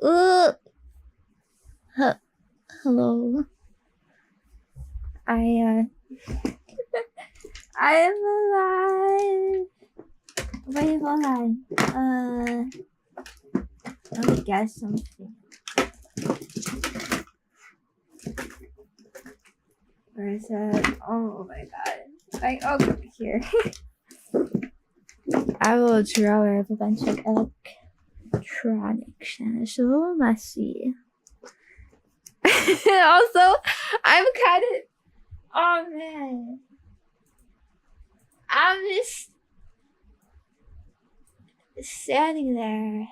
Hello. I am alive. Wait, hold on. Let me guess something. Where is it? Oh my god. Like, oh, here. I will draw up a bunch of electronics and it's a little messy. Also, I'm kind of. Oh man. I'm just standing there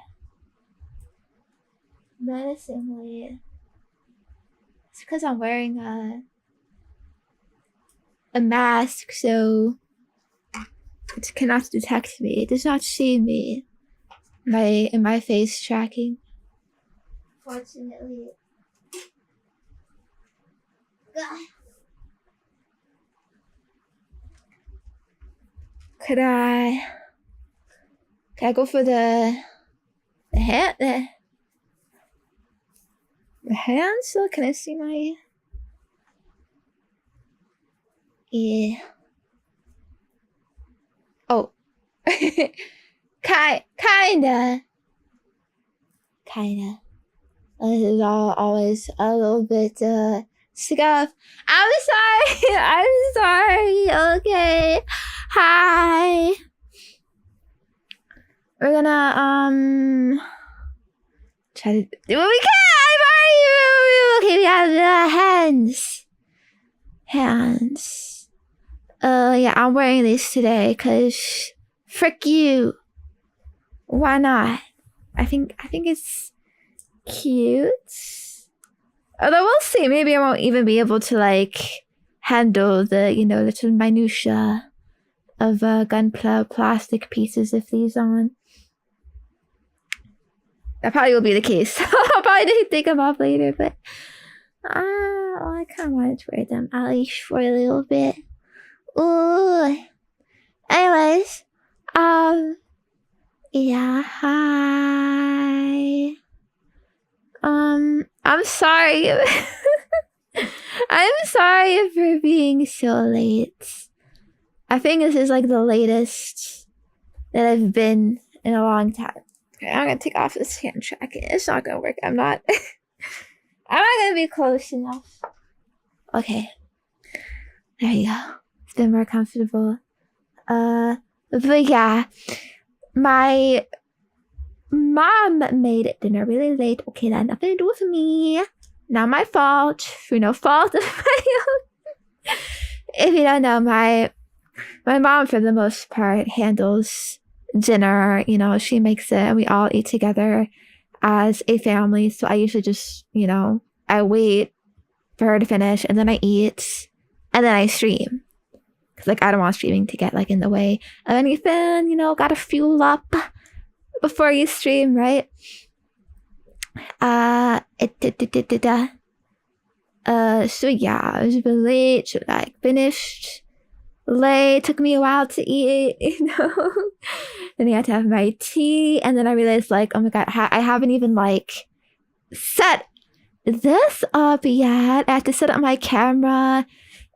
menacingly. It's because I'm wearing a mask, so it cannot detect me. It does not see me in my face tracking. Fortunately. God. Could I go for the hand? The hands? So can I see my? Yeah. Oh. Kinda. This is always a little bit scuff. I'm sorry. Okay. Hi. We're gonna try to do what we can. Okay, we have hands. Yeah, I'm wearing these today cause frick you. Why not? I think it's cute. Although we'll see. Maybe I won't even be able to like handle the little minutia of Gunpla plastic pieces if these on. That probably will be the case. I'll probably take them off later, but I kind of wanted to wear them at least for a little bit. Ooh. Anyways, yeah, hi. I'm sorry. I'm sorry for being so late. I think this is like the latest that I've been in a long time. Okay, I'm gonna take off this hand tracking. It's not gonna work. I'm not gonna be close enough. Okay. There you go. It's been more comfortable. But yeah. My mom made dinner really late. Okay, that had nothing to do with me. Not my fault. For no fault of my own. If you don't know, my mom, for the most part, handles dinner. She makes it and we all eat together as a family. So I usually just, I wait for her to finish and then I eat and then I stream. Because, I don't want streaming to get, in the way of anything. Gotta fuel up before you stream, right? So yeah, I was a bit late. So, finished late. Took me a while to eat, Then I had to have my tea. And then I realized, oh my god, I haven't even, set this up yet. I have to set up my camera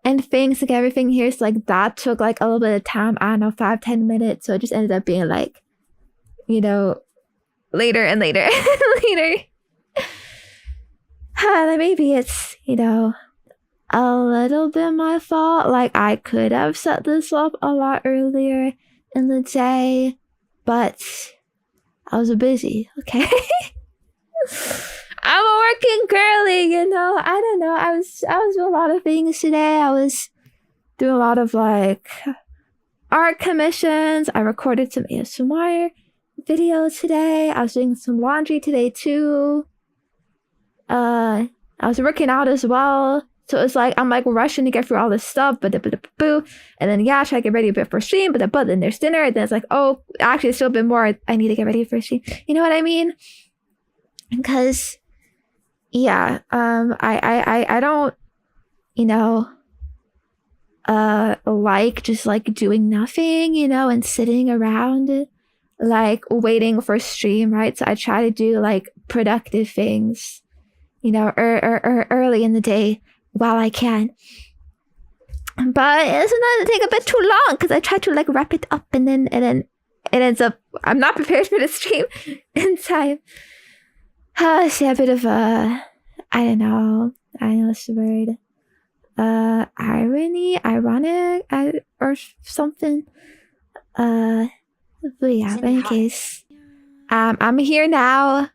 and things, everything here. So, that took, a little bit of time. I don't know, 5-10 minutes. So it just ended up being, later and later and later. Maybe it's, a little bit my fault. I could have set this up a lot earlier in the day, but I was busy, okay? I'm a working girly, I don't know. I was doing a lot of things today. I was doing a lot of art commissions. I recorded some ASMR videos today. I was doing some laundry today too. I was working out as well. So it's I'm rushing to get through all this stuff, and then try to get ready a bit for stream, but then there's dinner, and then it's oh, actually there's still a bit more I need to get ready for stream. You know what I mean? Because yeah, I don't, just doing nothing, and sitting around like waiting for stream, right? So I try to do like productive things, you know, early in the day while I can. But it's not take a bit too long because I try to like wrap it up and then it ends up I'm not prepared for the stream in time. See, a bit of I don't know what's the word. Ironic, or something. But yeah, but in case. I'm here now.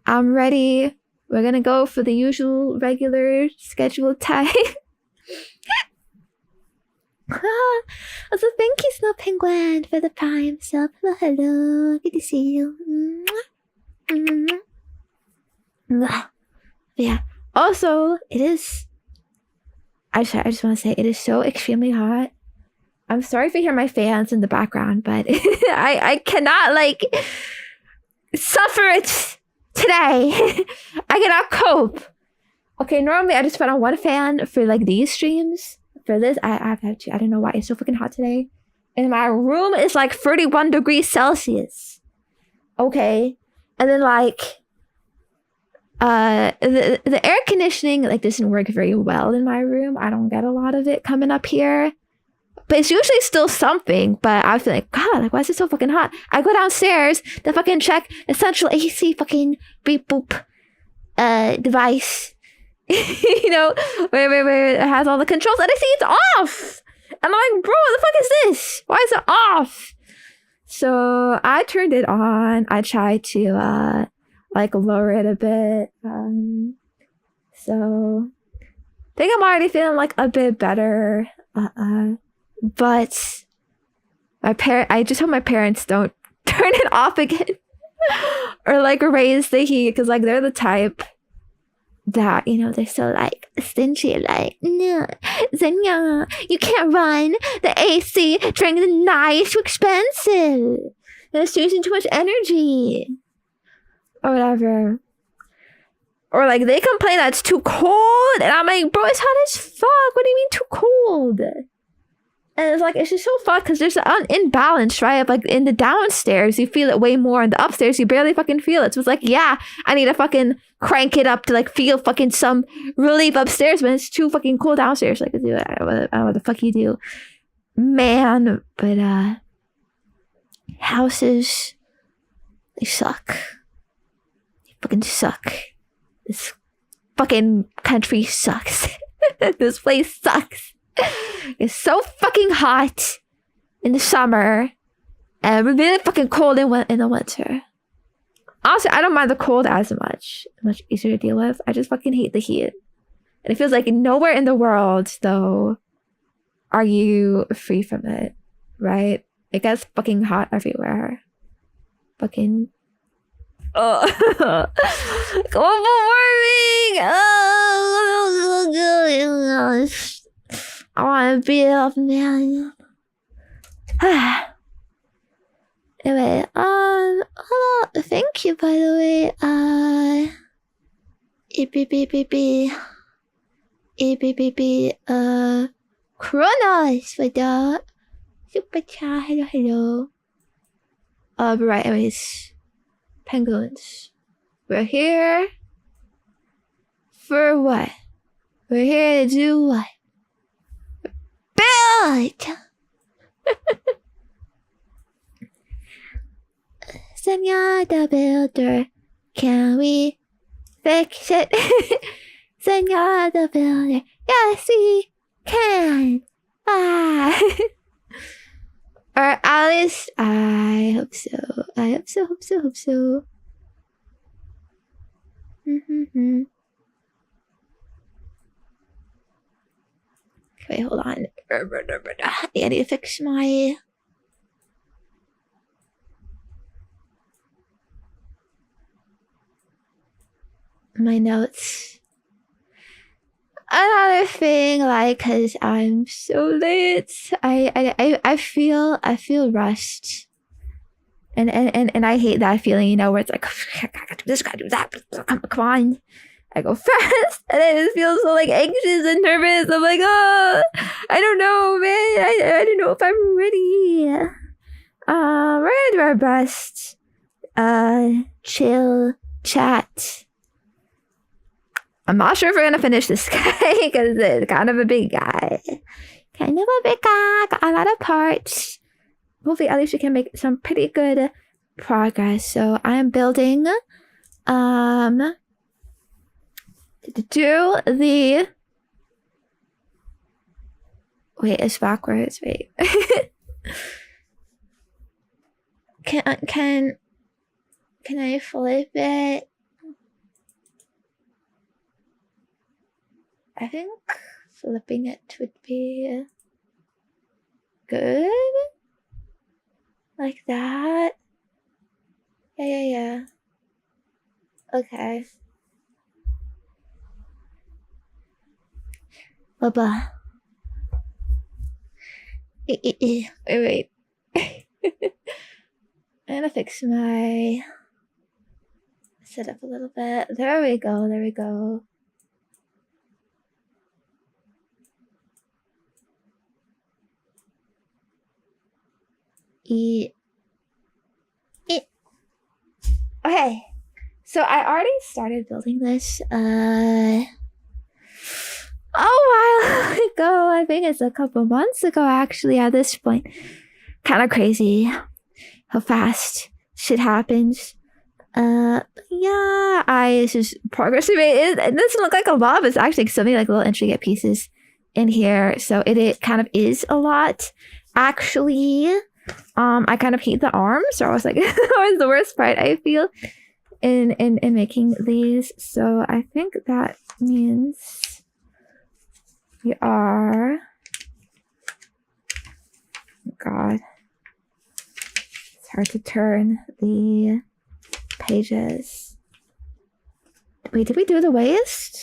I'm ready. We're gonna go for the usual regular scheduled time. Also, thank you, Snow Penguin, for the Prime sub. Hello, good to see you. Yeah. Also, it is. I just want to say it is so extremely hot. I'm sorry if you hear my fans in the background, but I cannot like suffer it today. I cannot cope. Okay, normally I just put on one fan for like these streams. For this, I have to. I don't know why it's so fucking hot today. And my room is like 31 degrees Celsius. Okay, and then like the air conditioning like doesn't work very well in my room. I don't get a lot of it coming up here. But it's usually still something. But I feel like, God, like, why is it so fucking hot? I go downstairs to fucking check the central AC fucking beep boop device. You know, where it has all the controls, and I see it's off. And I'm like, bro, what the fuck is this? Why is it off? So I turned it on. I tried to like lower it a bit. So I think I'm already feeling like a bit better. But I just hope my parents don't turn it off again or like raise the heat, because like they're the type that, you know, they're so like stingy, like, no, Zenya, you can't run the AC during the night, it's too expensive, it's using too much energy, or whatever. Or like they complain that it's too cold, and I'm like, bro, it's hot as fuck, what do you mean too cold? And it's like, it's just so fucked because there's an imbalance, right? Like in the downstairs, you feel it way more. In the upstairs, you barely fucking feel it. So it's like, yeah, I need to fucking crank it up to like feel fucking some relief upstairs when it's too fucking cool downstairs. Like, I don't know what the fuck you do. Man, but houses, they suck. They fucking suck. This fucking country sucks. This place sucks. It's so fucking hot in the summer and really fucking cold in the winter. Honestly, I don't mind the cold as much. Much easier to deal with. I just fucking hate the heat. And it feels like nowhere in the world, though, are you free from it, right? It gets fucking hot everywhere. Fucking... Oh. Global warming! Oh. I want to beat up, man. Anyway, oh, thank you, by the way. Kronos for the super chat. Hello. But right, anyways, penguins. We're here for what? We're here to do what? Build! Zenya the builder, can we fix it? Zenya the builder, yes we can. Ah. Or at least I hope so. I hope so. Wait, hold on. I need to fix my... notes. Another thing, like, cause I'm so late, I feel rushed. And I hate that feeling, you know, where it's like, I gotta do this, gotta do that. Come on. I go fast, and I just feel so like anxious and nervous. I'm like, oh, I don't know, man. I don't know if I'm ready. We're gonna do our best. Chill, chat. I'm not sure if we're gonna finish this guy because it's kind of a big guy. Got a lot of parts. Hopefully, at least we can make some pretty good progress. So I am building, to do the. Wait, it's backwards. Wait. Can I flip it? I think flipping it would be good. Like that. Yeah. Okay. Blah. Wait. I'm gonna fix my setup a little bit. There we go. Okay, so I already started building this a while ago. I think it's a couple months ago actually at this point. Kind of crazy how fast shit happens. Yeah, it's just progress we made. It doesn't look like a lot, but it's actually so many like little intricate pieces in here. So it kind of is a lot. Actually, I kind of hate the arms. So I was like, that was the worst part I feel in making these. So I think that means we are. Oh God, it's hard to turn the pages. Wait, did we do the waist?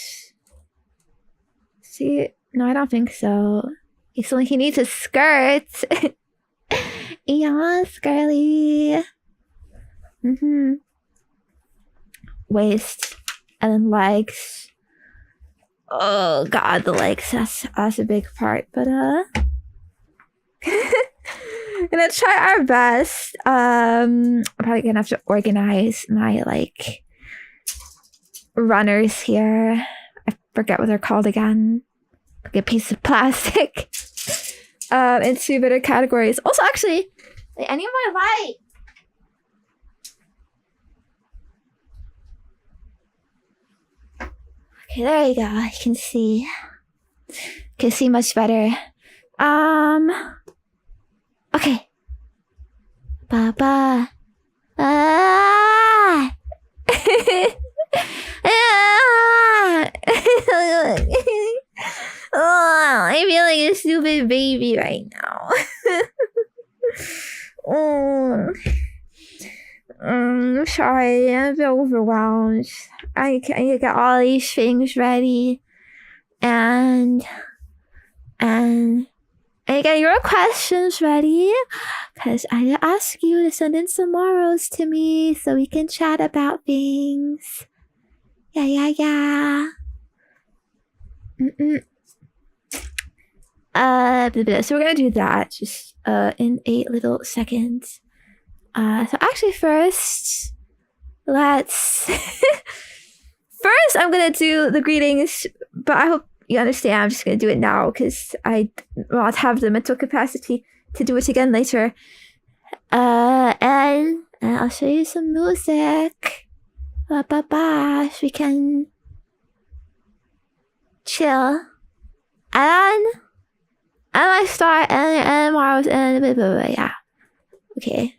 See, no, I don't think so. He needs a skirt. Yes, girly. Waist and then legs. Oh God, the legs. That's a big part. But gonna try our best. I'm probably gonna have to organize my like runners here. I forget what they're called again. Like a piece of plastic. Into better categories. Also, actually, wait, I need my light. Okay, there you go. I can see. Can see much better. Okay. Baba. Ah. Oh, I feel like a stupid baby right now. I'm sorry, I'm a bit overwhelmed. I can't get all these things ready. And I get your questions ready. Because I ask you to send in some Maros to me so we can chat about things. Yeah. So we're gonna do that just in a little second. So actually first I'm gonna do the greetings, but I hope you understand I'm just gonna do it now because I won't have the mental capacity to do it again later. And I'll show you some music. So we can chill. And I start and Maros and blah, blah, blah, yeah. Okay.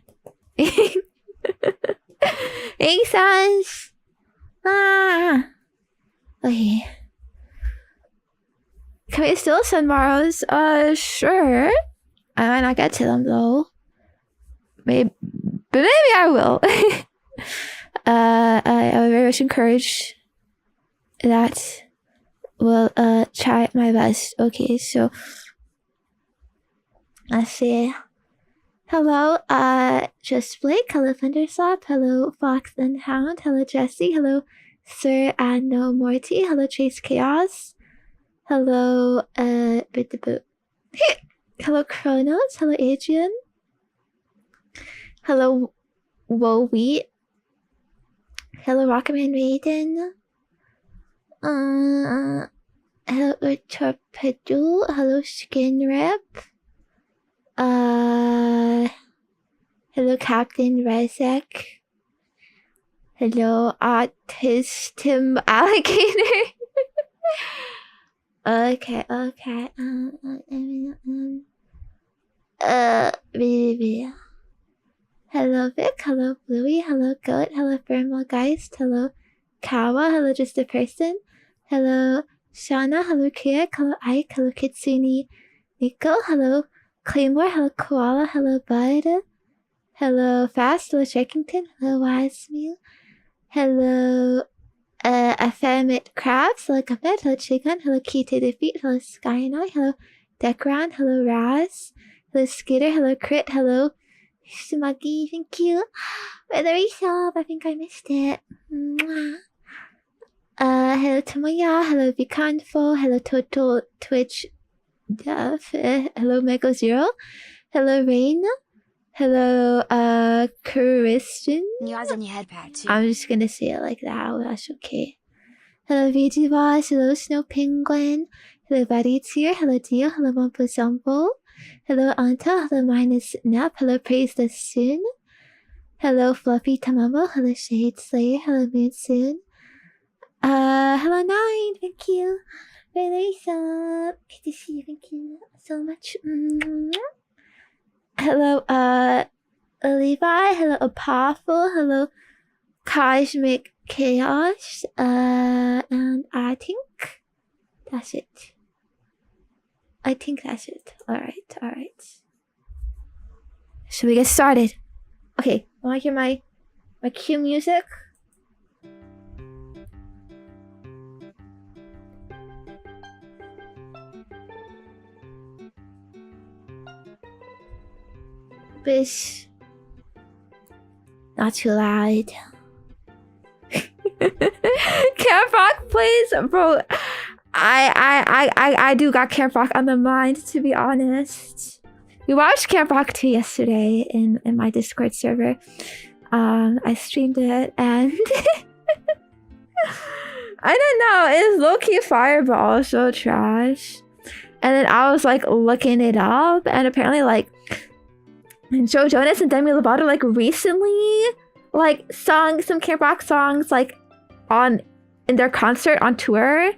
Makes sense. Okay. Can we still send Maros? Sure. I might not get to them though. Maybe I will. I would very much encourage that. Will try my best. Okay, so let's see. Hello, Just Blake. Hello, Thunderslap. Hello, Fox and Hound. Hello, Jesse. Hello, Sir and No Morty. Hello, Chase Chaos. Hello, Hello, Kronos. Hello, Adrian. Hello, Wowie. Hello, Rockman Maiden. Hello, Torpedo. Hello, Skin Rep. Hello, Captain Rezek. Hello, Autism Alligator. Okay. Hello, Vic. Hello, Bluey. Hello, Goat. Hello, Thermal Geist. Hello, Kawa. Hello, Just a Person. Hello, Shauna. Hello, Kia. Hello, Ike. Hello, Kitsune. Nico. Hello, Claymore. Hello, Koala. Hello, Bud. Hello, Fast. Hello, Shakington. Hello, Wise Meal. Hello, Ephemet Crabs. Hello, Cuphead. Hello, Chicken. Hello, Key to Defeat. Hello, Skynoy. Hello, Dekron. Hello, Raz. Hello, Skitter. Hello, Crit. Hello, Smuggy. Thank you. Weathery Sub. I think I missed it. Mwah. Hello, Tomoya. Hello, Vicanfo. Hello, Total Twitch Duff. Hello, Mego Zero. Hello, Rain. Hello, Christian. Yours on your head pad too. I'm just gonna say it like that. Oh, that's okay. Hello, VG Boss. Hello, Snow Penguin. Hello, Buddy's here. Hello, Dio. Hello, Mumpo Zumbo. Hello, Anta. Hello, Minus Nap. Hello, Praise the Soon. Hello, Fluffy Tamamo. Hello, Shade Slayer. Hello, Moon Soon. Hello, Nine. Thank you. Release up. Good to see you. Thank you so much. Hello, Levi. Hello, Apostle. Hello, Cosmic Chaos. And I think that's it. Alright. Should we get started? Okay, wanna hear my cue music? Bish. Not too loud. Camp Rock plays, bro. I do got Camp Rock on the mind, to be honest. We watched Camp Rock 2 yesterday in my Discord server. I streamed it and I don't know, it's low-key fire but also trash. And then I was like looking it up and apparently like Joe Jonas and Demi Lovato like recently like sung some Camp Rock songs like in their concert on tour,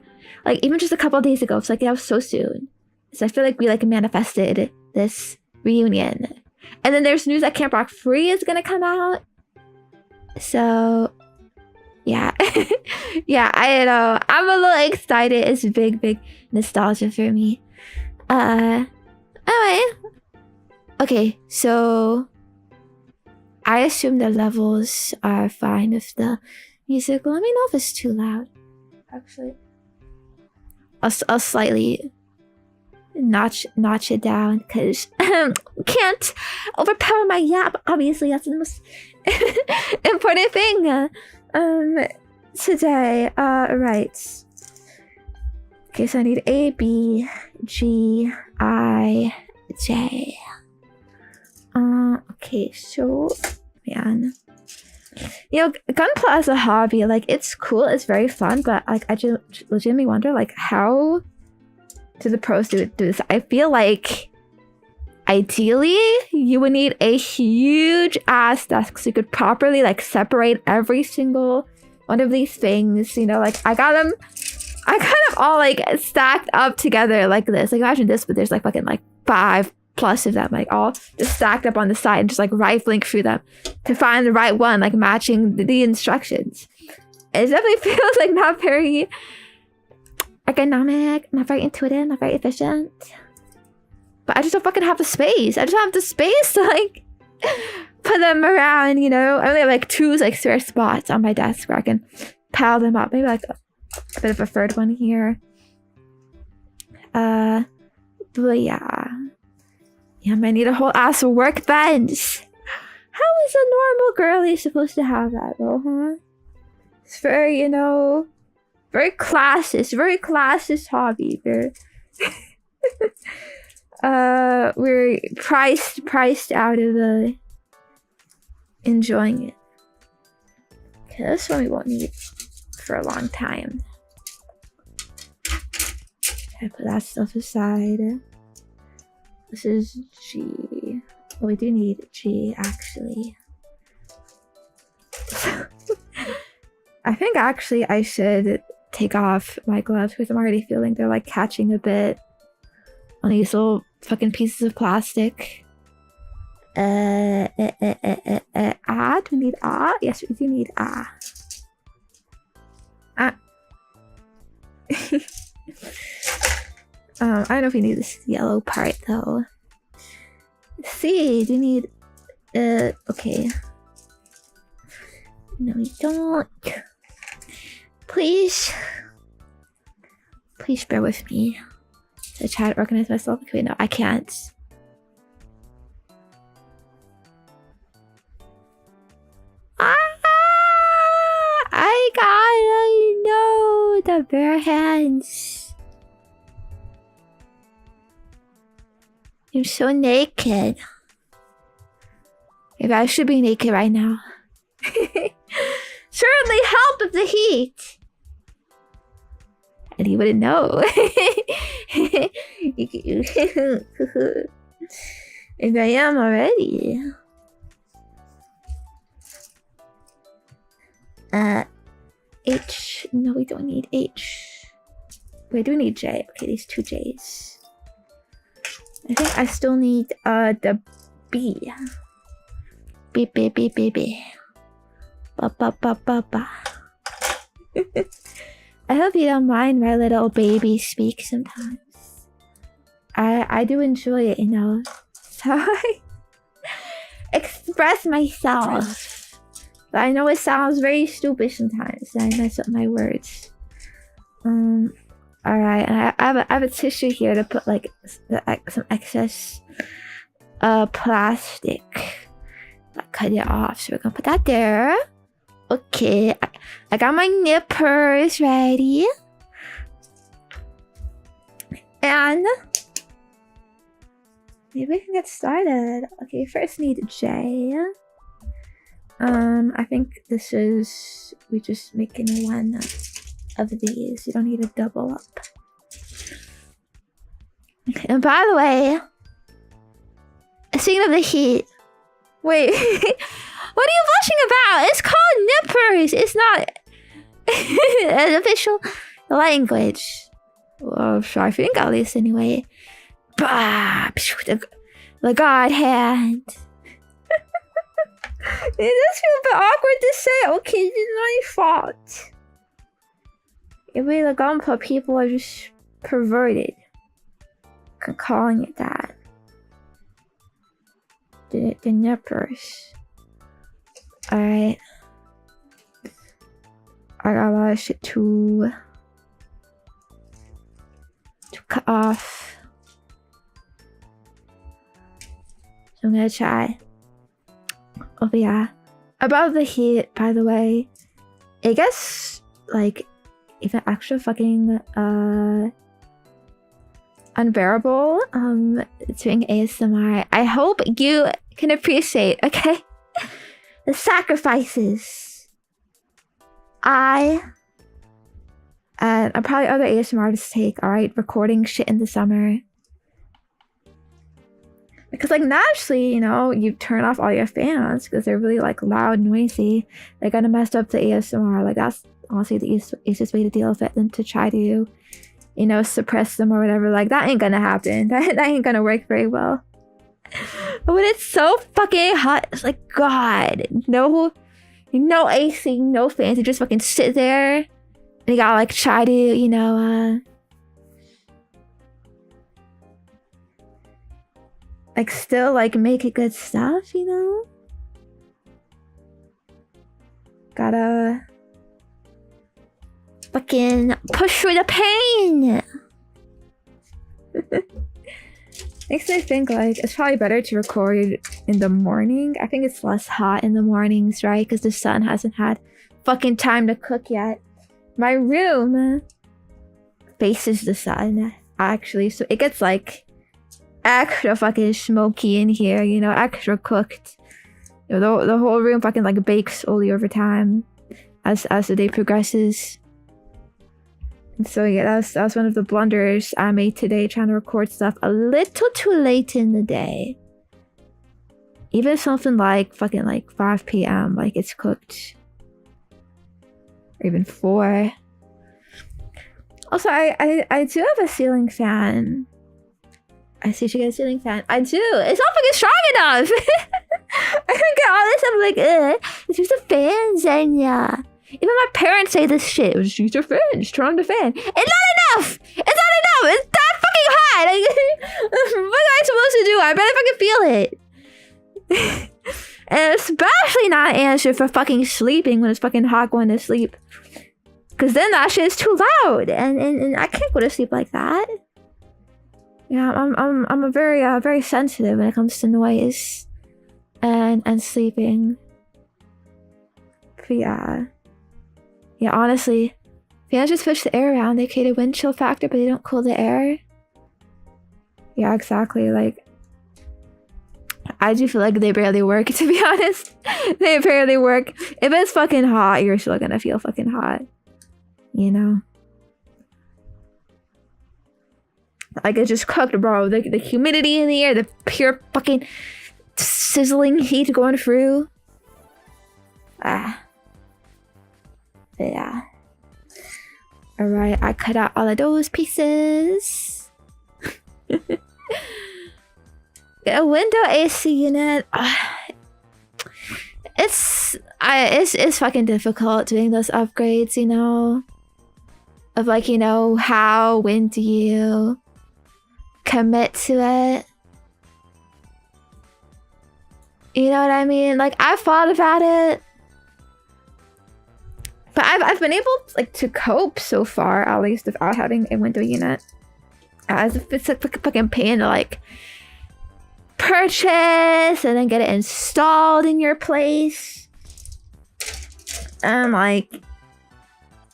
like even just a couple of days ago. It's like that was so soon. So I feel like we like manifested this reunion. And then there's news that Camp Rock 3 is gonna come out. So yeah. Yeah, I know. I'm a little excited. It's big nostalgia for me. Anyway. Okay, so I assume the levels are fine with the music. Let me know if it's too loud. Actually, I'll slightly notch it down because can't overpower my yap. Obviously, that's the most important thing today. Right. Okay, so I need A, B, G, I, J. Okay, so man, you know, Gunpla as a hobby, like it's cool, it's very fun, but like I just legitimately wonder like how do the pros do this? I feel like ideally you would need a huge ass desk so you could properly like separate every single one of these things, you know, like I got them all like stacked up together like this. Like imagine this, but there's like fucking like 5+ of them, like all just stacked up on the side and just like rifling through them to find the right one, like matching the instructions. It definitely feels like not very ergonomic, not very intuitive, not very efficient. But I just don't fucking have the space. I just don't have the space to like put them around, you know? I only have like 2 like spare spots on my desk where I can pile them up. Maybe like a bit of a third one here. But yeah. Yeah, I might need a whole ass workbench. How is a normal girlie supposed to have that though, huh? It's very, you know, very classist hobby. We're priced out of the enjoying it. Okay, this one we won't need for a long time. Okay, put that stuff aside. This is G. Oh, we do need G actually. I think actually I should take off my gloves because I'm already feeling they're like catching a bit on these little fucking pieces of plastic. Do we need ah? Yes, we do need ah. I don't know if we need this yellow part though. C, do we need okay. No, we don't. Please bear with me. I try to organize myself. Okay, no, I can't. I gotta know the bare hands. I'm so naked. Maybe I should be naked right now. Certainly help with the heat. And he wouldn't know. Maybe I am already. H. No, we don't need H. Wait, do we need J? Okay, these two J's. I think I still need the B. B. Ba ba ba ba ba. I hope you don't mind my little baby speak sometimes. I do enjoy it, you know. So I express myself. But I know it sounds very stupid sometimes. I mess up my words. Alright, and I have a tissue here to put like some excess plastic. Cut it off. So we're gonna put that there. Okay, I got my nippers ready. And maybe we can get started. Okay, first need J. I think this is, we just making one of these. You don't need a double up. And by the way, speaking of the heat, wait, what are you blushing about? It's called nippers. It's not an official language. Well, sure, I think at least anyway. Bah, the god hand. It does feel a bit awkward to say. Okay, it's my fault. Maybe the Gunpla people are just perverted. Calling it that. The nippers. Alright. I got a lot of shit to cut off. So I'm gonna try. Oh yeah. About the heat, by the way, it gets like even extra fucking unbearable doing ASMR. I hope you can appreciate, okay? The sacrifices. And probably other ASMR artists take, alright, recording shit in the summer. Because like naturally, you know, you turn off all your fans because they're really like loud, noisy. They're gonna mess up the ASMR. Like that's honestly the easiest way to deal with it than to try to, you know, suppress them or whatever. Like that ain't gonna happen. That ain't gonna work very well. But when it's so fucking hot, it's like God, no AC, no fans. You just fucking sit there and you gotta like try to, you know, like still like make it good stuff, you know? Gotta fucking push through the pain. Makes me think like it's probably better to record in the morning. I think it's less hot in the mornings, right? Because the sun hasn't had fucking time to cook yet. My room faces the sun, actually, so it gets like extra fucking smoky in here, you know, extra cooked. You know, the whole room fucking like bakes slowly over time as the day progresses. And so yeah, that was one of the blunders I made today, trying to record stuff a little too late in the day. Even something like fucking like 5 p.m. like it's cooked. Or even 4. Also, I do have a ceiling fan. I see you get a ceiling fan. I do. It's not fucking strong enough. I can get all this. I'm like, it's just a fan, Zenya. Even my parents say this shit. It was just use your fan. Just turn on the fan. It's not enough. It's not enough. It's that fucking hot. Like, what am I supposed to do? I better fucking feel it. And especially not an answer for fucking sleeping when it's fucking hot going to sleep. Because then that shit is too loud. And I can't go to sleep like that. Yeah, I'm a very sensitive when it comes to noise and sleeping. But yeah, honestly, fans just push the air around. They create a wind chill factor, but they don't cool the air. Yeah, exactly. Like, I do feel like they barely work. To be honest, they barely work. If it's fucking hot, you're still gonna feel fucking hot. You know. Like, it's just cooked, bro. The humidity in the air, the pure fucking sizzling heat going through. Yeah. Alright, I cut out all of those pieces. Get a window AC unit. It's fucking difficult doing those upgrades, you know? Of like, you know, when do you commit to it? You know what I mean? Like, I've thought about it, but I've been able like to cope so far, at least without having a window unit. As if it's a fucking pain to like purchase and then get it installed in your place. And like,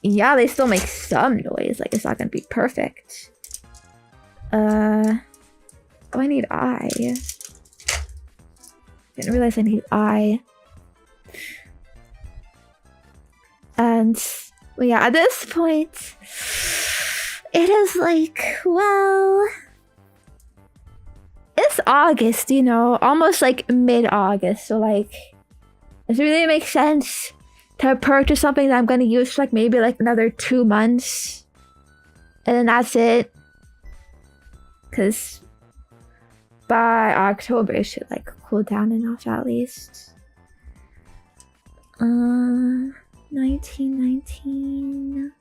yeah, they still make some noise. Like, it's not gonna be perfect. Oh, I need eye. Didn't realize I need eye. And well, yeah, at this point, it is like, well, it's August, you know, almost like mid-August. So like, does it really make sense to purchase something that I'm gonna use for like maybe like another 2 months, and then that's it? Because by October it should like cool down enough at least. 1919.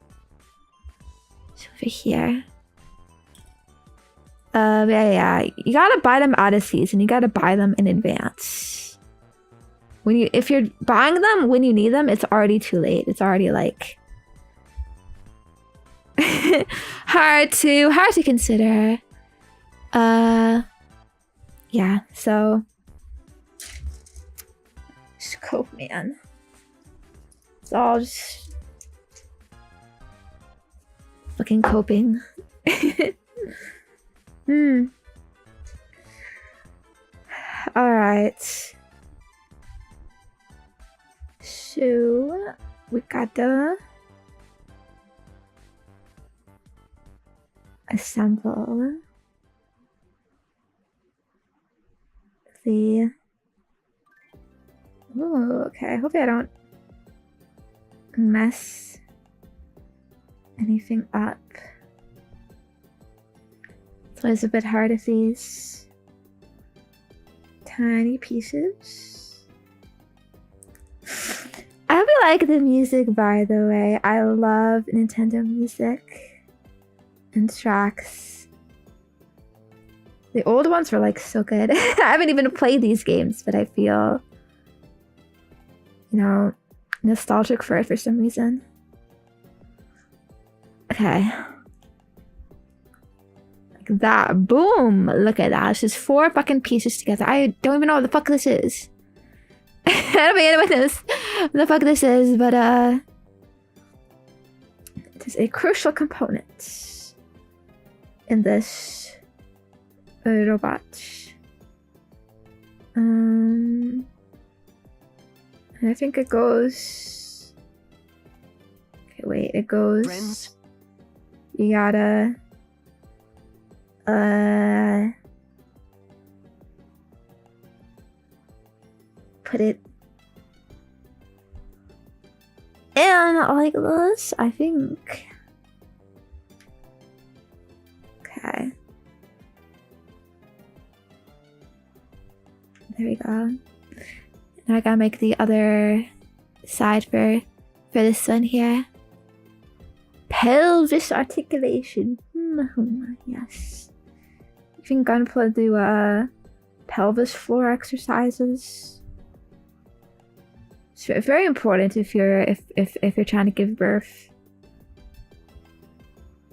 It's over here. Yeah. You gotta buy them out of season. You gotta buy them in advance. If you're buying them when you need them, it's already too late. It's already like hard to consider. Yeah, so just cope, man. It's all just fucking coping. Alright. So we gotta assemble the... Ooh, okay. Hopefully I don't mess anything up. It's always a bit hard with these tiny pieces. I hope you like the music, by the way. I love Nintendo music and tracks. The old ones were like so good. I haven't even played these games, but I feel, you know, nostalgic for it for some reason. Okay. Like that. Boom! Look at that. It's just 4 fucking pieces together. I don't even know what the fuck this is. I don't even know what the fuck this is, but it is a crucial component in this robot. And I think it goes... Okay, wait, it goes... Friends. You gotta... Put it... in like this, I think. Okay. There we go. Now I gotta make the other side for this one here. Pelvis articulation. Yes. I think Gunpla do pelvis floor exercises. It's very important if you're trying to give birth.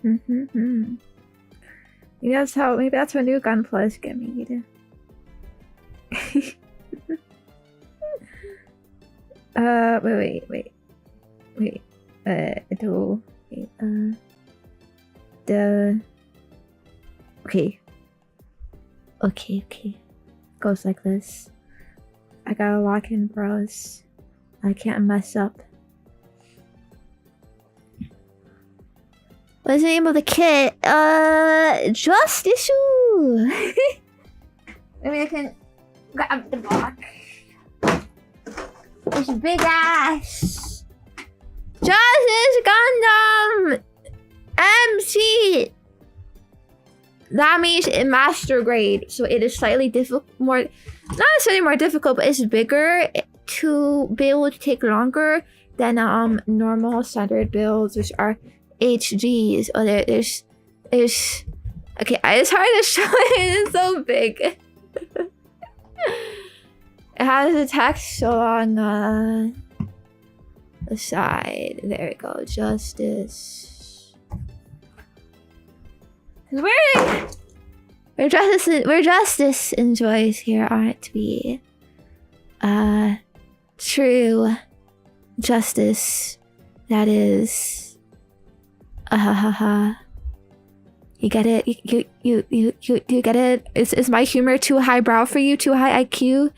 Maybe that's what new Gunpla is getting me to. Okay. Goes like this. I gotta lock in bros. I can't mess up. What's the name of the kit? Just issue. Maybe I can grab the box. This big ass Justice Gundam MC. That means in master grade, so it is slightly difficult, not necessarily more difficult, but it's bigger to be able to take longer than normal standard builds, which are HGs. Oh, there's okay. It's hard to show it. It's so big. It has the text along the side. There we go. Justice. Where justice enjoys here aren't we? True justice. That is. You get it? You get it? Is my humor too highbrow for you? Too high IQ?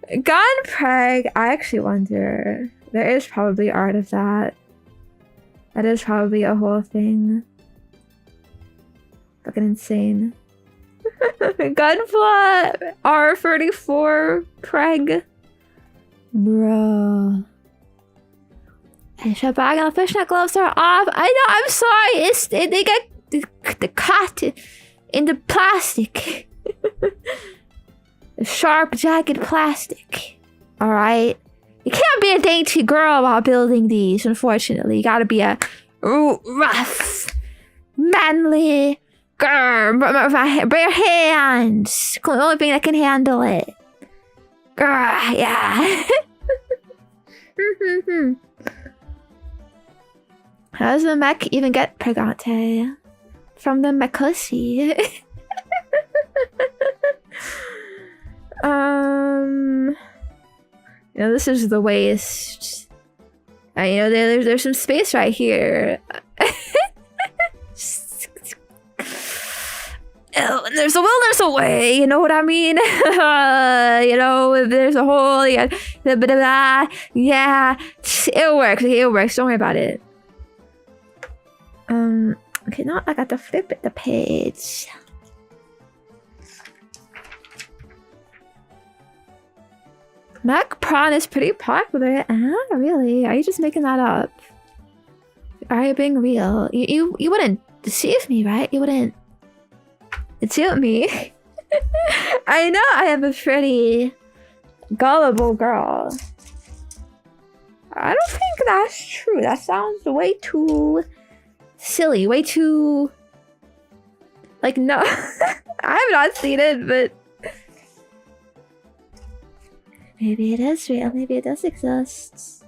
Gunpreg, I actually wonder. There is probably art of that. That is probably a whole thing. Fucking insane. Gunpla R34 preg. Bro. And bag and the fishnet gloves are off. I know, I'm sorry. They get the cut in the plastic. The sharp, jagged plastic. Alright? You can't be a dainty girl while building these, unfortunately. You gotta be a rough, manly girl. Bare hands. The only thing that can handle it. Girl, yeah. How does the mech even get pregante? From the mechussy. You know, this is the waist. There's some space right here. And there's a will, there's a way. You know what I mean? If there's a hole, yeah, yeah, it works. It works. Don't worry about it. Okay, now I got to flip the page. Mac prawn is pretty popular. Really? Are you just making that up? Are you being real? You wouldn't deceive me, right? You wouldn't deceive me. I know I am a pretty gullible girl. I don't think that's true. That sounds way too silly. Way too... Like, no. I have not seen it, but... Maybe it is real. Maybe it does exist.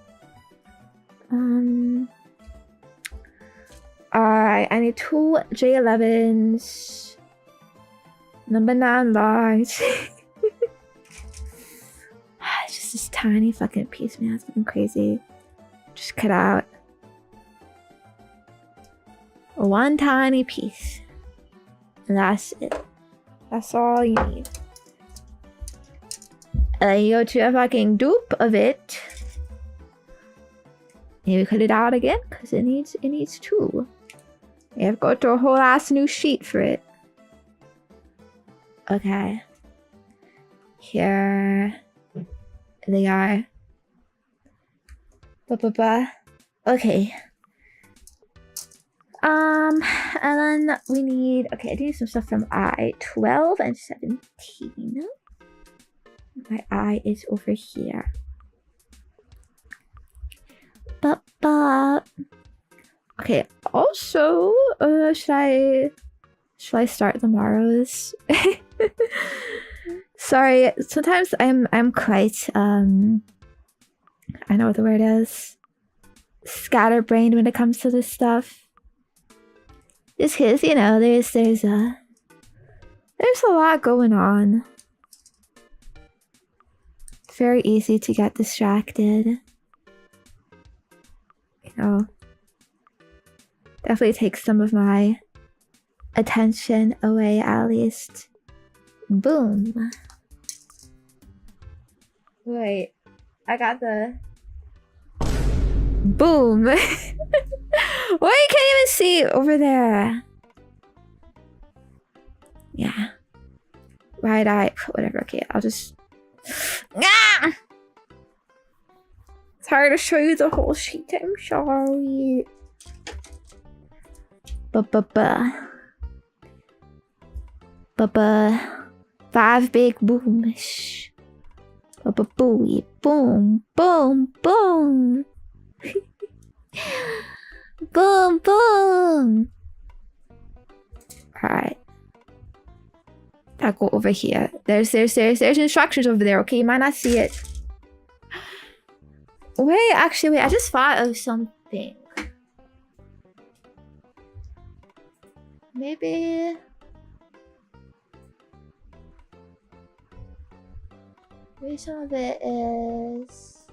Alright, I need 2 J11s. Number 9 large. It's just this tiny fucking piece, man. It's fucking crazy. Just cut out 1 tiny piece. And that's it. That's all you need. You go to a fucking dupe of it. Maybe cut it out again, because it needs two. You have to go to a whole ass new sheet for it. Okay. Here they are. Okay. And then we need, okay, I need some stuff from I. 12 and 17. My eye is over here. Okay, also, should I start the Maros? Sorry, sometimes I'm quite, I know what the word is. Scatterbrained when it comes to this stuff. Just cause, you know, there's a lot going on. It's very easy to get distracted. You know, definitely takes some of my attention away, at least. Boom. Wait, I got the boom. Wait, you can't even see over there. Yeah. Right eye. Whatever. Okay, I'll just. Ah! It's hard to show you the whole sheet. I'm sorry. Five big booms. Boom, boom, boom, boom. Boom, boom. Alright. I'll go over here. There's instructions over there, okay? You might not see it. Wait, actually, wait. I just thought of something. Maybe some of it is...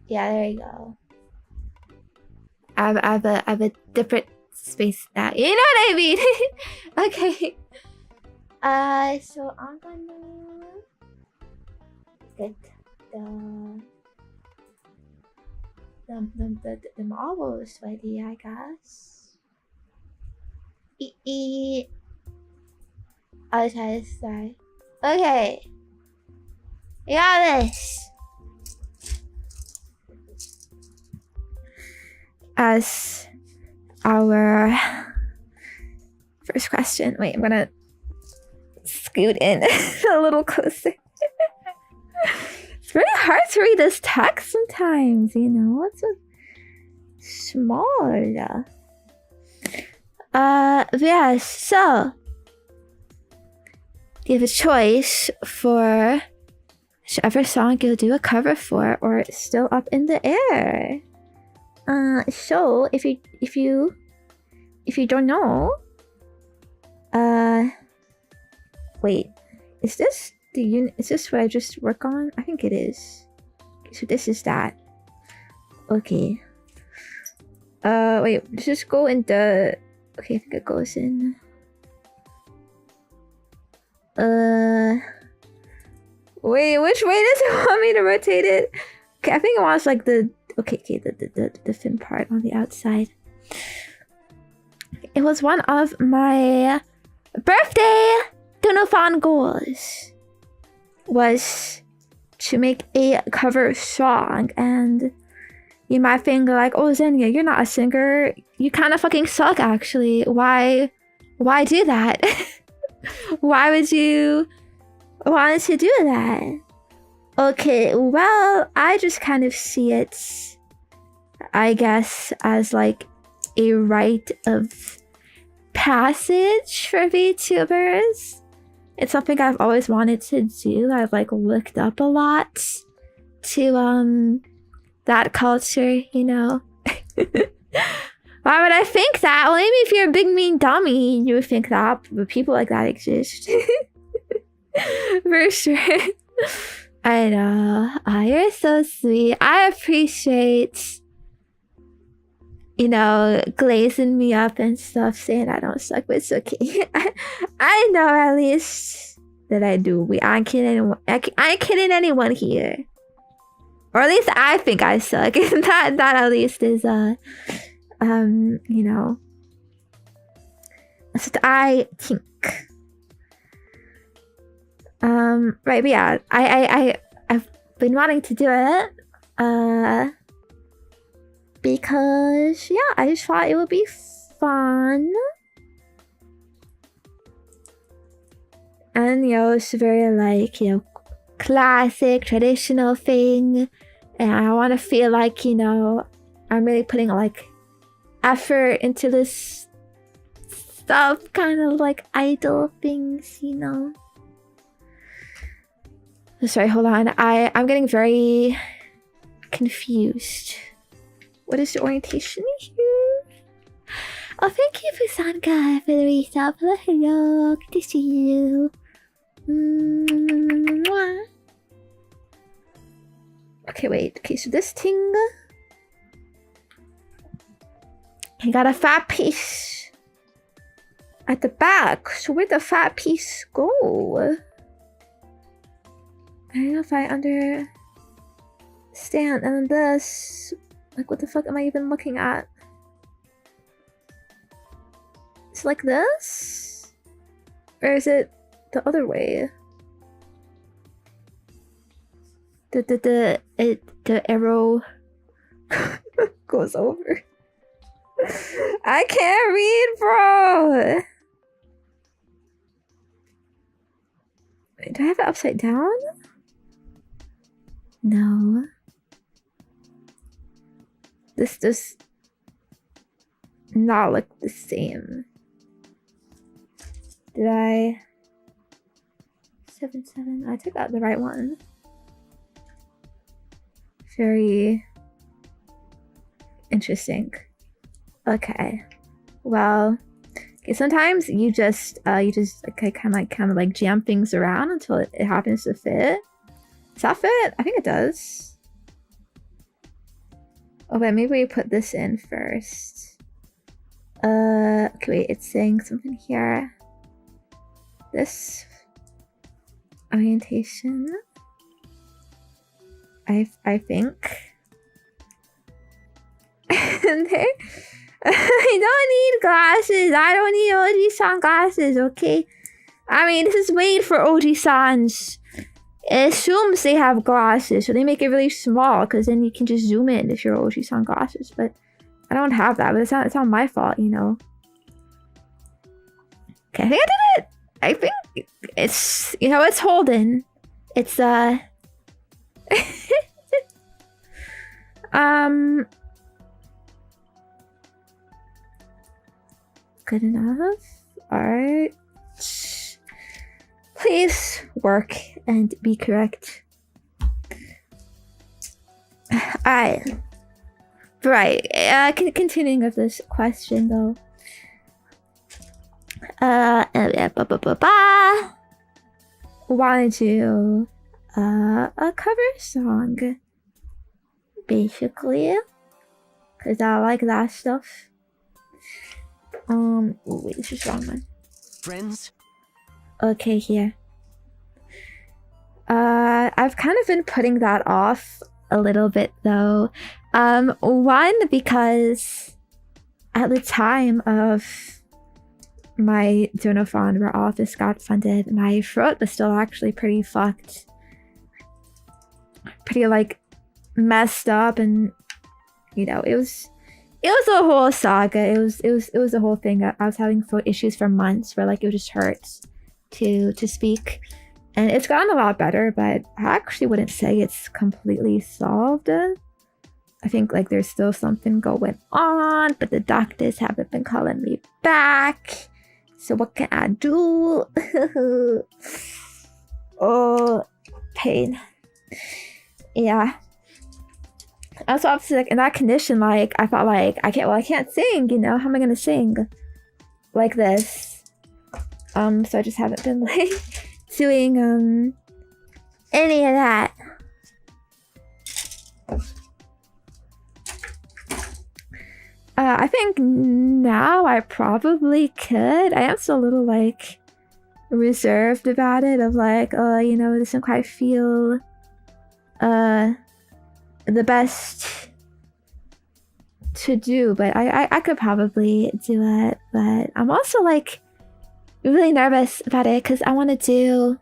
Yeah, there you go. I have a different space now. You know what I mean? Okay. So I'm gonna get the marbles ready, I guess. I'll try this side. Okay. You got this. As our first question. Wait, I'm gonna scoot in a little closer. It's really hard to read this text sometimes, you know? It's so small. Yes, so you have a choice for whichever song you'll do a cover for, or it's still up in the air. So if you don't know, wait, is this the unit? Is this what I just work on? I think it is. So this is that. Okay. Wait, just go in the. Okay, I think it goes in. Wait, which way does it want me to rotate it? Okay, I think it wants like the. Okay, the fin part on the outside. It was one of my birthday Dunafan goals was to make a cover song, and you might think like, oh Zenya, you're not a singer. You kind of fucking suck, actually. Why do that? Why would you want to do that? Okay, well, I just kind of see it, I guess, as like a rite of passage for VTubers. It's something I've always wanted to do. I've like looked up a lot to that culture, you know. Why would I think that? Well, maybe if you're a big mean dummy, you would think that, but people like that exist. For sure. I know. Oh, you're so sweet. I appreciate, you know, glazing me up and stuff, saying I don't suck, but it's okay. I know at least that I do. We aren't kidding anyone. I ain't kidding anyone here. Or at least I think I suck. that at least is you know, that's what I think. Right, but yeah, I've been wanting to do it. Because yeah, I just thought it would be fun. And you know, it's very like, you know, classic, traditional thing. And I want to feel like, you know, I'm really putting like effort into this stuff, kind of like idol things, you know. Sorry, hold on. I'm getting very confused. What is the orientation here? Oh, thank you for Sanka for the resub. Hello, good to see you. Okay, wait. Okay, so this thing, I got a fat piece at the back. So where'd the fat piece go? I don't know if I understand. And this, like, what the fuck am I even looking at? It's like this? Or is it the other way? The arrow goes over. I can't read, bro! Wait, do I have it upside down? No. This does not look the same. Did I? 7. I took out the right one. Very interesting. Okay. Well, okay, sometimes you just okay, kind of like jam things around until it happens to fit. Does that fit? I think it does. Oh wait, maybe we put this in first. Okay, wait, it's saying something here. This orientation, I think. There. I don't need glasses. I don't need OG-san glasses, okay? I mean, this is made for OG-sans. It assumes they have glasses, so they make it really small, because then you can just zoom in if you're OG-san glasses. But I don't have that, but it's not my fault, you know. Okay, I think I did it. I think it's, you know, it's holding. It's good enough. Alright. Please work and be correct. Alright. Right. Continuing with this question though. Wanted to a cover song, basically, because I like that stuff. Oh, wait, this is the wrong one. Friends? Okay, here. I've kind of been putting that off a little bit though. One, because at the time of my donathon where all of this got funded, my throat was still actually pretty fucked. Pretty like messed up, and you know, it was a whole saga. It was a whole thing. I was having throat issues for months where like it just hurts to speak. And it's gotten a lot better, but I actually wouldn't say it's completely solved. I think like there's still something going on, but the doctors haven't been calling me back. So what can I do? Oh, pain. Yeah. Also, obviously, like in that condition, like I thought, like I can't sing. You know, how am I gonna sing like this? So I just haven't been like doing any of that. I think now I probably could. I am still a little reserved about it, of like, oh, you know, it doesn't quite feel the best to do, but I could probably do it. But I'm also like really nervous about it because I want to do,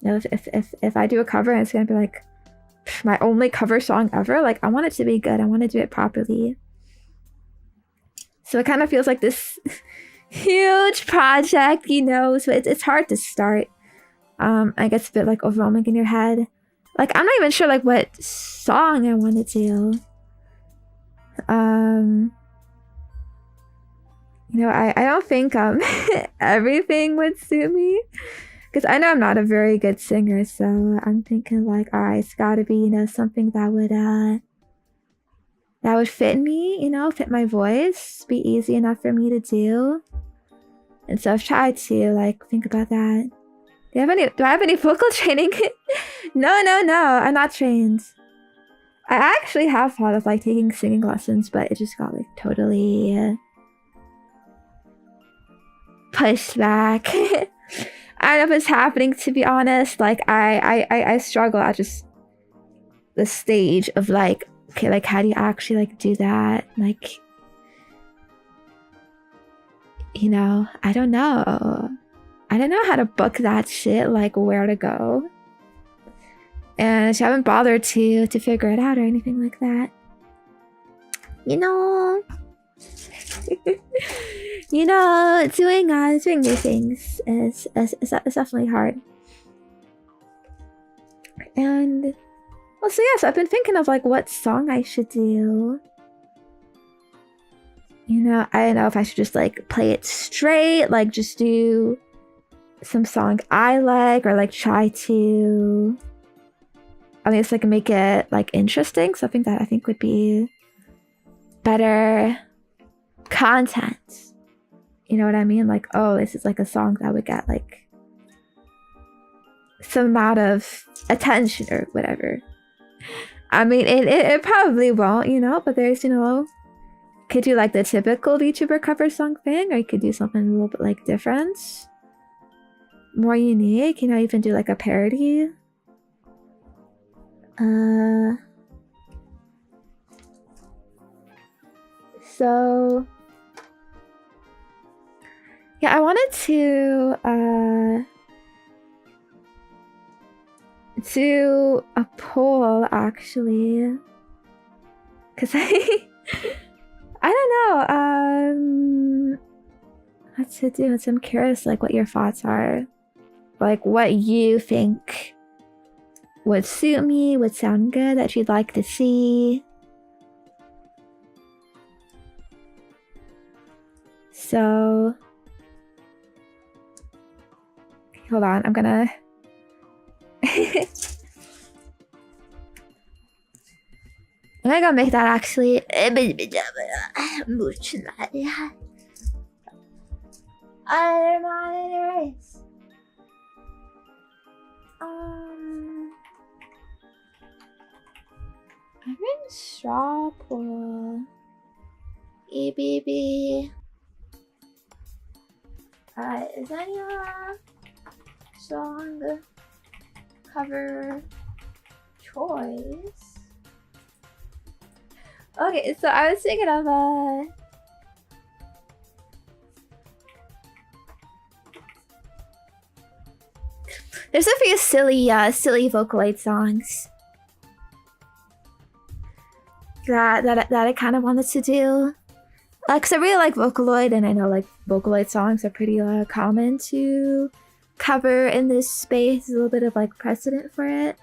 you know, if I do a cover and it's gonna be like my only cover song ever, like I want it to be good. I want to do it properly. So it kind of feels like this huge project, you know, so it's hard to start. I guess a bit like overwhelming in your head. Like I'm not even sure like what song I want to do. You know, I don't think everything would suit me, because I know I'm not a very good singer, so I'm thinking like, alright, it's gotta be, you know, something that would fit me, you know, fit my voice, be easy enough for me to do. And so I've tried to like think about that. Do I have any vocal training? No, I'm not trained. I actually have thought of like taking singing lessons, but it just got like totally pushed back. I don't know if it's happening, to be honest. Like I struggle at just the stage of like, okay, like how do you actually like do that? Like, you know, I don't know how to book that shit, like where to go. And I haven't bothered to figure it out or anything like that. You know, you know, doing new things is definitely hard. And well, so yes, I've been thinking of like what song I should do. You know, I don't know if I should just like play it straight, like just do some song I like, or like try to, I mean, it's like make it like interesting, something that I think would be better content. You know what I mean? Like, oh, this is like a song that would get like some amount of attention or whatever. I mean, it probably won't, you know, but there's, you know, could do like the typical VTuber cover song thing, or you could do something a little bit like different, more unique, you know, even do like a parody. So yeah, I wanted to do a poll actually, because I don't know what to do. So I'm curious like what your thoughts are, like what you think would suit me, would sound good, that you'd like to see. So hold on, I'm gonna go make that actually. I'm in straw pool. EBB. Zenya song cover choice. Okay, so I was thinking of there's a few silly Vocaloid songs that I kind of wanted to do. Because I really like Vocaloid, and I know like Vocaloid songs are pretty common to cover in this space. There's a little bit of like precedent for it.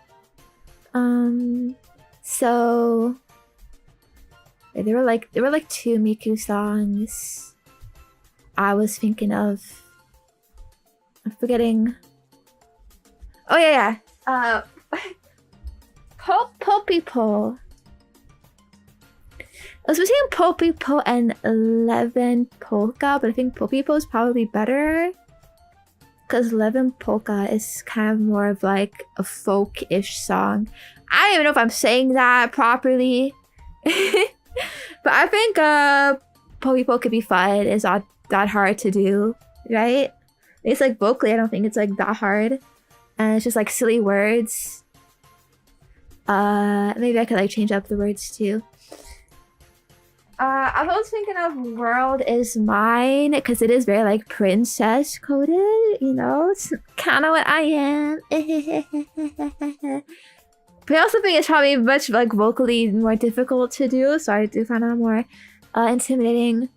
So there were like 2 Miku songs I was thinking of. I'm forgetting. Oh yeah. Popipo. I was between Popipo and 11 Polka, but I think Popipo is probably better, because 11 Polka is kind of more of like a folk-ish song. I don't even know if I'm saying that properly. But I think Popipo could be fun. It's not that hard to do, right? It's like vocally, I don't think it's like that hard. And it's just like silly words. Maybe I could like change up the words too. I was thinking of World Is Mine because it is very like princess coded, you know? It's kind of what I am. But I also think it's probably much like vocally more difficult to do, so I do find it more intimidating.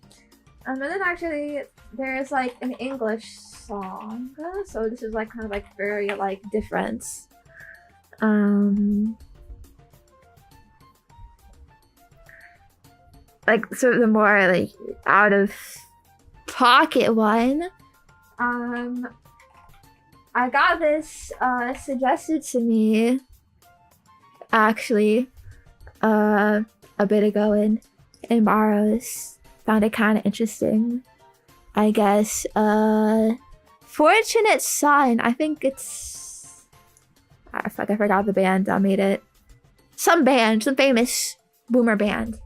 And then actually there's like an English song, so this is like kind of like very like different. Like sort of the more like out of pocket one. I got this suggested to me actually a bit ago in Maros. Found it kind of interesting. I guess Fortunate Son. I think it's I forgot the band that made it. Some band, some famous boomer band.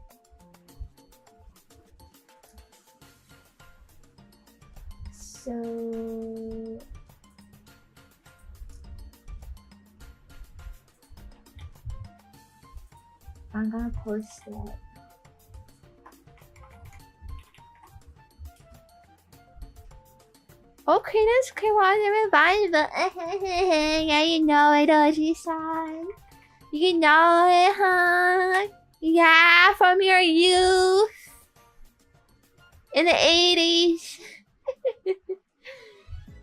So I'm gonna post it. Okay, that's okay. Why but yeah, you know it, Oji-san. You know it, huh? Yeah, from your youth in the 80s.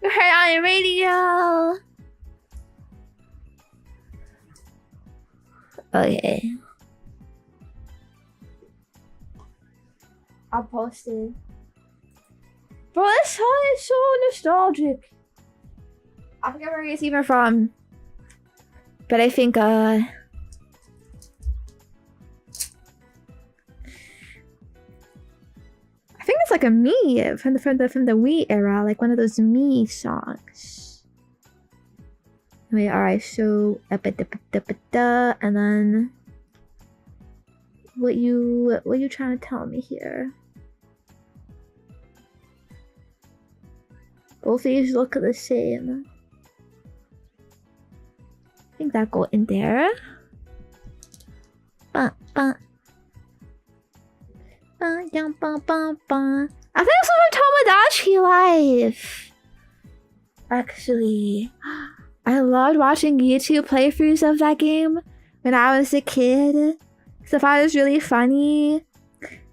You heard on the radio. Okay. I'll post it. Bro, this song is so nostalgic. I forget where it's even from. But I think it's like a me from the Wii era, like one of those me songs. Wait, alright, so and then what you trying to tell me here? Both of these look the same. I think that go in there. I think it's from Tomodachi Life. Actually, I loved watching YouTube playthroughs of that game when I was a kid. So I thought it was really funny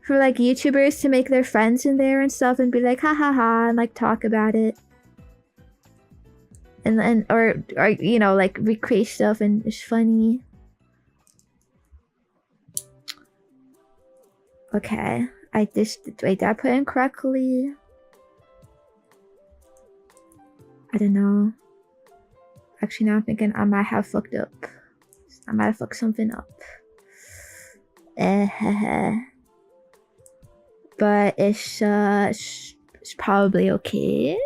for like YouTubers to make their friends in there and stuff and be like ha ha ha and like talk about it. And then or you know like recreate stuff and it's funny. Okay, wait, did I put in correctly? I don't know. Actually, now I'm thinking I might have fucked up. I might have fucked something up. But it's probably okay.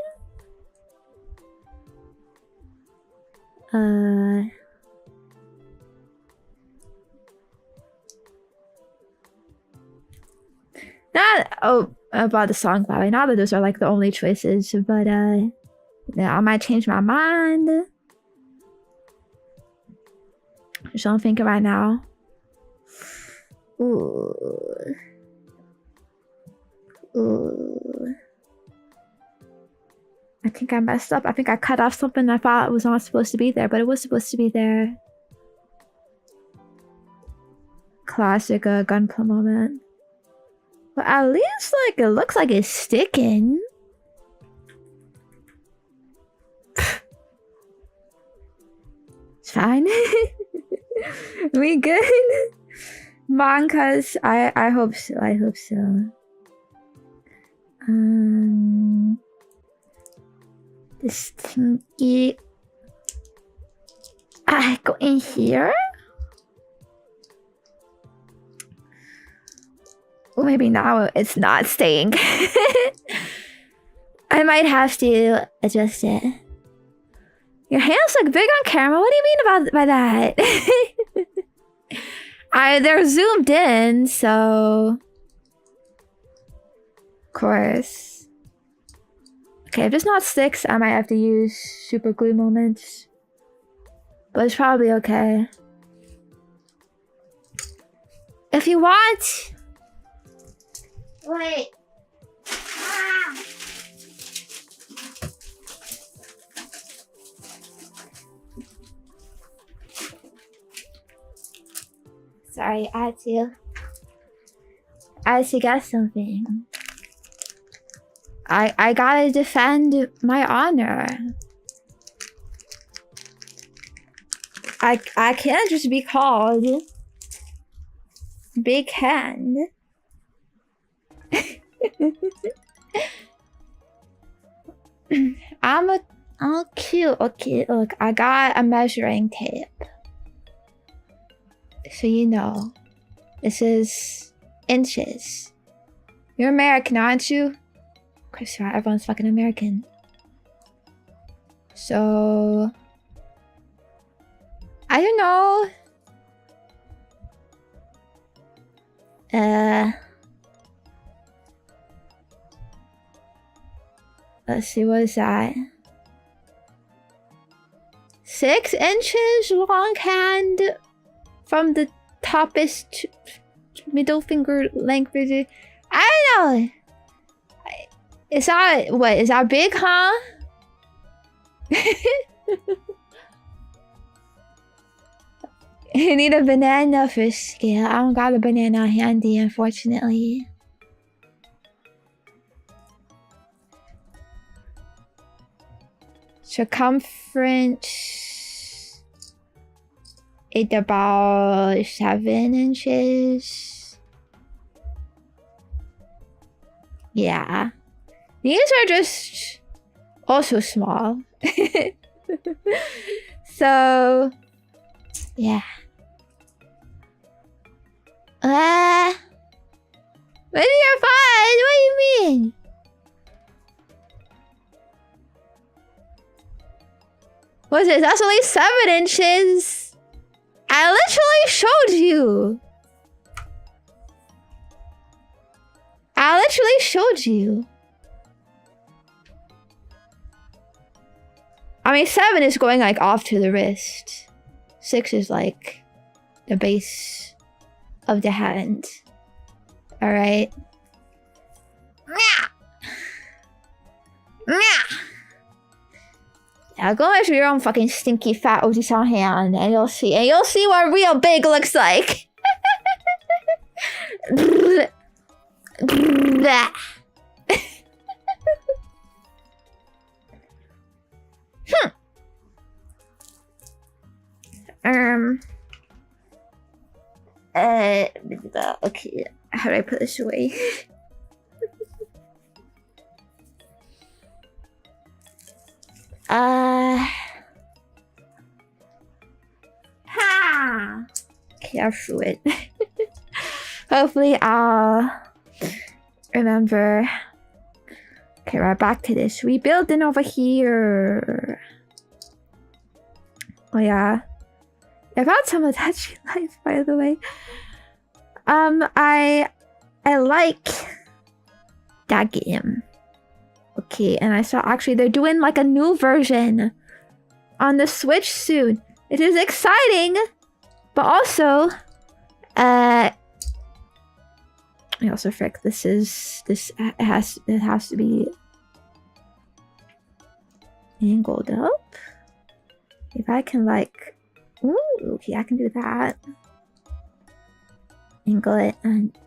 About the song by the way. Not that those are like the only choices, but yeah, I might change my mind. Just don't think right now. Ooh. I think I messed up. I think I cut off something I thought was not supposed to be there, but it was supposed to be there. Classic Gunpla moment. But at least, like, it looks like it's sticking. It's fine. We good? Mankas, I hope so. I hope so. This thingy. I go in here. Well, maybe now it's not staying. I might have to adjust it. Your hands look big on camera. What do you mean by that? They're zoomed in, so of course. Okay, if it's not sticks, I might have to use super glue moments. But it's probably okay. If you want... Wait. Ah. Sorry, I had to get something. I gotta defend my honor. I can't just be called Big Hand. I'm cute. Okay, look, I got a measuring tape. So you know, this is inches. You're American, aren't you? Chris, right? Everyone's fucking American. So... I don't know. Let's see, what is that? 6 inches long hand from the toppest middle finger length. I don't know. Is that, what, is that big, huh? You need a banana for scale. I don't got a banana handy, unfortunately. Circumference is about 7 inches. Yeah. These are just also small. So, yeah. Maybe you're fine. What do you mean? What's this? That's only 7 inches. I literally showed you. I literally showed you. I mean, 7 is going like off to the wrist. 6 is like the base of the hand. All right. Yeah, go measure your own fucking stinky fat Ojisan hand, and you'll see. And you'll see what real big looks like. Okay, how do I put this away? Okay, I'll show it. Hopefully I'll remember. Okay, right back to this. Rebuilding over here. Oh yeah. I've had some of that life, by the way. I like that game. Okay, and I saw actually they're doing like a new version on the Switch soon. It is exciting, but also, also frick. It has to be angled up. If I can like, ooh, okay, I can do that. Angle it and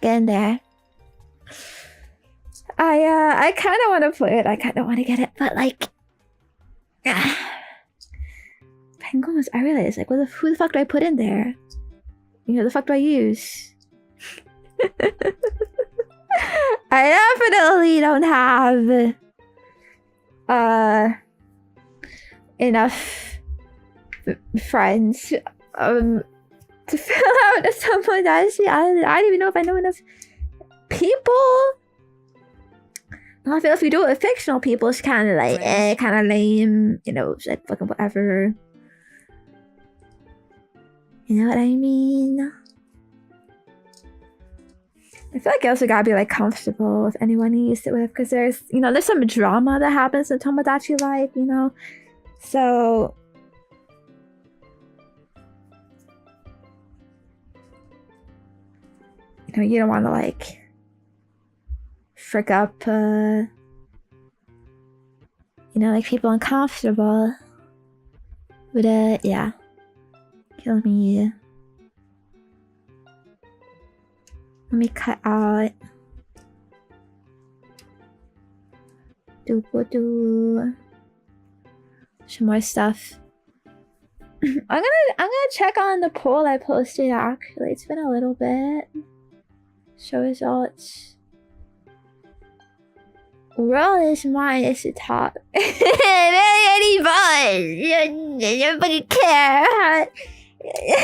get in there. I kind of want to play it. I kind of want to get it, but like, penguins. I realize like, who the fuck do I put in there? You know, the fuck do I use? I definitely don't have enough friends to fill out someone else. I don't even know if I know enough people. I feel if we do it with fictional people, it's kind of like, kind of lame. You know, it's like fucking whatever. You know what I mean? I feel like you also gotta be like comfortable with anyone you used it with, because there's, you know, there's some drama that happens in Tomodachi life, you know? So you know, you don't want to like frick up you know, like people uncomfortable. But yeah. Kill me. Let me cut out. Do some more stuff. I'm gonna check on the poll I posted actually. It's been a little bit. Show results. World is mine is the top. Nobody care.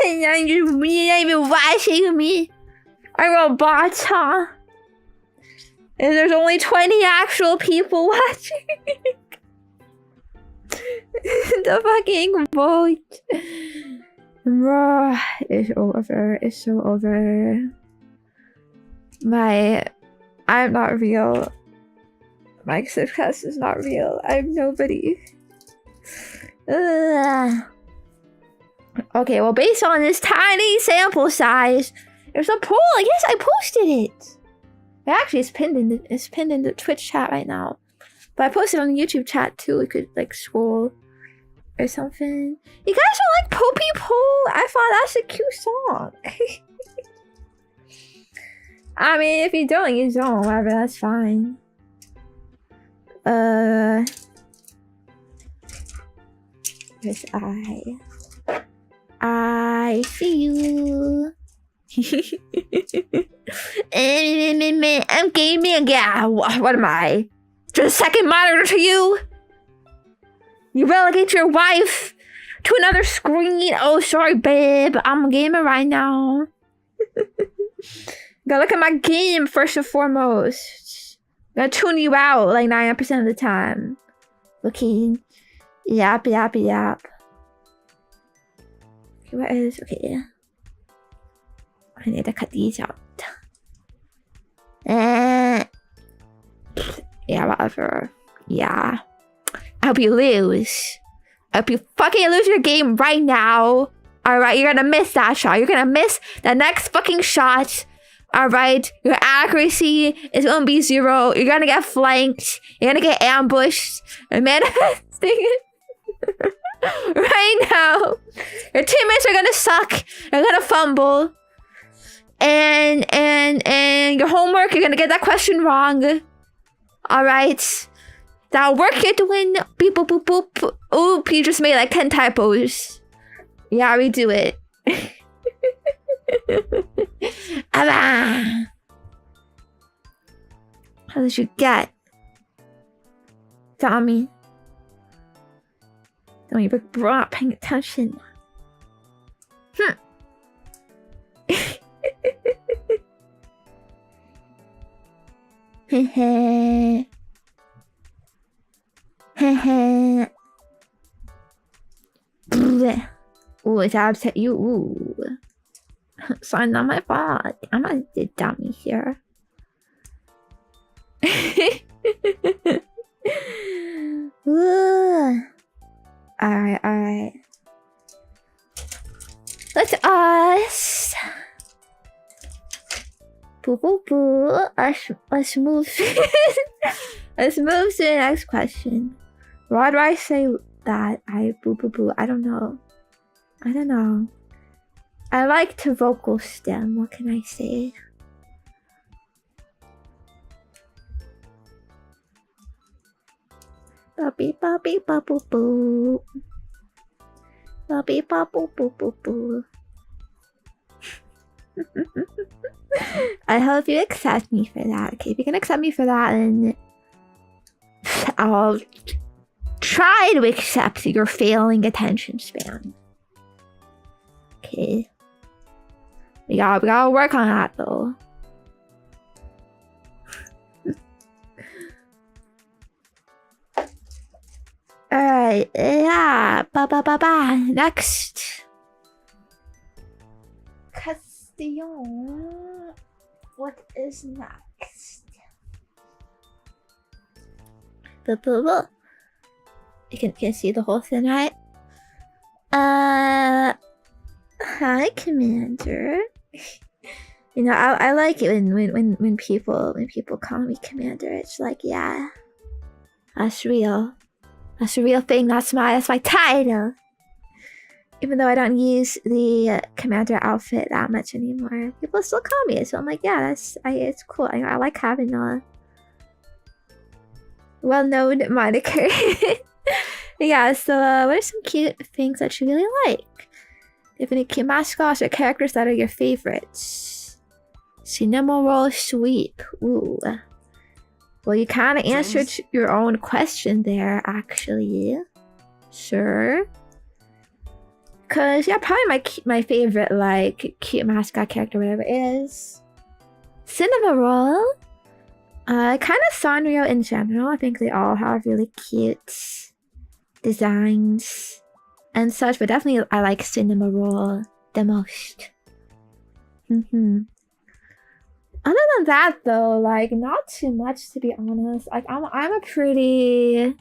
You're not even watching me. I robot, huh? And there's only 20 actual people watching. The fucking vote. It's over. It's so over. I'm not real. My success is not real. I'm nobody. Ugh. Okay, well, based on this tiny sample size, there's a poll. Yes, I posted it. Actually, it's pinned in the Twitch chat right now. But I posted on the YouTube chat too. We could like scroll or something. You guys don't like Poppy Poll? I thought that's a cute song. I mean, if you don't, you don't. Whatever, that's fine. Yes, I see you. I'm gaming. Yeah, what am I? Just a second monitor to you? You relegate your wife to another screen? Oh, sorry, babe. I'm a gamer right now. Gotta look at my game first and foremost. Gotta tune you out like 90% of the time. Looking. Yap. Okay, what is. Okay. I need to cut these out. Yeah, whatever. Yeah. I hope you lose. I hope you fucking lose your game right now. Alright, you're gonna miss that shot. You're gonna miss the next fucking shot. Alright, your accuracy is gonna be 0. You're gonna get flanked. You're gonna get ambushed. And manifesting it. Right now. Your teammates are gonna suck. They're gonna fumble. And your homework, you're gonna get that question wrong. Alright. That work you're doing. Beep boop boop boop. Oop, you just made like 10 typos. Yeah, redo it. How did you get? Tommy. Don't you bro, not paying attention. Hehe. Ooh, it's upset you. Ooh. Sorry, not my fault. I'm not the dummy here. Alright. Let's let's move. Let's move to the next question. Why do I say that? I don't know. I like to vocal stem. What can I say? Bobby bubble boo. Bobby bubble boo boo boo. I hope you accept me for that. Okay, if you can accept me for that, then I'll try to accept your failing attention span. Okay. We gotta work on that though. Alright, yeah. Next. Question. What is next? You can see the whole thing, right? Hi, Commander. You know, I like it when people call me Commander. It's like, yeah, that's real. That's a real thing. That's my title. Even though I don't use the Commander outfit that much anymore, people still call me. So I'm like, yeah, it's cool. I like having a well-known moniker. Yeah. So, what are some cute things that you really like? Do you have any cute mascots or characters that are your favorites? Cinema roll sweep. Ooh. Well, you kind of answered your own question there, actually. Sure. Cause yeah, probably my favorite like cute mascot character, whatever it is, Cinema Roll. Kind of Sanrio in general. I think they all have really cute designs and such, but definitely I like Cinema Roll the most. Other than that, though, like not too much to be honest. Like I'm a pretty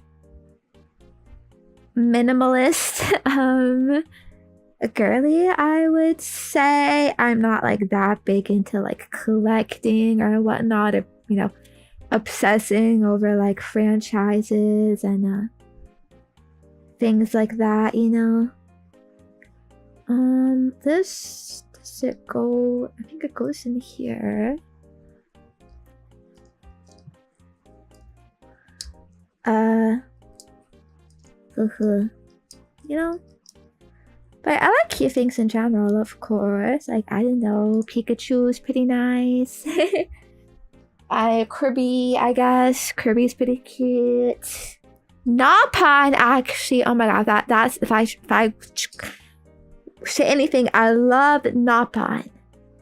minimalist. Girly, I would say. I'm not like that big into like collecting or whatnot, or you know, obsessing over like franchises and things like that, you know. This does it go? I think it goes in here. You know. But I like cute things in general, of course. Like, I don't know, Pikachu's pretty nice. Kirby, I guess. Kirby's pretty cute. Napon, actually, oh my god, that's if I say anything, I love Napon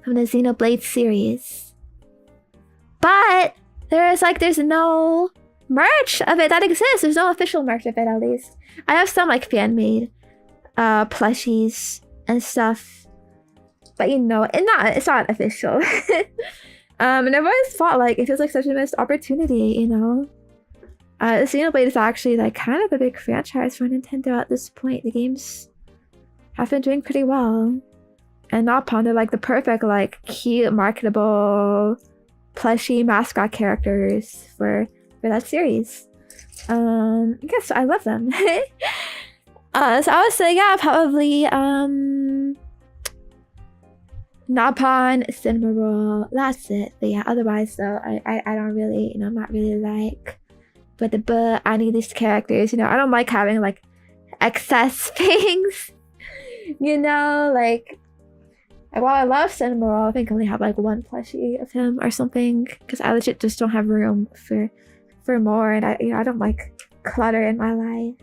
from the Xenoblade series. But there's no merch of it that exists. There's no official merch of it, at least. I have some like fan-made plushies and stuff, but you know, it's not official. And I've always thought like it feels like such a missed opportunity, you know. Xenoblade is actually like kind of a big franchise for Nintendo at this point. The games have been doing pretty well, and Napon, they're like the perfect like cute marketable plushie mascot characters for that series. Yes, I love them. So I would say, yeah, probably Napon, Cinema Roll, that's it. But yeah, otherwise though, I don't really, you know, I'm not really like, but I need these characters, you know. I don't like having like excess things, you know, like while I love Cinema Roll, I think I only have like one plushie of him or something, because I legit just don't have room for more, and I don't like clutter in my life.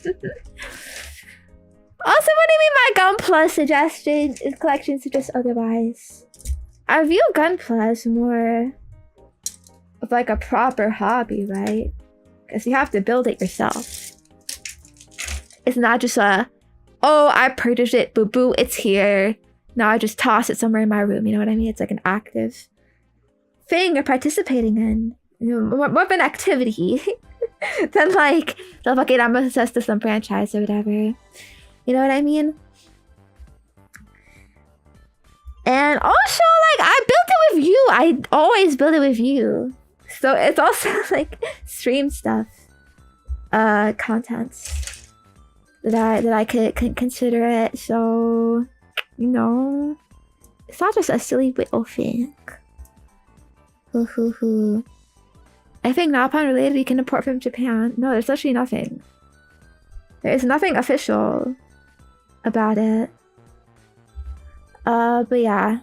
Also, what do you mean my Gunpla suggestion is collection suggests otherwise? I view Gunpla as more of like a proper hobby, right? Because you have to build it yourself. It's not just oh, I purchased it, boo boo, it's here. Now I just toss it somewhere in my room, you know what I mean? It's like an active thing you're participating in. You know, more of an activity. Than like the fucking I'm obsessed with some franchise or whatever. You know what I mean? And also like I built it with you. I always build it with you. So it's also like stream stuff. Contents that I could consider it. So you know, it's not just a silly little thing. Hoo. I think Napon related we can import from Japan. No, there's actually nothing. There is nothing official about it. But yeah.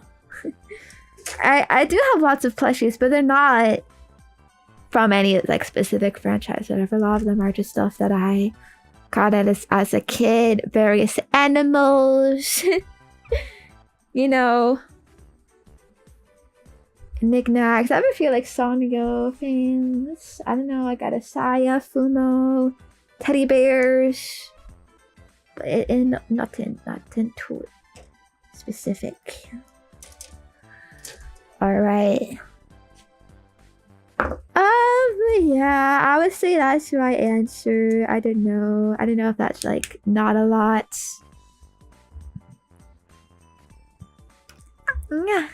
I do have lots of plushies, but they're not from any like specific franchise or whatever. A lot of them are just stuff that I got as a kid. Various animals. You know. Knickknacks. I have a few like Sanrio things. I don't know. I got a Saya, Fumo, teddy bears, but nothing too specific. All right. Yeah, I would say that's my answer. I don't know. I don't know if that's like not a lot. Yeah.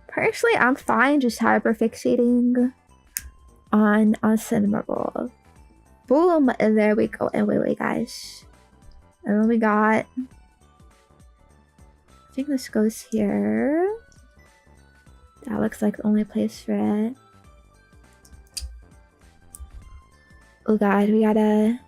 Personally, I'm fine just hyperfixating on cinema roll. Boom, and there we go. And wait, guys. And then we got, I think this goes here. That looks like the only place for it. Oh god, we gotta...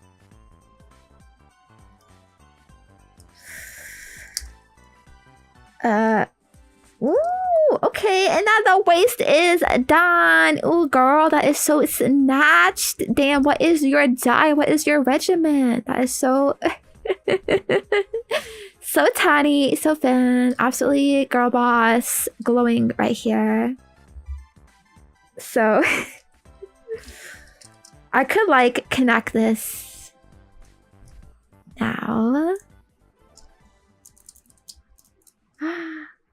Ooh, okay, and now the waist is done. Ooh, girl, that is so snatched. Damn, what is your dye? What is your regimen? That is so... so tiny, so thin. Absolutely girl boss. Glowing right here. So... I could, like, connect this now.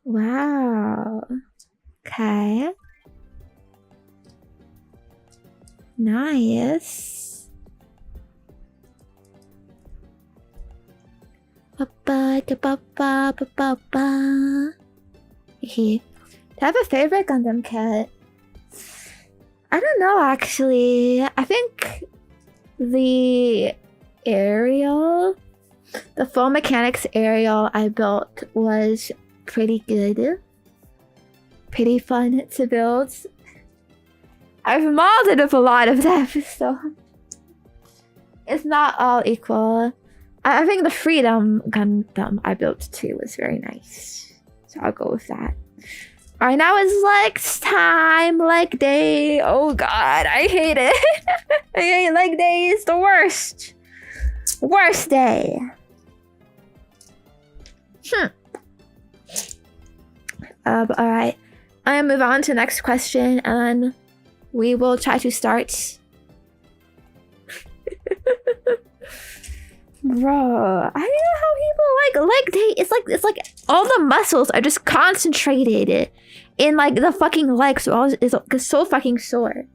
Wow. Okay. Nice. Do I have a favorite Gundam kit? I don't know, actually. I think the aerial, the full mechanics aerial I built was pretty good. Pretty fun to build. I've modded up a lot of them, so it's not all equal. I think the Freedom Gundam I built too was very nice. So I'll go with that. Alright, now it's Lex time. Leg day. Oh god, I hate it. I hate leg day. It's the worst. Worst day. But alright. I'm gonna move on to the next question and we will try to start. Bro, I don't know how people like leg day. It's like all the muscles are just concentrated in like the fucking legs. So it's so fucking sore.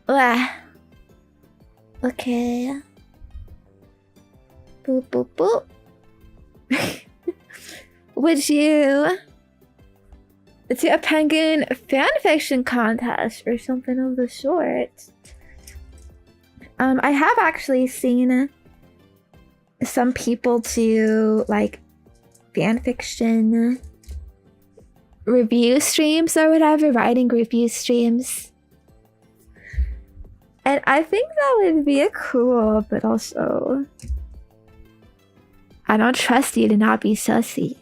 Ugh. Okay. Boop boop boop. Would you do a penguin fanfiction contest or something of the sort? I have actually seen some people do like fanfiction review streams or whatever, writing review streams. And I think that would be a cool, but also I don't trust you to not be sussy.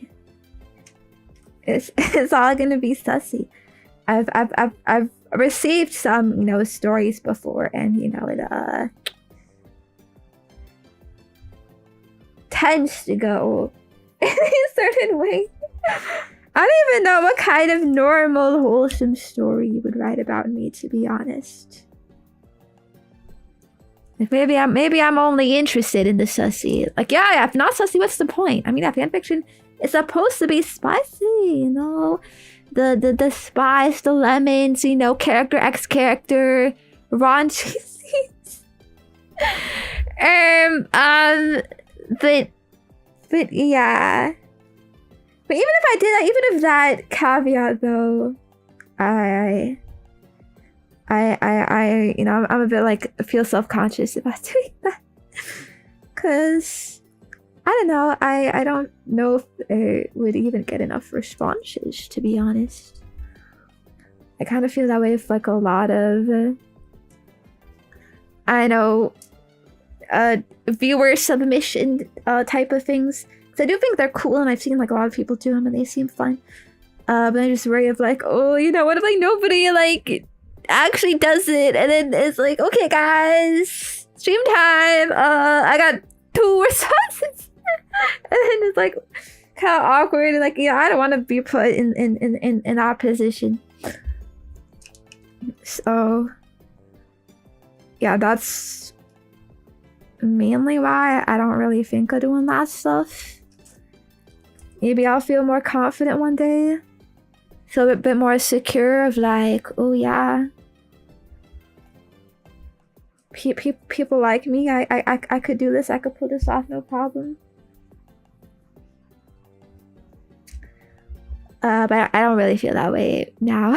It's all gonna be sussy. I've received some, you know, stories before, and you know it tends to go in a certain way. I don't even know what kind of normal, wholesome story you would write about me, to be honest. Like maybe I'm only interested in the sussy. Like yeah, if not sussy, what's the point? I mean, that fanfiction is supposed to be spicy, you know, the spice, the lemons, you know, character X character, raunchy scenes. But yeah. But even if I did that, even if that caveat though, I you know, I'm a bit like feel self-conscious about doing that, cause I don't know, I don't know if it would even get enough responses, to be honest. I kind of feel that way with like a lot of I know viewer submission type of things. So I do think they're cool, and I've seen like a lot of people do them and they seem fun. But I just worry of like, oh, you know, what if like nobody like actually does it, and then it's like, okay guys, stream time, I got 2 responses. And then it's like kind of awkward, and like, you know, I don't want to be put in that position. So yeah, that's mainly why I don't really think of doing that stuff. Maybe I'll feel more confident one day. Feel a bit more secure of like, oh yeah. People like me. I could do this. I could pull this off, no problem. But I don't really feel that way now.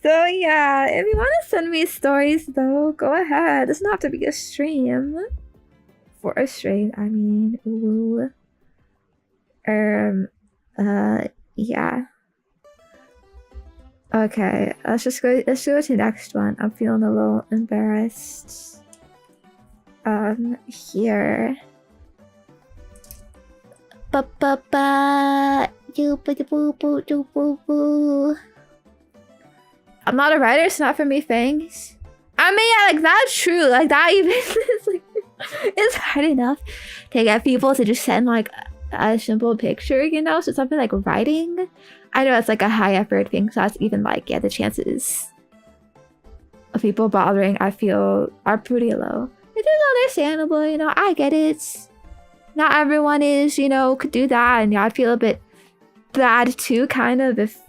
So yeah, if you want to send me stories though, go ahead. It doesn't have to be a stream. For a stream, I mean, ooh. Yeah. Okay, let's go to the next one. I'm feeling a little embarrassed. Here. I'm not a writer, it's not for me, thanks. I mean, yeah, like that's true. Like that even is like it's hard enough to get people to just send like a simple picture, you know? So something like writing, I know it's like a high effort thing, so that's even like, yeah, the chances of people bothering, I feel, are pretty low. It is understandable, you know, I get it. Not everyone is, you know, could do that, and yeah, I'd feel a bit bad too, kind of, if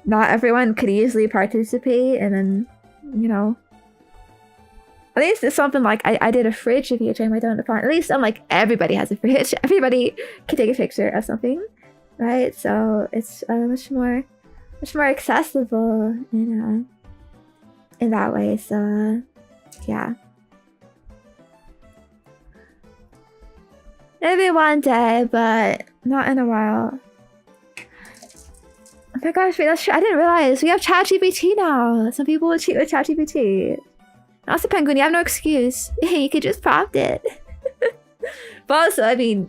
not everyone could easily participate, and then, you know, at least it's something like I did a fridge if you train my own farm. At least I'm like, everybody has a fridge. Everybody can take a picture of something, right? So it's much more accessible, you know, in that way. So yeah, maybe one day, but not in a while. Oh my gosh, wait, that's true. I didn't realize we have ChatGPT now. Some people would cheat with ChatGPT. Also, Penguin, you have no excuse. You could just prompt it. But also, I mean,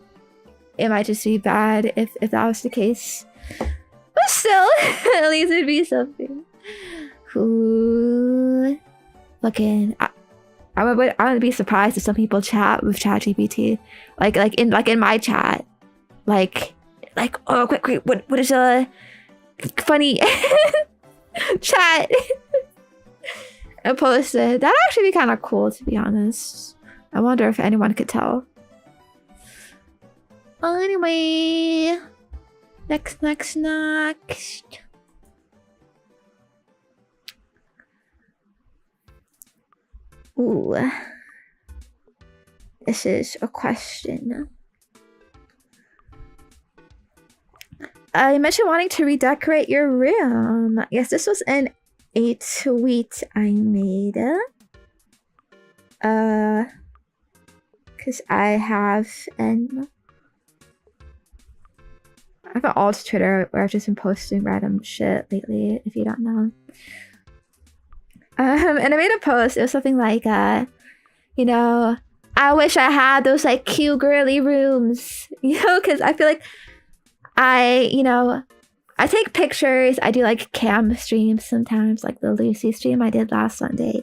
it might just be bad if that was the case. But still, at least it'd be something. Ooh. Fucking, I would be surprised if some people chat with ChatGPT. Like in my chat. Like, oh, quick, what is a funny chat? I posted. That'd actually be kind of cool, to be honest. I wonder if anyone could tell. Anyway, next. Ooh, this is a question. You mentioned wanting to redecorate your room. Yes, this was in a tweet I made. Cause I have an alt Twitter where I've just been posting random shit lately, if you don't know. And I made a post. It was something like, you know, I wish I had those like cute girly rooms, you know, because I feel like I take pictures. I do like cam streams sometimes, like the Lucy stream I did last Sunday.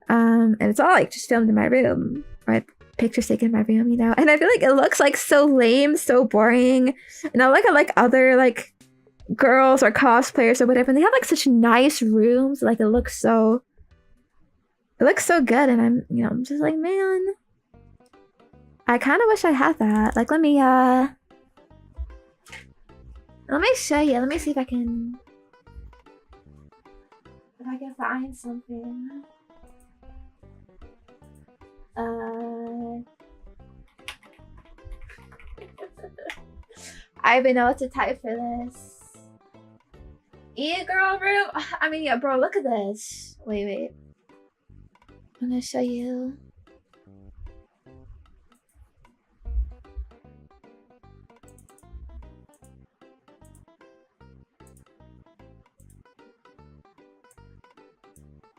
And it's all like just filmed in my room, or pictures taken in my room, you know. And I feel like it looks like so lame, so boring. And I look at like other like girls or cosplayers or whatever, and they have like such nice rooms. Like it looks so good, and I'm just like, man, I kind of wish I had that. Like, let me show you. Let me see if I can find something. I even know what to type for this. E-girl room? I mean, yeah, bro, look at this. Wait. I'm gonna show you.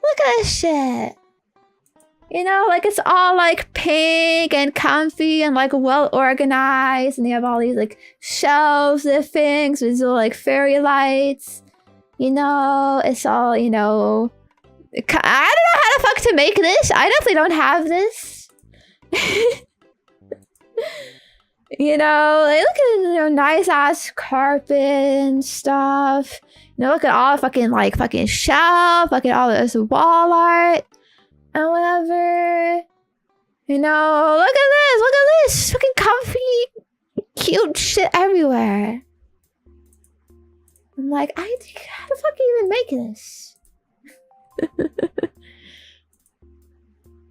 Look at this shit. You know, like it's all like pink and comfy and like well organized, and they have all these like shelves and things with little like fairy lights. You know, it's all, you know, I don't know how the fuck to make this. I definitely don't have this. You know, like, look at, you know, nice ass carpet and stuff. You know, look at all the fucking shelf. Look at all this wall art. and whatever. You know, look at this, fucking comfy, cute shit everywhere. I'm like, how the fuck are you even making this?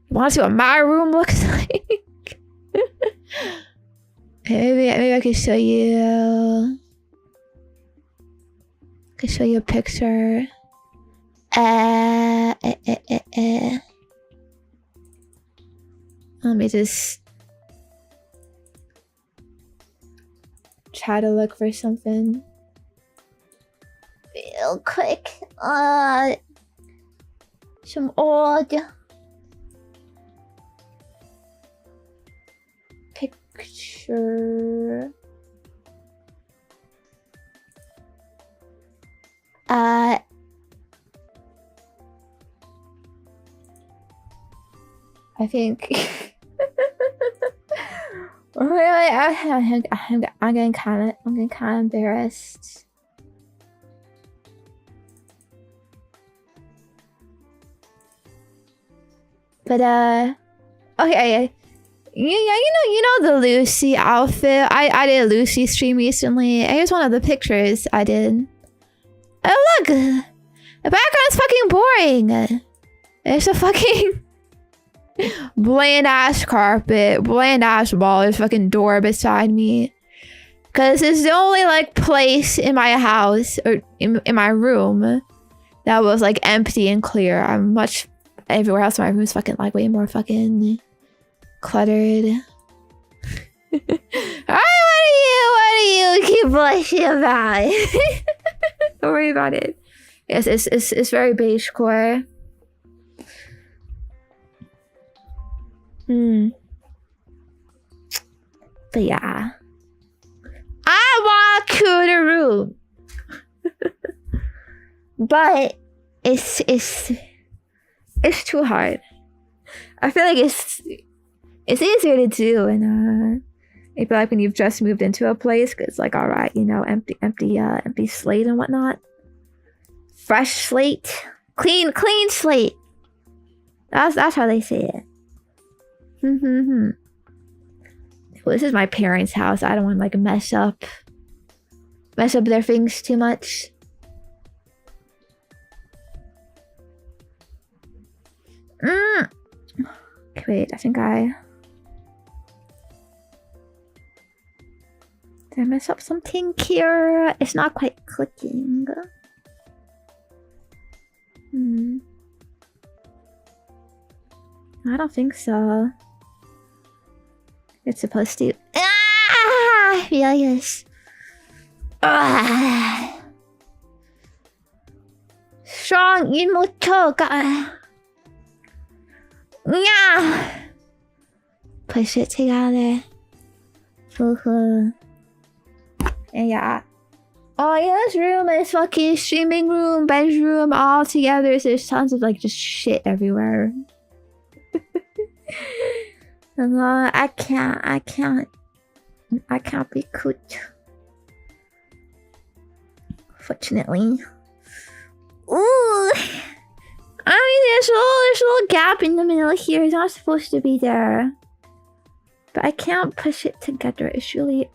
Want to see what my room looks like? maybe I can show you. I can show you a picture. Let me just try to look for something real quick. Some old picture. I think really, I'm getting kind of embarrassed. But okay, you know the Lucy outfit. I did a Lucy stream recently. Here's one of the pictures I did. Oh look, the background's fucking boring. There's a fucking bland ass carpet, bland ass wall. There's a fucking door beside me. Cause it's the only like place in my house or in my room that was like empty and clear. I'm much everywhere else in my room is fucking like way more fucking cluttered. Alright, what do you keep blushing about? Don't worry about it. Yes, it's very beige core. But yeah, I want to the room, but it's too hard. I feel like it's easier to do, and maybe like when you've just moved into a place, cause like all right, you know, empty slate and whatnot, fresh slate, clean slate. That's how they say it. Well, this is my parents' house. I don't want to like mess up their things too much. Okay, wait, I think did I mess up something here? It's not quite clicking. I don't think so. It's supposed to. Yes. Strong emotoka. Yeah. Push it together. And yeah. Oh yeah, this room is fucking streaming room, bedroom, all together. So there's tons of like just shit everywhere. I can't be cute. Fortunately. Ooh. I mean, there's a little gap in the middle here. It's not supposed to be there. But I can't push it together. It's really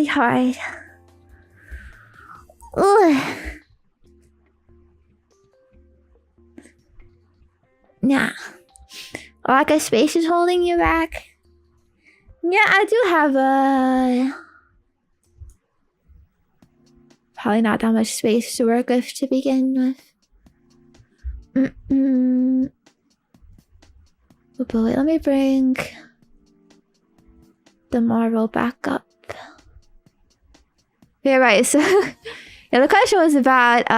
hard. Ooh. Nah. Like a space is holding you back. Yeah, I do have probably not that much space to work with to begin with. Oh boy, let me bring the marble back up. Yeah, right, so yeah, the question was about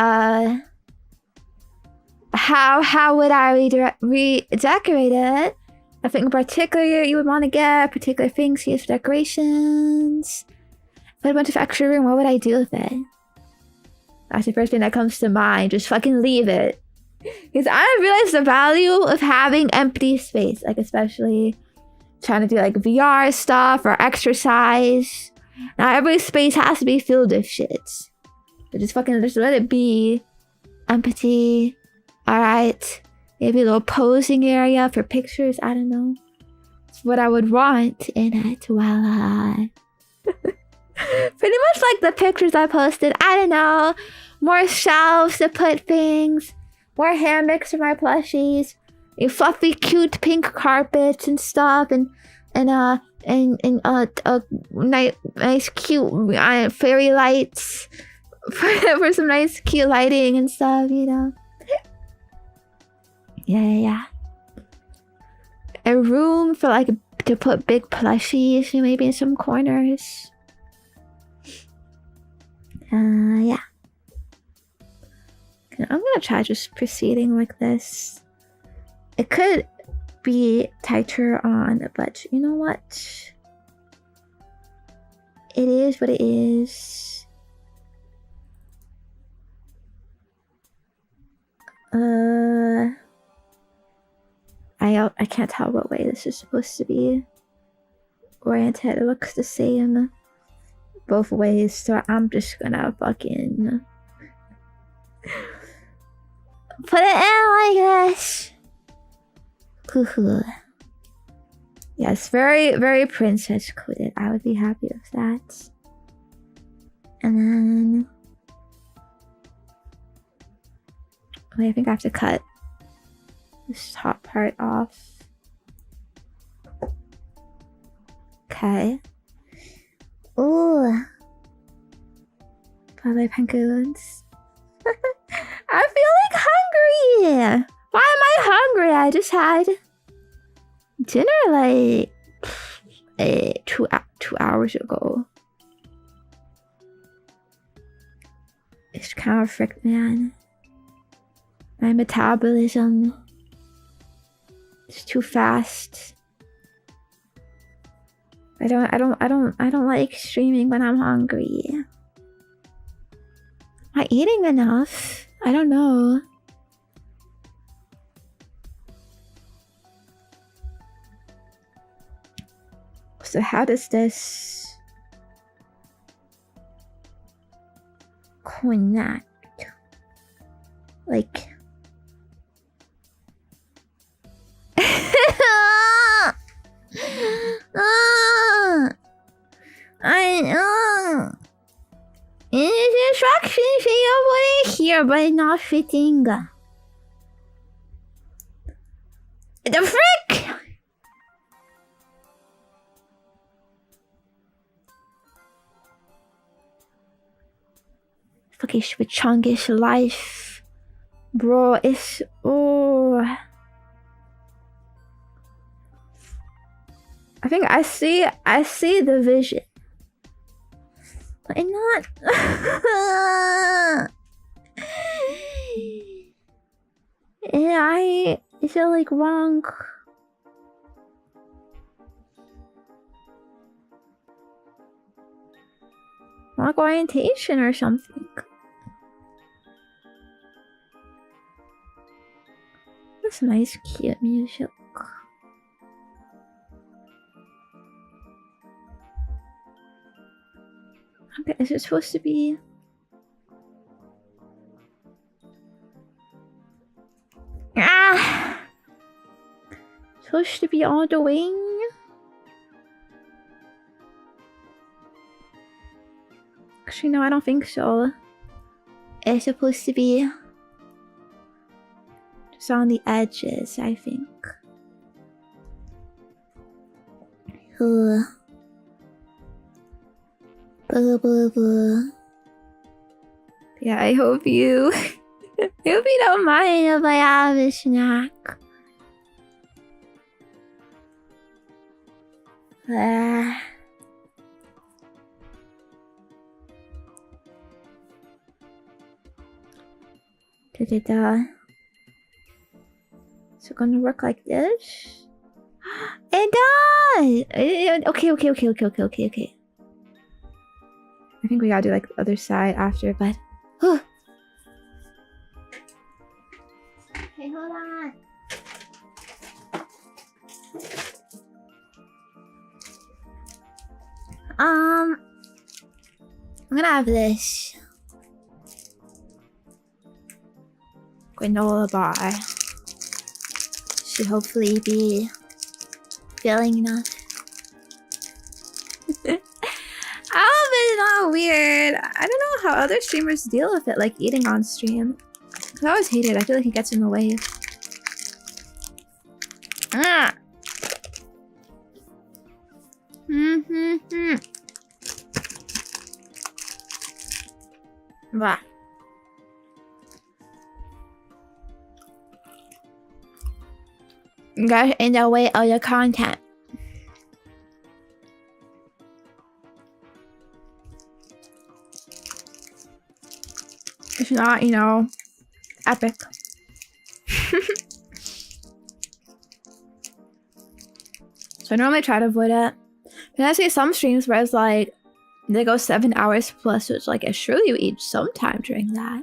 how would I redecorate it? I think in particular you would want to get particular things used for decorations. If I had a bunch of extra room, what would I do with it? That's the first thing that comes to mind. Just fucking leave it. Because I realized the value of having empty space, like especially trying to do like VR stuff or exercise. Now every space has to be filled with shit. So just let it be empty. Alright. Maybe a little posing area for pictures. I don't know. It's what I would want in it. Voila. Pretty much like the pictures I posted. I don't know. More shelves to put things. More hammocks for my plushies. Fluffy, cute pink carpets and stuff. And nice, cute fairy lights. For some nice, cute lighting and stuff, you know. Yeah. A room for like to put big plushies, maybe in some corners. Yeah. I'm gonna try just proceeding like this. It could be tighter on, but you know what? It is what it is. I can't tell what way this is supposed to be oriented. It looks the same both ways, so I'm just gonna fucking put it in like this. Yes, very, very princess coded. I would be happy with that. And then wait, I think I have to cut this top part off. Okay. Ooh. Bye-bye, penguins. I'm feeling hungry! Why am I hungry? I just had dinner like 2 hours ago. It's kind of frick, man. My metabolism is too fast. I don't like streaming when I'm hungry. Am I eating enough? I don't know. So how does this connect? Like I know. It's instructions for here, but it's not fitting. The frick! Fucking Chongish life. Bro, it's I think I see the vision. But not is it like wrong? Wrong orientation or something. That's nice, cute music. Okay, is it supposed to be? Supposed to be on the wing? Actually, no, I don't think so. It's supposed to be just on the edges, I think. Yeah, I hope you don't mind if I have a snack. Is it gonna work like this? It does! Okay. I think we gotta do like the other side after, but okay, hold on. I'm gonna have this. granola bar should hopefully be filling enough. Oh, but it's not weird. I don't know how other streamers deal with it, like eating on stream. I always hate it. I feel like it gets in the way. Bah. Get in the way of your content. It's not, you know, epic. So I normally try to avoid it. And I see some streams where it's like they go 7 hours plus, so it's like surely you eat sometime during that.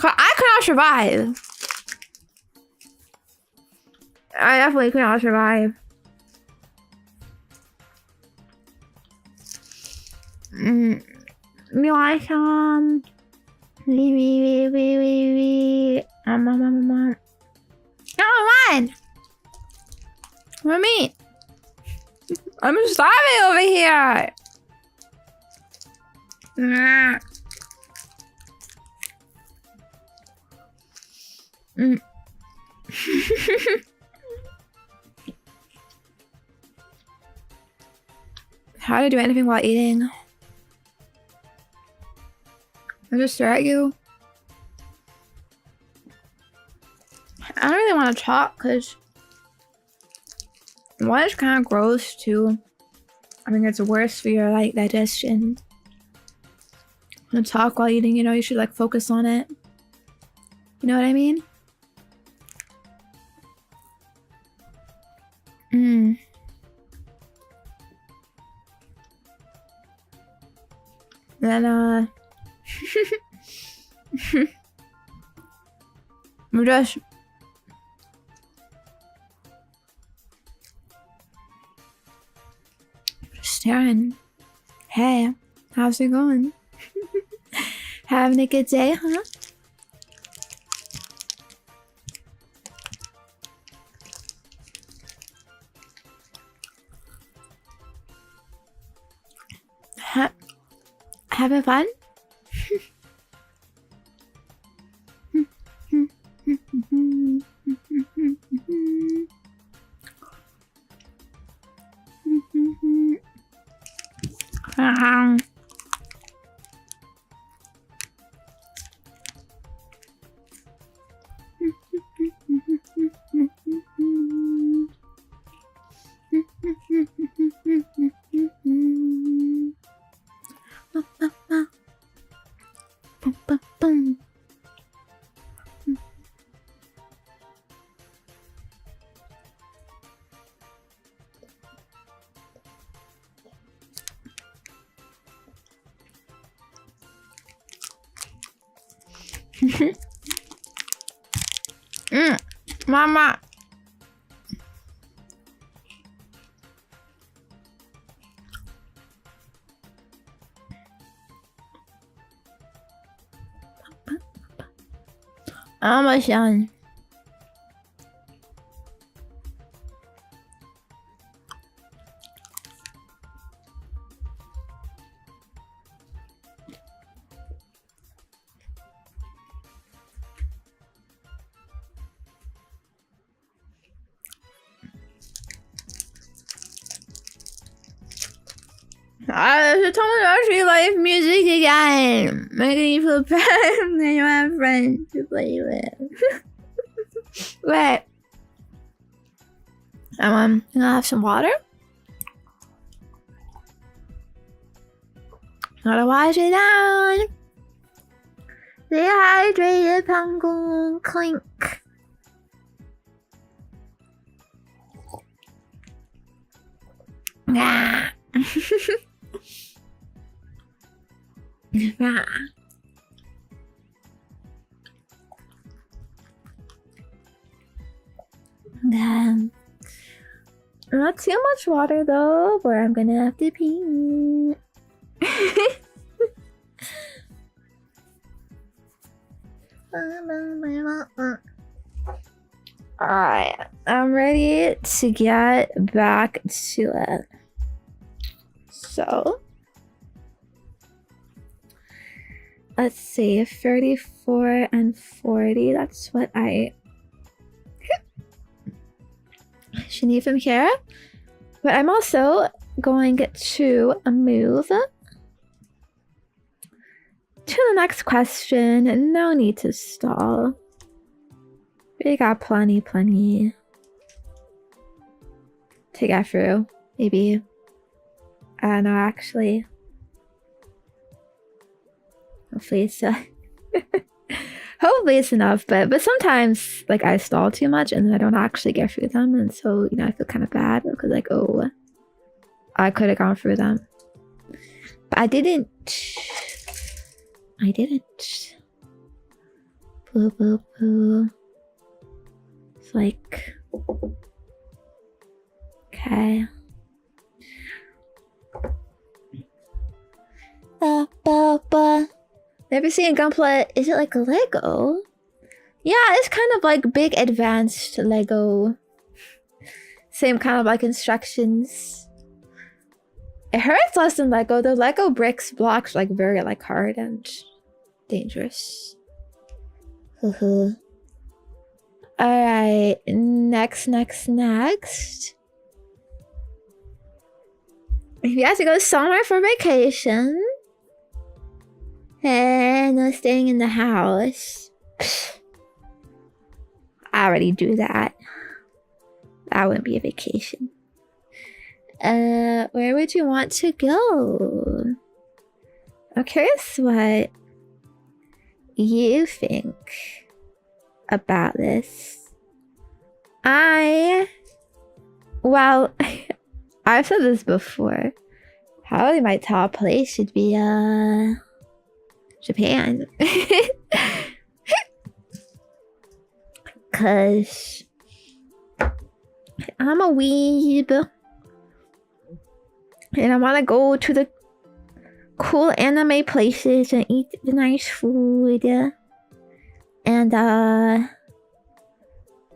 I cannot survive. I definitely cannot survive. You like some? Come on! What me? I'm starving over here. How to do anything while eating? I just stare at you. I don't really want to talk because one is kind of gross too. I think it's worse for your like digestion. To talk while eating, you know, you should like focus on it. You know what I mean? Then we're just staring. Hey, how's it going? Having a good day, huh? Having fun? Mama. Almost done. There's someone actually live music again, making you feel bad and you have friends to play with. Wait. I'm gonna have some water. Gotta wash it down. Dehydrated penguin clink. Yeah. Yeah. Not too much water though, or I'm gonna have to pee. Alright, I'm ready to get back to it. So, let's see, 34 and 40, that's what I should need from here. But I'm also going to move to the next question. No need to stall. We got plenty to get through. Maybe. I don't know, actually. Hopefully it's hopefully it's enough, but sometimes like I stall too much and then I don't actually get through them, and so I feel kind of bad because like, oh, I could have gone through them, but I didn't. Boo boo boo. It's like, okay. Never seen Gunpla. Is it like a Lego? Yeah, it's kind of like big advanced Lego. Same kind of like instructions. It hurts less than Lego. The Lego blocks like very like hard and dangerous. Alright, next. If you have to go somewhere for vacation and no staying in the house, I already do that. That wouldn't be a vacation. Where would you want to go? I'm curious what you think about this. Well, I've said this before. Probably my top place should be Japan. Cause I'm a weeb and I wanna go to the cool anime places and eat the nice food and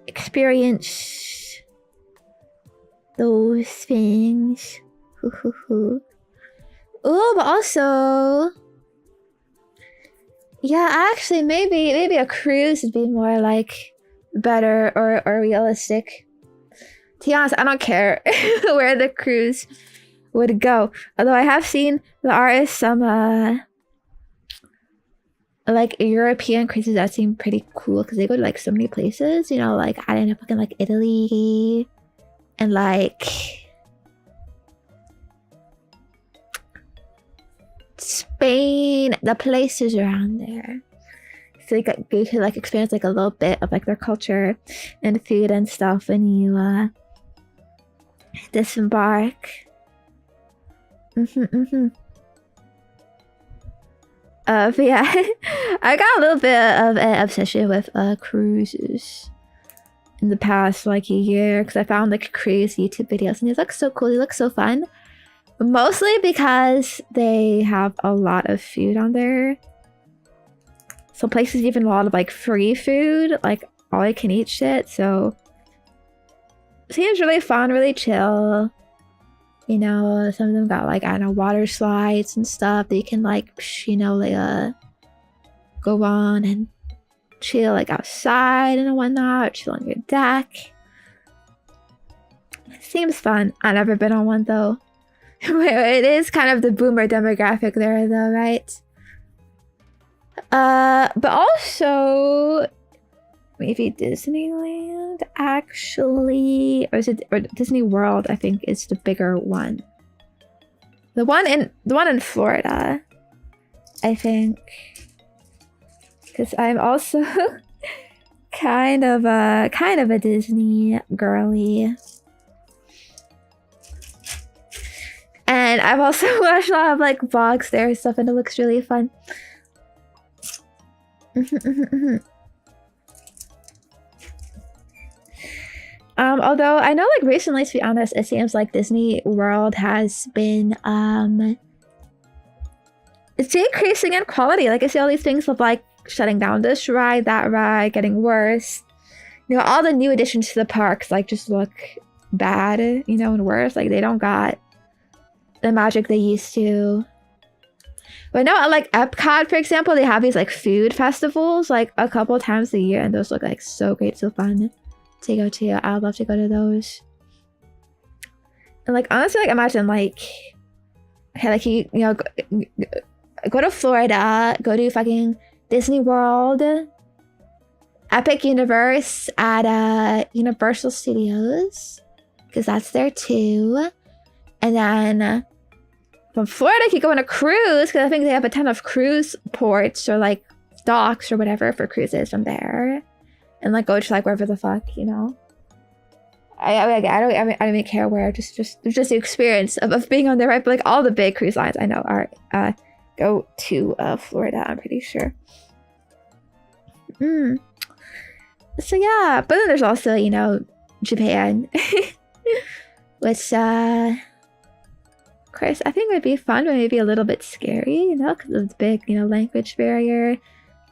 experience those things. Oh, but also, yeah, actually, maybe a cruise would be more like better or realistic. To be honest, I don't care where the cruise would go. Although I have seen there are some like European cruises that seem pretty cool because they go to like so many places. Like I ended up fucking like Italy and like Spain, the places around there. So you could like experience like a little bit of like their culture and food and stuff when you disembark. But yeah, I got a little bit of an obsession with cruises in the past like a year because I found like cruise YouTube videos and they look so cool, they look so fun. Mostly because they have a lot of food on there. Some places even a lot of like free food, like all you can eat shit. So seems really fun, really chill. Some of them got like, I don't know, water slides and stuff that you can like, go on and chill like outside and whatnot, or chill on your deck. Seems fun. I've never been on one though. It is kind of the boomer demographic there though, right? But also maybe Disneyland actually, or Disney World, I think is the bigger one. The one in Florida, I think. Because I'm also kind of a Disney girly. And I've also watched a lot of like vlogs there and stuff, and it looks really fun. Although I know like recently, to be honest, it seems like Disney World has been it's decreasing in quality. Like I see all these things of like shutting down this ride, that ride, getting worse. You know, all the new additions to the parks like just look bad, you know, and worse. Like they don't got the magic they used to. But no, like Epcot, for example, they have these like food festivals like a couple times a year, and those look like so great, so fun to go to. I'd love to go to those. And like honestly, like imagine like, okay, like you know, go to Florida, go to fucking Disney World, Epic Universe at Universal Studios, because that's there too. And then from Florida, you go on a cruise, because I think they have a ton of cruise ports or like docks or whatever for cruises from there, and like go to like wherever the fuck, you know. I don't even care where. Just the experience of being on there, right? But like all the big cruise lines I know are go to Florida. I'm pretty sure. So yeah, but then there's also, you know, Japan, which of course I think would be fun, but maybe a little bit scary, you know, because of the big, you know, language barrier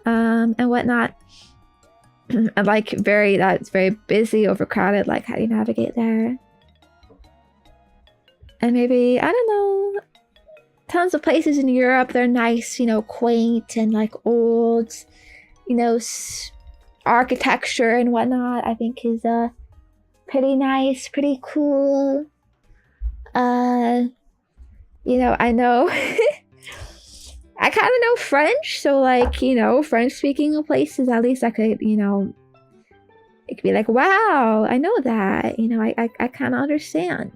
and whatnot. And like that's very busy, overcrowded. Like, how do you navigate there? And maybe, I don't know, tons of places in Europe, they're nice, you know, quaint and like old, you know, architecture and whatnot. I think is pretty nice, pretty cool. You know, I know I kind of know French, so like, you know, French speaking places, at least I could, you know, it could be like, wow, I know that, you know, I kind of understand.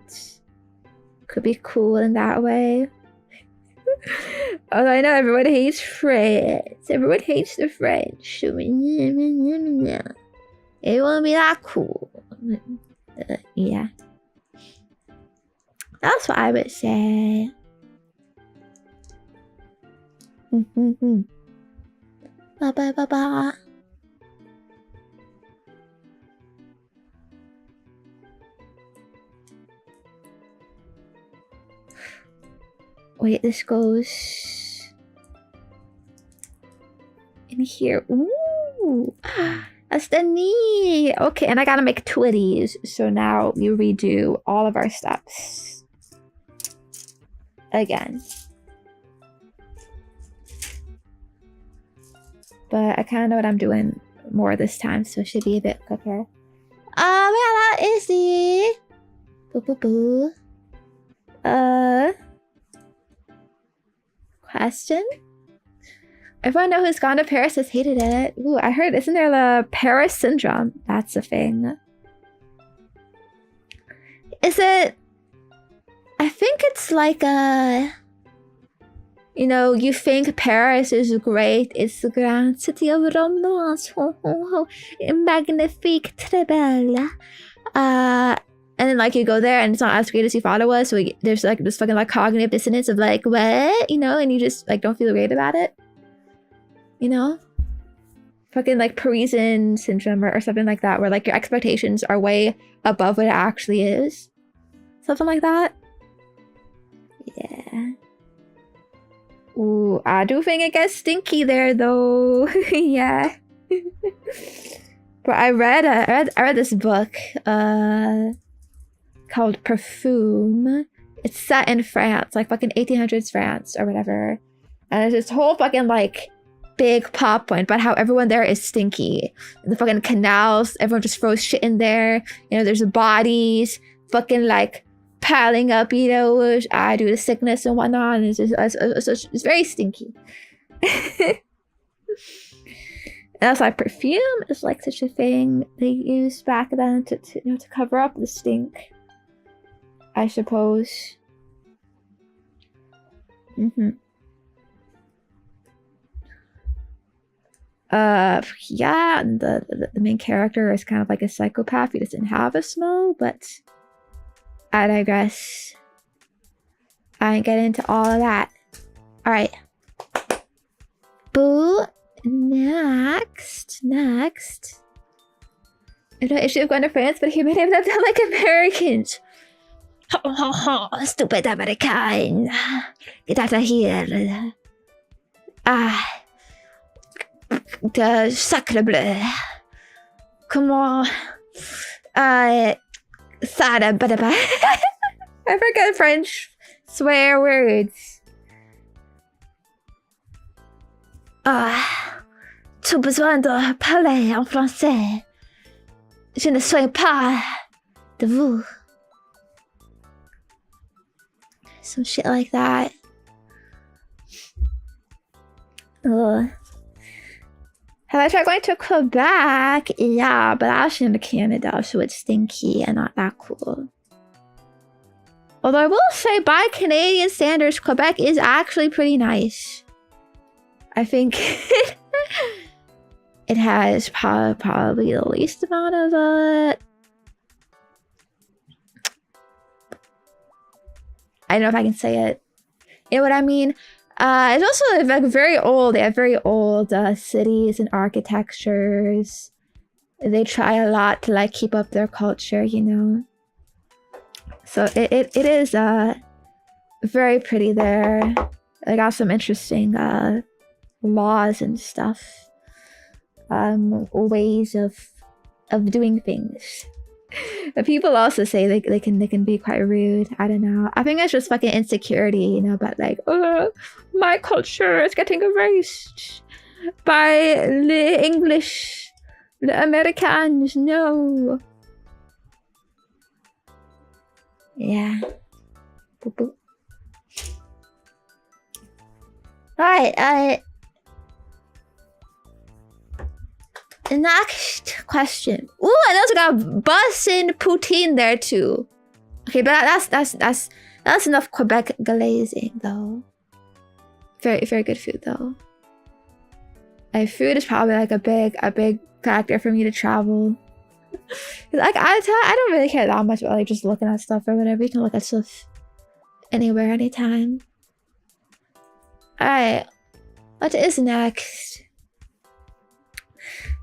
Could be cool in that way. Although I know everyone hates French. Everyone hates the French. It won't be that cool. Yeah. That's what I would say. Ba ba ba ba. Wait, this goes in here. Ooh, that's the neat. Okay, and I gotta make 2 of these. So now you redo all of our steps again. But I kind of know what I'm doing more this time, so it should be a bit quicker. Yeah, that is the... Boo. Question? Everyone know who's gone to Paris has hated it. Ooh, I heard, isn't there the Paris syndrome? That's a thing. Is it... I think it's like a... You know, you think Paris is great. It's the grand city of romance. Magnifique, très belle. And then like you go there and it's not as great as you thought it was. So there's like this fucking like cognitive dissonance of like, what? You know, and you just like don't feel great about it. You know? Fucking like Parisian syndrome or something like that, where like your expectations are way above what it actually is. Something like that. Yeah. Ooh, I do think it gets stinky there though. Yeah. But I read this book called Perfume. It's set in France, like fucking 1800s France or whatever. And there's this whole fucking like big plot point about how everyone there is stinky. The fucking canals, everyone just throws shit in there. You know, there's bodies, fucking like piling up, you know, due to sickness and whatnot, and it's very stinky. And that's why perfume is like such a thing they used back then to you know, to cover up the stink, I suppose. Yeah, and the main character is kind of like a psychopath. He doesn't have a smell, but I digress. I ain't get into all of that. Alright. Boo. Next. I have no issue with going to France, but here many of them sound like Americans. Stupid American. Get out of here. de sacre bleu. Comment ça I forget French swear words. Tu besoin de parler en français. Je ne suis pas de vous. Some shit like that. Ugh. Have I tried going to Quebec? Yeah, but actually in Canada, so it's stinky and not that cool. Although I will say, by Canadian standards, Quebec is actually pretty nice. I think it has probably the least amount of I don't know if I can say it. You know what I mean? It's also like very old. They have very old cities and architectures. They try a lot to like keep up their culture, you know. So it is very pretty there. They got some interesting laws and stuff. Ways of doing things. But people also say they can be quite rude. I don't know. I think it's just fucking insecurity, you know, but like, oh, my culture is getting erased by the English, the Americans. No. Yeah. Boop, boop. Alright, next question. Ooh, I also got bussin' poutine there too. Okay, but that's enough Quebec glazing though. Very good food though. Like food is probably like a big factor for me to travel. Like I don't really care that much about like just looking at stuff or whatever. You can look at stuff anywhere, anytime. Alright, what is next?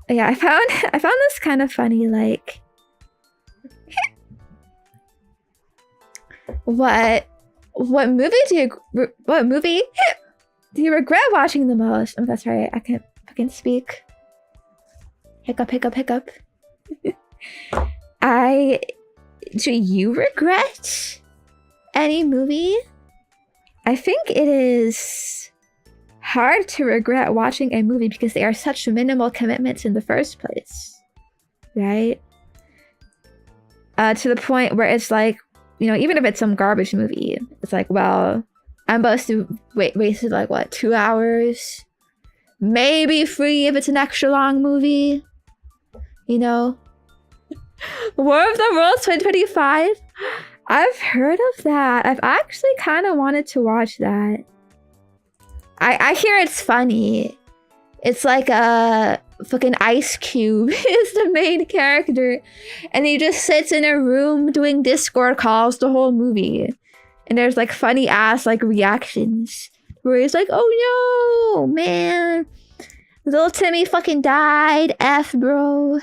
Yeah, I found this kind of funny, like what movie do you regret watching the most? Oh, that's right, I can't fucking speak. Hiccup. Do you regret any movie? I think it is hard to regret watching a movie because they are such minimal commitments in the first place, right? To the point where it's like, you know, even if it's some garbage movie, it's like, well, I'm supposed to wasted like what, 2 hours, maybe 3 if it's an extra long movie, you know. War of the Worlds 2025. I've heard of that. I've actually kind of wanted to watch that. I hear it's funny. It's like a fucking Ice Cube is the main character, and he just sits in a room doing Discord calls the whole movie, and there's like funny ass like reactions where he's like, "Oh no, man, little Timmy fucking died, F bro."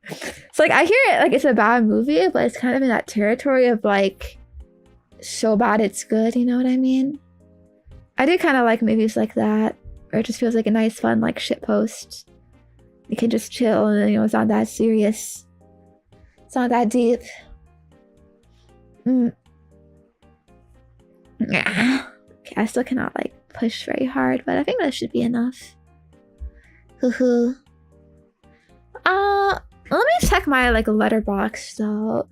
It's like I hear it like it's a bad movie, but it's kind of in that territory of like so bad it's good, you know what I mean? I do kind of like movies like that, where it just feels like a nice, fun, like, shitpost. You can just chill and, you know, it's not that serious. It's not that deep. Okay, I still cannot, like, push very hard, but I think that should be enough. Hoo-hoo. Let me check my, like, letterbox, though.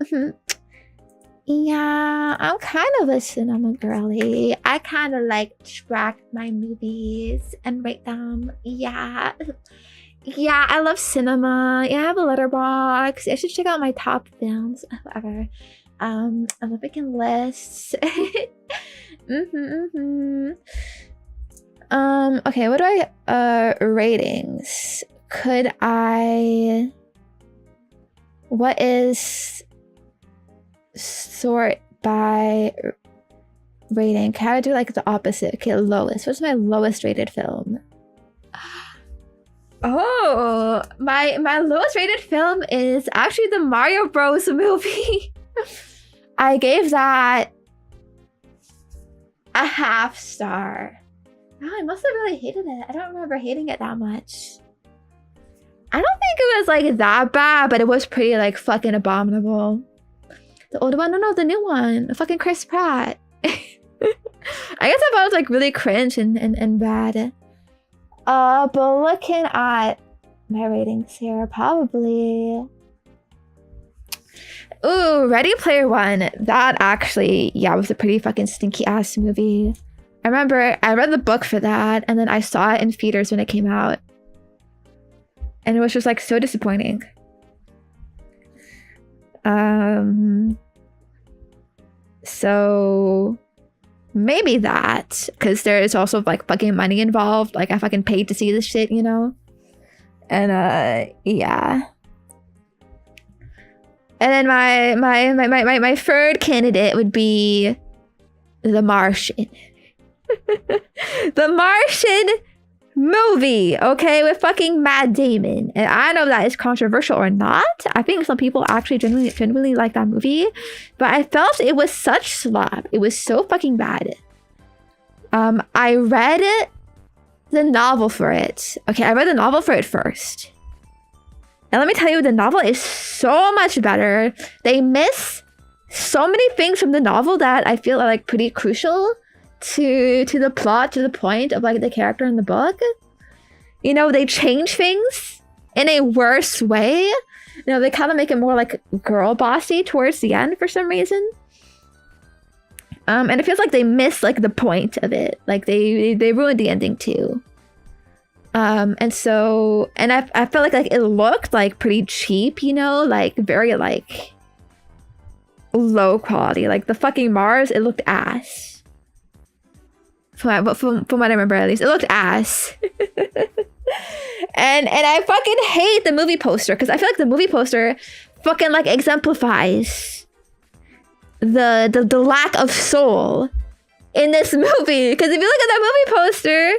Yeah, I'm kind of a cinema girly. I kind of like track my movies and rate them. Yeah, I love cinema. Yeah, I have a letterbox. I should check out my top films. Whatever. I'm picking lists. Okay, what do I ratings? What is sort by rating? Can I do like the opposite? Okay, lowest. What's my lowest rated film? Oh, my lowest rated film is actually the Mario Bros movie. I gave that a 0.5 star. Oh, I must have really hated it. I don't remember hating it that much. I don't think it was like that bad, but it was pretty like fucking abominable. The older one? No, the new one. The fucking Chris Pratt. I guess I thought it was like really cringe and bad. But looking at my ratings here, probably. Ooh, Ready Player One. That actually, yeah, was a pretty fucking stinky ass movie. I remember I read the book for that, and then I saw it in theaters when it came out. And it was just like so disappointing. So maybe that, because there is also like fucking money involved. Like I fucking paid to see this shit, you know? And yeah. And then my third candidate would be The Martian. The Martian movie, okay, with fucking Matt Damon. And I know that is controversial or not. I think some people actually genuinely like that movie, but I felt it was such slop. It was so fucking bad. I read the novel for it. Okay, I read the novel for it first. And let me tell you, the novel is so much better. They miss so many things from the novel that I feel are like pretty crucial to the plot, to the point of like the character in the book. You know, they change things in a worse way. You know, they kind of make it more like girl bossy towards the end for some reason. And it feels like they miss like the point of it. Like they ruined the ending too. And so, and I felt like it looked like pretty cheap, you know, like very like low quality. Like the fucking Maros, it looked ass. From what I remember, at least, it looked ass. and I fucking hate the movie poster, because I feel like the movie poster fucking like exemplifies the lack of soul in this movie. Because if you look at that movie poster,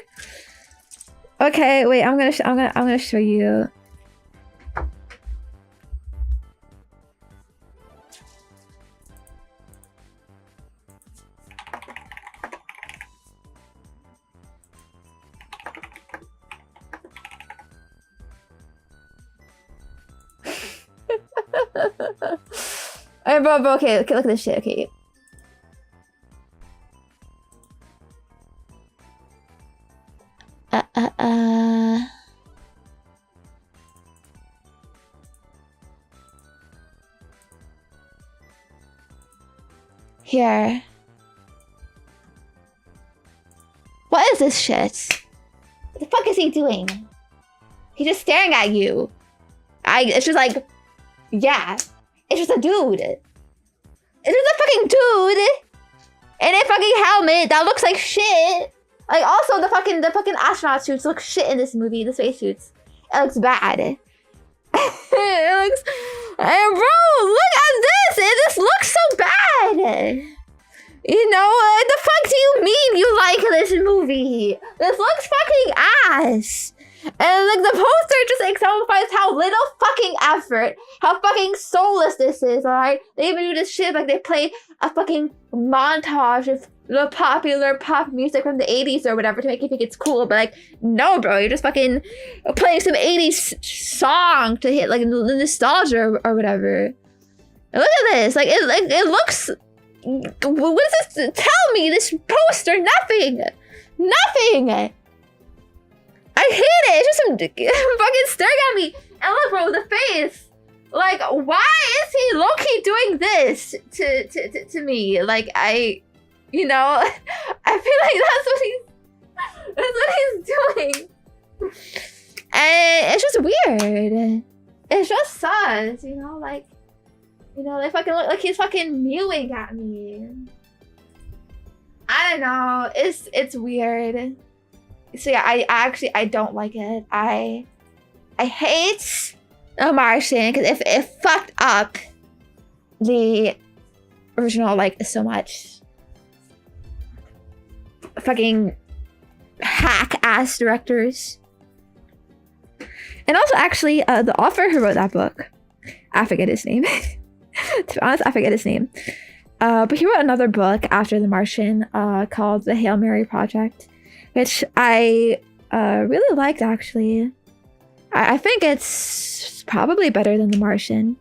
okay, wait, I'm gonna show you. Alright, bro, okay, look at this shit, okay. Here. What is this shit? What the fuck is he doing? He's just staring at you. It's just like, yeah. It's just a dude. It's just a fucking dude in a fucking helmet that looks like shit. Like also the fucking astronaut suits look shit in this movie. The spacesuits. It looks bad. It looks. Hey, bro, look at this. This looks so bad. You know, what the fuck do you mean you like this movie? This looks fucking ass. And like the poster just exemplifies how little fucking effort, how fucking soulless this is, alright? They even do this shit like they play a fucking montage of the popular pop music from the 80s or whatever to make you think it's cool, but like, no bro, you're just fucking playing some 80s song to hit like nostalgia or whatever. And look at this, like it looks, what does this tell me? This poster, nothing! Nothing! I hate it. It's just some fucking staring at me. And look, bro, the face. Like, why is he low-key doing this to me? Like, you know, I feel like that's what he's doing. And it's just weird. It's just sus, you know, like, you know, they fucking look like he's fucking mewing at me. I don't know. It's weird. So yeah, I don't like it. I hate The Martian because if it fucked up the original like so much. Fucking hack ass directors. And also actually the author who wrote that book, I forget his name. To be honest, I forget his name. But he wrote another book after The Martian called The Hail Mary Project. which I really liked actually. I think it's probably better than The Martian.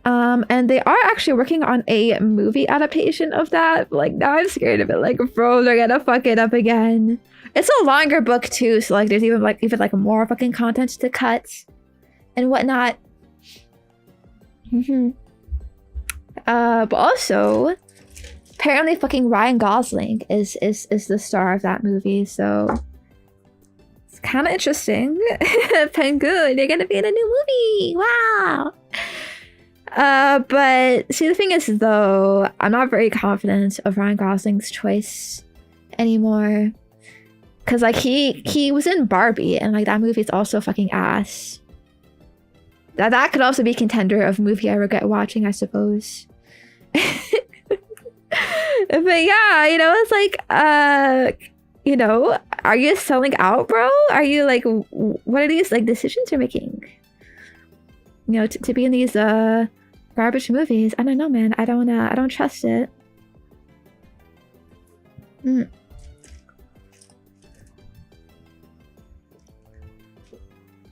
And they are actually working on a movie adaptation of that. Like, now I'm scared of it. Like, bro, they're gonna fuck it up again. It's a longer book too, so like there's even more fucking content to cut and whatnot. But also, apparently fucking Ryan Gosling is the star of that movie, so it's kind of interesting. Penguin, they're gonna be in a new movie. Wow. But see, the thing is though, I'm not very confident of Ryan Gosling's choice anymore. Cause like he was in Barbie, and like that movie is also fucking ass. That could also be contender of movie I regret watching, I suppose. But yeah, you know, it's like you know, are you selling out, bro? Are you like, what are these like decisions you're making? You know, to be in these garbage movies. I don't know, man. I don't trust it.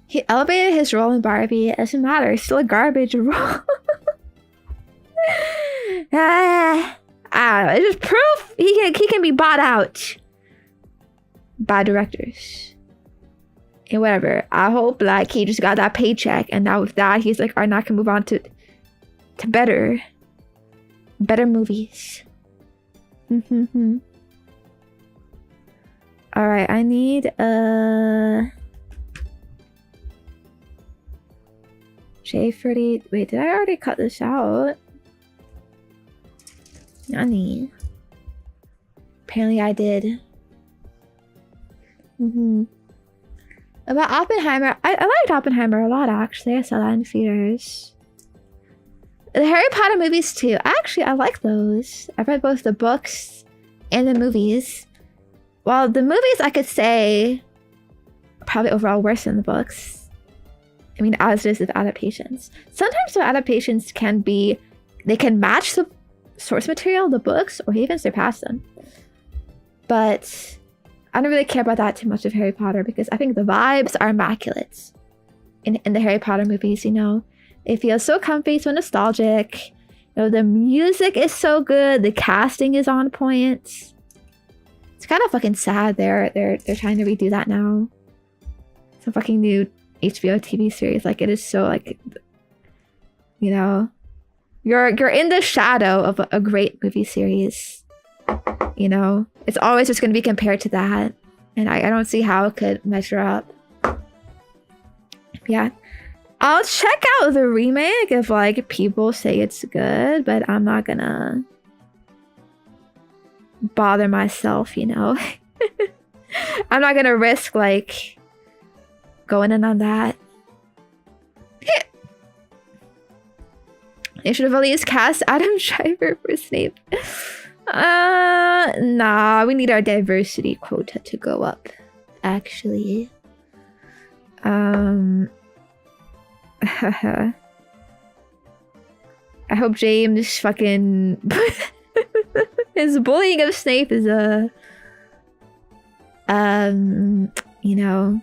He elevated his role in Barbie. It doesn't matter. It's still a garbage role. It's just proof he can be bought out by directors. And whatever. I hope like he just got that paycheck, and now with that he's like, alright, now I can move on to better movies. Alright, I need J30. Wait, did I already cut this out? Nani? Apparently I did. About Oppenheimer, I liked Oppenheimer a lot actually. I saw that in theaters. The Harry Potter movies too. I like those. I've read both the books and the movies. Well, the movies I could say are probably overall worse than the books. I mean, as it is with adaptations. Sometimes the adaptations can match the source material, the books, or even surpass them. But I don't really care about that too much of Harry Potter, because I think the vibes are immaculate in the Harry Potter movies, you know. It feels so comfy, so nostalgic. You know, the music is so good, the casting is on point. It's kind of fucking sad they're trying to redo that now. Some fucking new HBO TV series. Like, it is so like, you know, you're in the shadow of a great movie series. You know, it's always just going to be compared to that, and I don't see how it could measure up. Yeah, I'll check out the remake if like people say it's good, but I'm not gonna bother myself, you know. I'm not gonna risk like going in on that. They should have at least cast Adam Driver for Snape. Nah, we need our diversity quota to go up, actually. I hope James fucking his bullying of Snape is you know,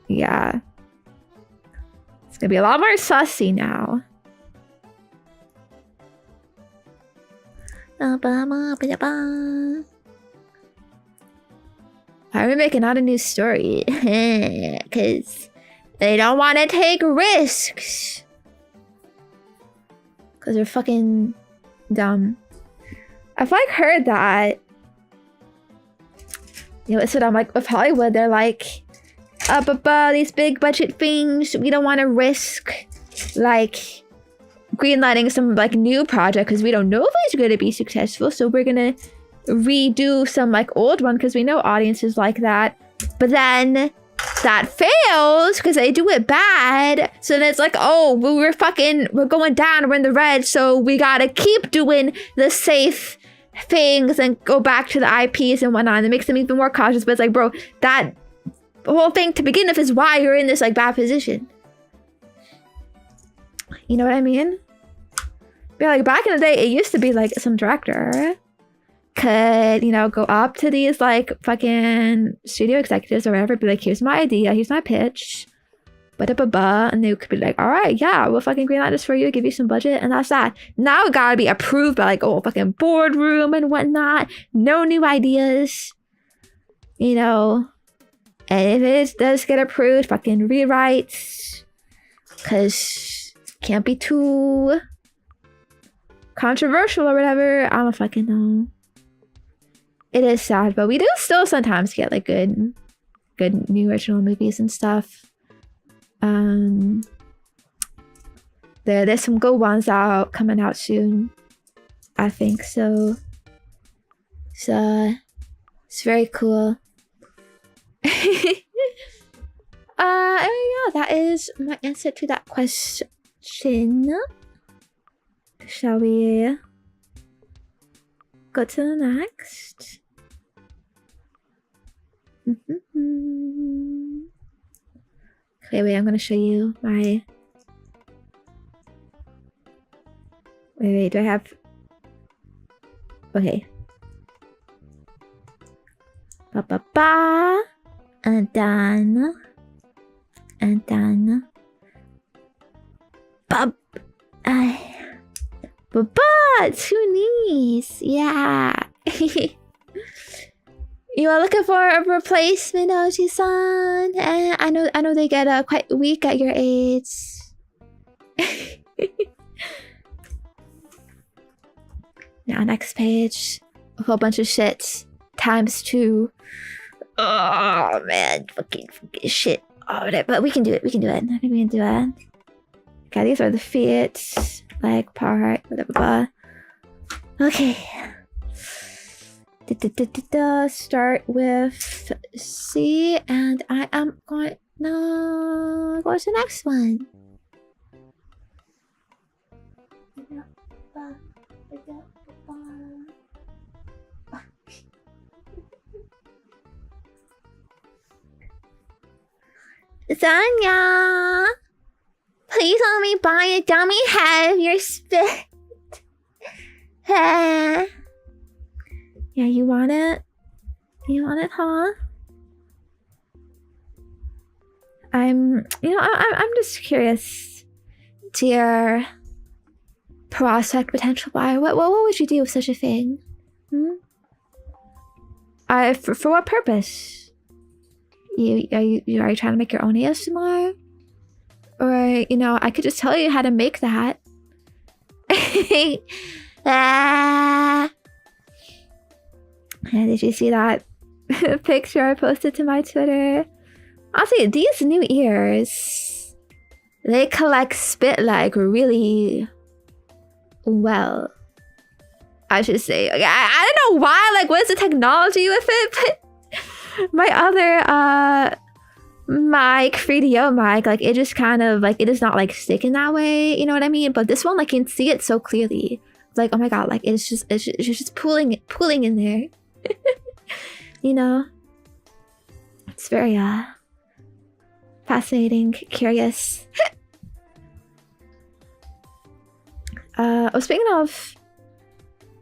yeah, it's gonna be a lot more sussy now. Why are we making out a new story? Because they don't want to take risks. Because they're fucking dumb. I've like heard that. You know, it's what I'm like with Hollywood. They're like, these big budget things, we don't want to risk like greenlighting some like new project because we don't know if it's going to be successful, so we're gonna redo some like old one because we know audiences like that, but then that fails because they do it bad, so then it's like, oh, we're going down, we're in the red, so we gotta keep doing the safe things and go back to the IPs and whatnot, and it makes them even more cautious. But it's like, bro, that whole thing to begin with is why you're in this like bad position. You know what I mean? But like back in the day, it used to be like some director could, you know, go up to these like fucking studio executives or whatever, be like, here's my idea, here's my pitch, and they could be like, all right, yeah, we'll fucking greenlight this for you, give you some budget, and that's that. Now it gotta be approved by like a fucking boardroom and whatnot. No new ideas, you know. And if it does get approved, fucking rewrites, because it can't be too controversial or whatever. I don't fucking know. It is sad, but we do still sometimes get like good new original movies and stuff. There's some good ones out coming out soon, I think. So it's very cool. Yeah, that is my answer to that question. Shall we go to the next? Okay, wait, I'm gonna show you my... Wait, do I have... Okay. Ba-ba-ba. And then... Ba-ba! Two knees! Yeah! You are looking for a replacement, Oji-san? I know they get quite weak at your age. Now, next page. A whole bunch of shit. ×2. Oh, man. Fucking shit. Oh, but we can do it. I think we can do it. Okay, these are the feet. Leg part. Blah. Okay. Start with C, and I am going to go to the next one. Zenya, please let me buy a dummy head of your spit. Yeah, you want it? You want it, huh? I'm just curious, dear prospect potential buyer. What would you do with such a thing? For what purpose? Are you trying to make your own ASMR? Or, you know, I could just tell you how to make that. Did you see that picture I posted to my Twitter? Honestly, these new ears, they collect spit like really well, I should say. I don't know why, like, what is the technology with it, but my other mic, 3DO mic, like, it just kind of, like, it is not, like, sticking that way, you know what I mean? But this one, like, you can see it so clearly. Like, oh my god, like, it's just pulling in there. You know? It's very, fascinating, curious. Speaking of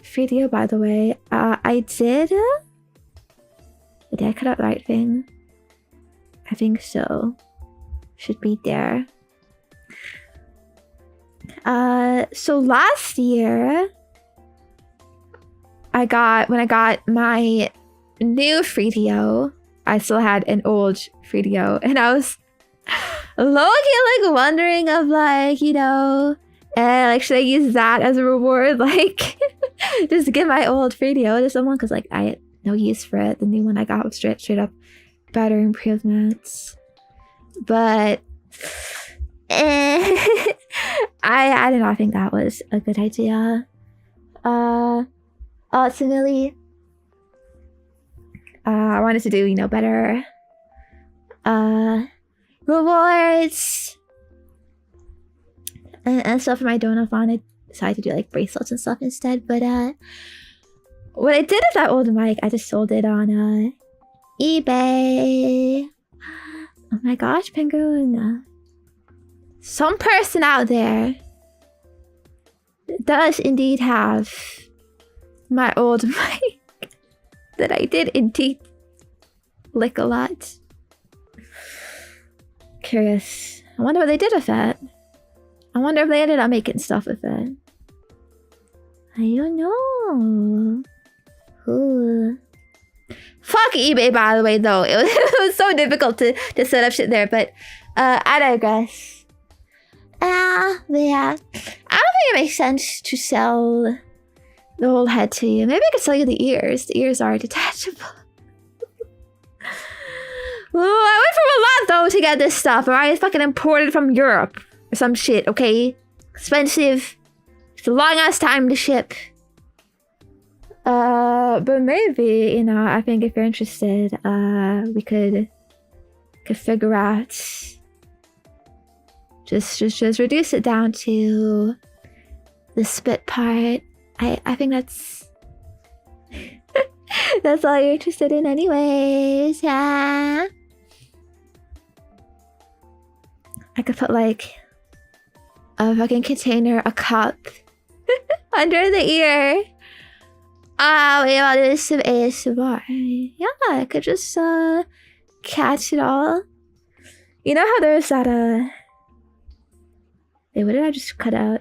3DO, by the way, did I cut out the right thing? I think so. Should be there. So last year, when I got my new 3DO, I still had an old 3DO, and I was low-key like wondering of, like, you know, like, should I use that as a reward, like, just give my old 3DO to someone, because, like, I had no use for it. The new one I got was straight up better improvements, but I did not think that was a good idea. Ultimately, I wanted to do, you know, better rewards and stuff for my donathon. I decided to do like bracelets and stuff instead. But what I did with that old mic, I just sold it on eBay. Oh my gosh, Penguin. Some person out there does indeed have my old mic. that I did indeed lick a lot. Curious. I wonder what they did with it. I wonder if they ended up making stuff with it. I don't know. Ooh. Fuck eBay, by the way, though. It was so difficult to set up shit there, but I digress. But yeah. I don't think it makes sense to sell the whole head to you. Maybe I could sell you the ears. The ears are detachable. Ooh, I went from a lot, though, to get this stuff, alright? It's fucking imported from Europe or some shit, okay? Expensive. It's a long-ass time to ship. But maybe, you know, I think if you're interested, we could figure out... Just reduce it down to the spit part. I think that's... that's all you're interested in anyways, yeah? I could put, like, a fucking container, a cup, under the ear. We want to do some ASMR. Yeah, I could just, catch it all. You know how there's that, Wait, what did I just cut out?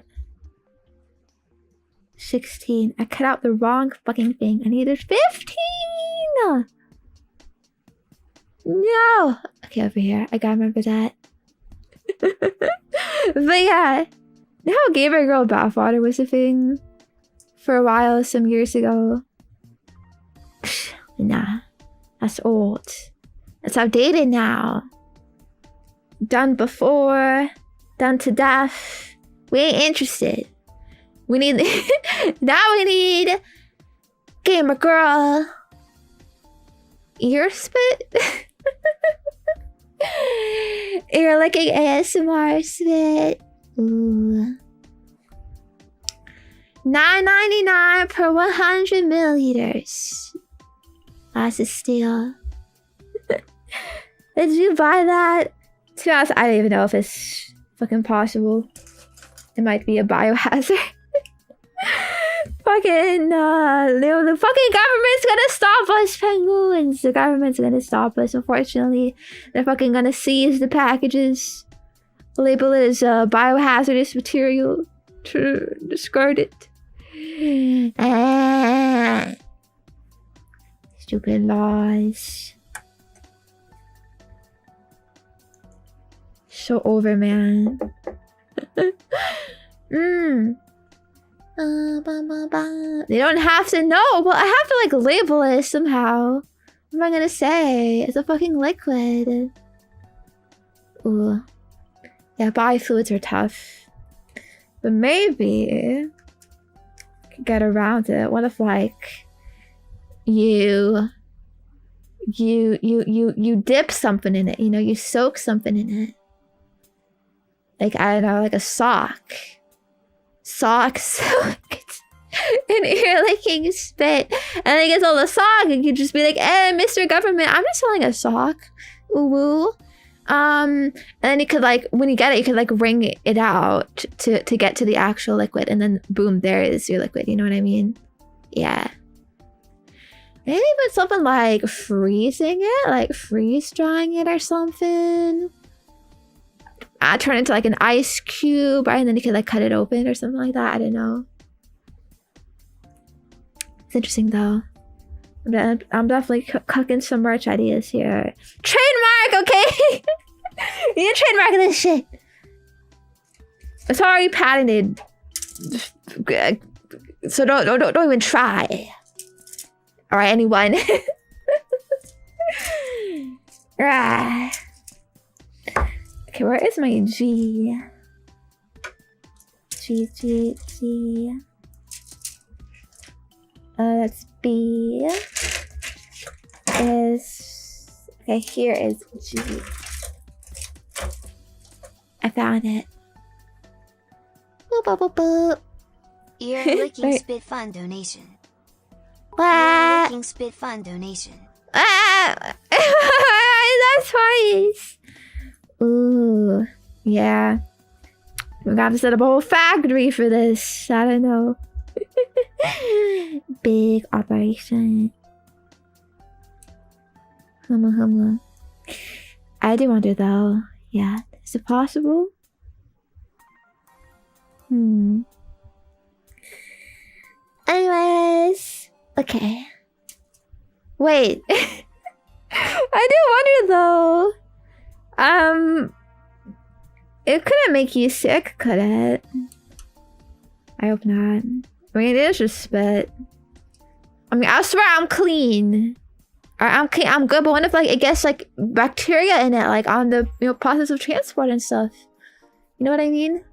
16. I cut out the wrong fucking thing. I needed 15! No! Okay, over here. I gotta remember that. But yeah. You know how Gamer Girl Bathwater was a thing? For a while, some years ago. Nah. That's old. That's outdated now. Done before. Done to death. We ain't interested. We need... now we need... Gamer Girl. Ear spit? Ear licking ASMR spit. Ooh. $9.99 per 100 milliliters. That's a steal. Did you buy that? To be honest, I don't even know if it's fucking possible. It might be a biohazard. Fucking, the fucking government's gonna stop us, penguins. The government's gonna stop us, unfortunately. They're fucking gonna seize the packages. Label it as biohazardous material. To discard it. Stupid laws. So over, man. They don't have to know, but I have to like label it somehow. What am I gonna say? It's a fucking liquid. Ooh. Yeah, body fluids are tough. But maybe I could get around it. What if like you dip something in it, you know, you soak something in it. Like, I don't know, like a sock. Socks. An ear licking spit. And then it gets all the sock and you just be like, "Hey, Mr. Government, I'm just selling a sock." Ooh woo. And then you could like, when you get it, you could like wring it out to get to the actual liquid, and then boom, there is your liquid. You know what I mean? Yeah. Maybe put something like freezing it, like freeze drying it or something. Turn it into like an ice cube, right? And then you could like cut it open or something like that. I don't know. It's interesting though. I'm definitely cooking some merch ideas here. Trademark, okay? You need to trademark this shit. It's already patented. So don't even try. Alright, anyone. Right. Okay, where is my G? G. That's B. Is... Okay, here is G. I found it. Boop, boop, boop, boop. Ear licking spit fund donation. What? Ear licking spit fund donation. That's twice. Ooh, yeah. We're gonna have to set up a whole factory for this. I don't know. Big operation. Huma. I do wonder though. Yeah, is it possible? Anyways, okay. Wait. I do wonder though. It couldn't make you sick, could it? I hope not. I mean, it is just spit. I mean, I swear I'm clean. Or I'm clean, I'm good, but what if like it gets like bacteria in it, like on the process of transport and stuff? You know what I mean?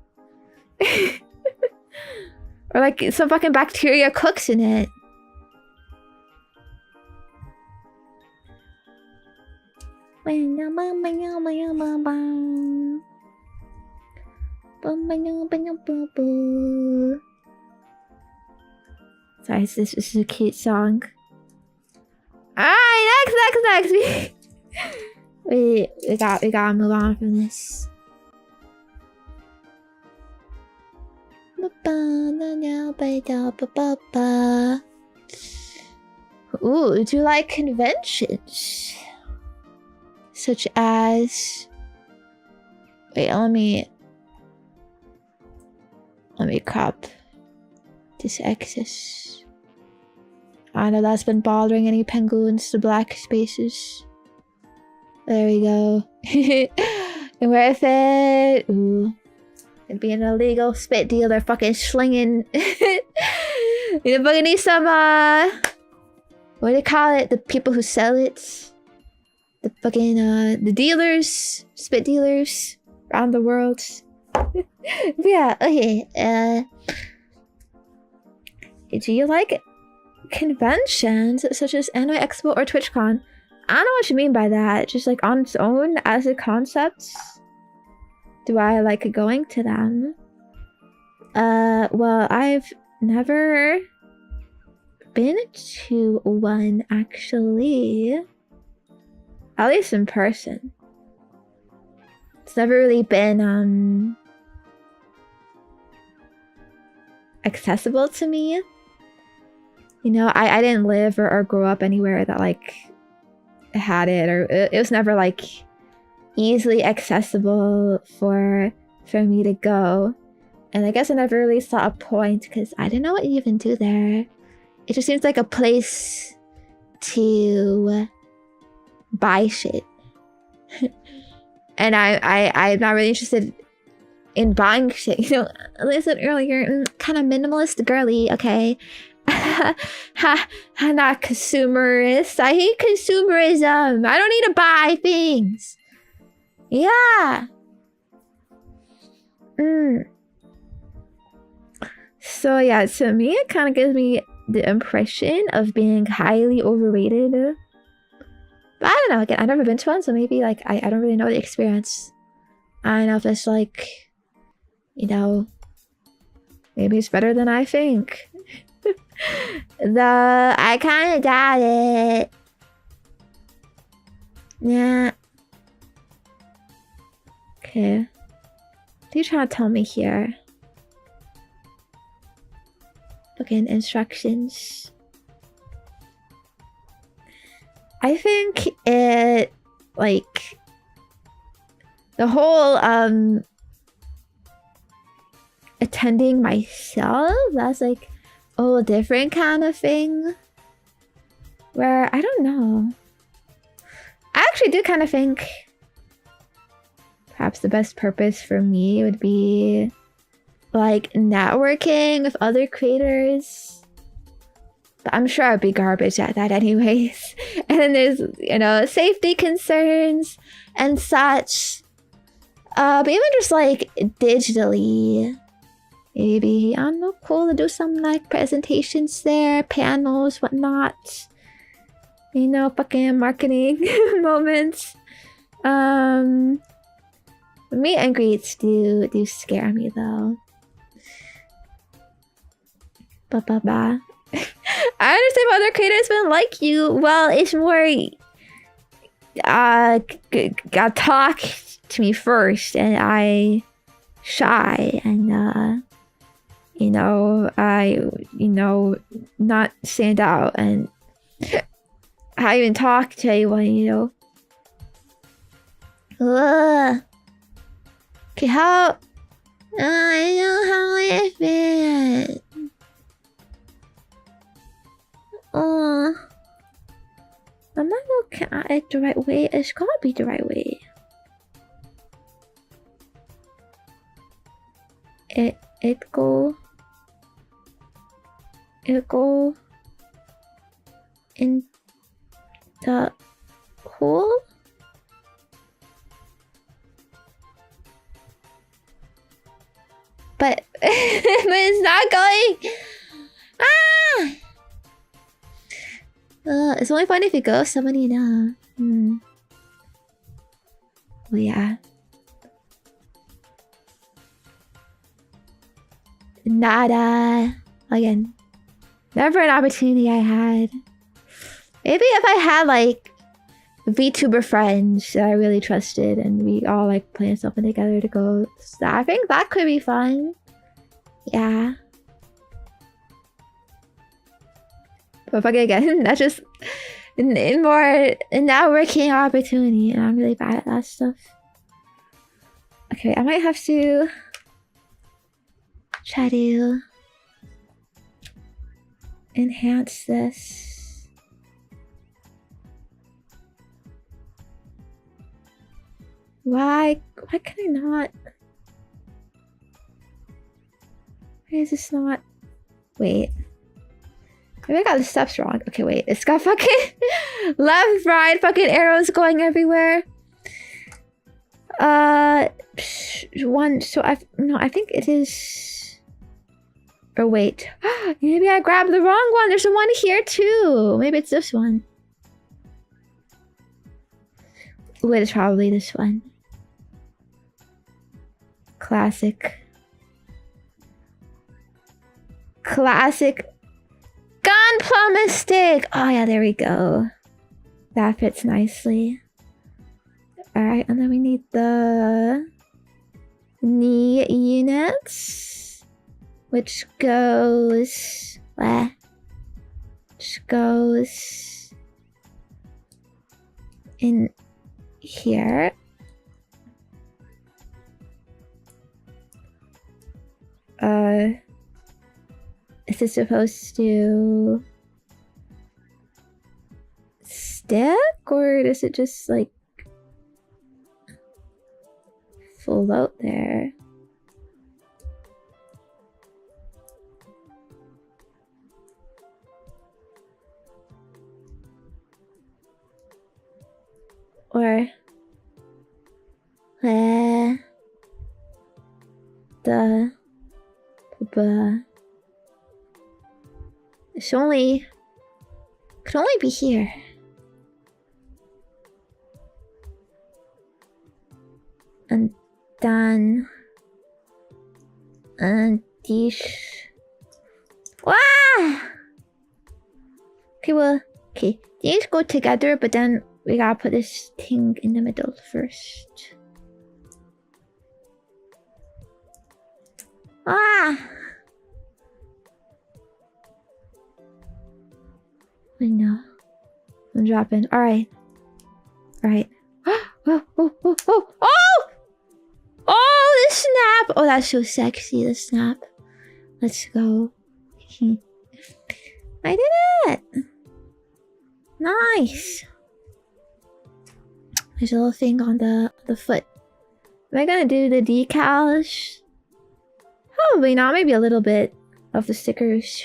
Or like some fucking bacteria cooks in it. Sorry, this is a cute song. Alright, next. we gotta move on from this. Ooh, do you like conventions? Such as... Wait, let me crop this excess. I know that's been bothering any penguins to black spaces. There we go. And worth it. Ooh. And being an illegal spit dealer, fucking slinging. You fucking need some, what do they call it? The people who sell it? The fucking, the dealers, spit dealers around the world. Yeah, okay. Do you like conventions such as Anime Expo or TwitchCon? I don't know what you mean by that. Just like on its own as a concept. Do I like going to them? Well, I've never been to one actually. At least in person. It's never really been accessible to me. You know, I didn't live or grow up anywhere that like had it, or it was never like easily accessible for me to go. And I guess I never really saw a point because I didn't know what you even do there. It just seems like a place to buy shit. And I'm not really interested in buying shit. You know, as I said earlier, kind of minimalist girly, okay? I'm not consumerist. I hate consumerism. I don't need to buy things. Yeah. So yeah, to me, it kind of gives me the impression of being highly overrated. But I don't know, again, I've never been to one, so maybe like I don't really know the experience. I don't know if it's like, you know, maybe it's better than I think. Though I kind of doubt it. Yeah. Okay. What are you trying to tell me here? Fucking instructions. I think it, like, the whole, attending myself, that's like a whole different kind of thing. Where, I don't know. I actually do kind of think perhaps the best purpose for me would be like networking with other creators. But I'm sure I'd be garbage at that anyways. And then there's, you know, safety concerns and such. But even just like digitally, maybe, I don't know, cool to do some like presentations there, panels, whatnot. You know, fucking marketing moments. Meet and greets do scare me though. Ba. I understand why other creators wouldn't like you. Well, it's more got talk to me first, and I shy, and you know, I not stand out, and how to even talk to anyone, you know. Ugh. Okay, how? I know how it feels. Oh, I'm not looking at it the right way. It's gotta be the right way. It go in the hole. But it's not going. Ah! It's only fun if it goes somebody now. Oh yeah. Nada. Again. Never an opportunity I had. Maybe if I had like VTuber friends that I really trusted and we all like plan something together to go. So I think that could be fun. Yeah. But fucking again, that's just in more networking opportunity, and I'm really bad at that stuff. Okay, I might have to try to enhance this. Why can I not? Why is this not? Wait. Maybe I got the steps wrong. Okay, wait. It's got fucking left, right, fucking arrows going everywhere. One. So I think it is. Or wait. Maybe I grabbed the wrong one. There's one here too. Maybe it's this one. Wait, it's probably this one. Classic. Gunpla mistake! Oh yeah, there we go. That fits nicely. Alright, and then we need the knee units. Which goes... where? Which goes... in here. Is it supposed to stick, or does it just like float there? Or could only be here. And then these. Wow! Okay, well, okay, these go together, but then we gotta put this thing in the middle first. Ah! I know. I'm dropping. Alright. Alright. Oh! Oh, the snap! Oh, that's so sexy, the snap. Let's go. I did it! Nice! There's a little thing on the foot. Am I gonna do the decals? Probably not. Maybe a little bit of the stickers.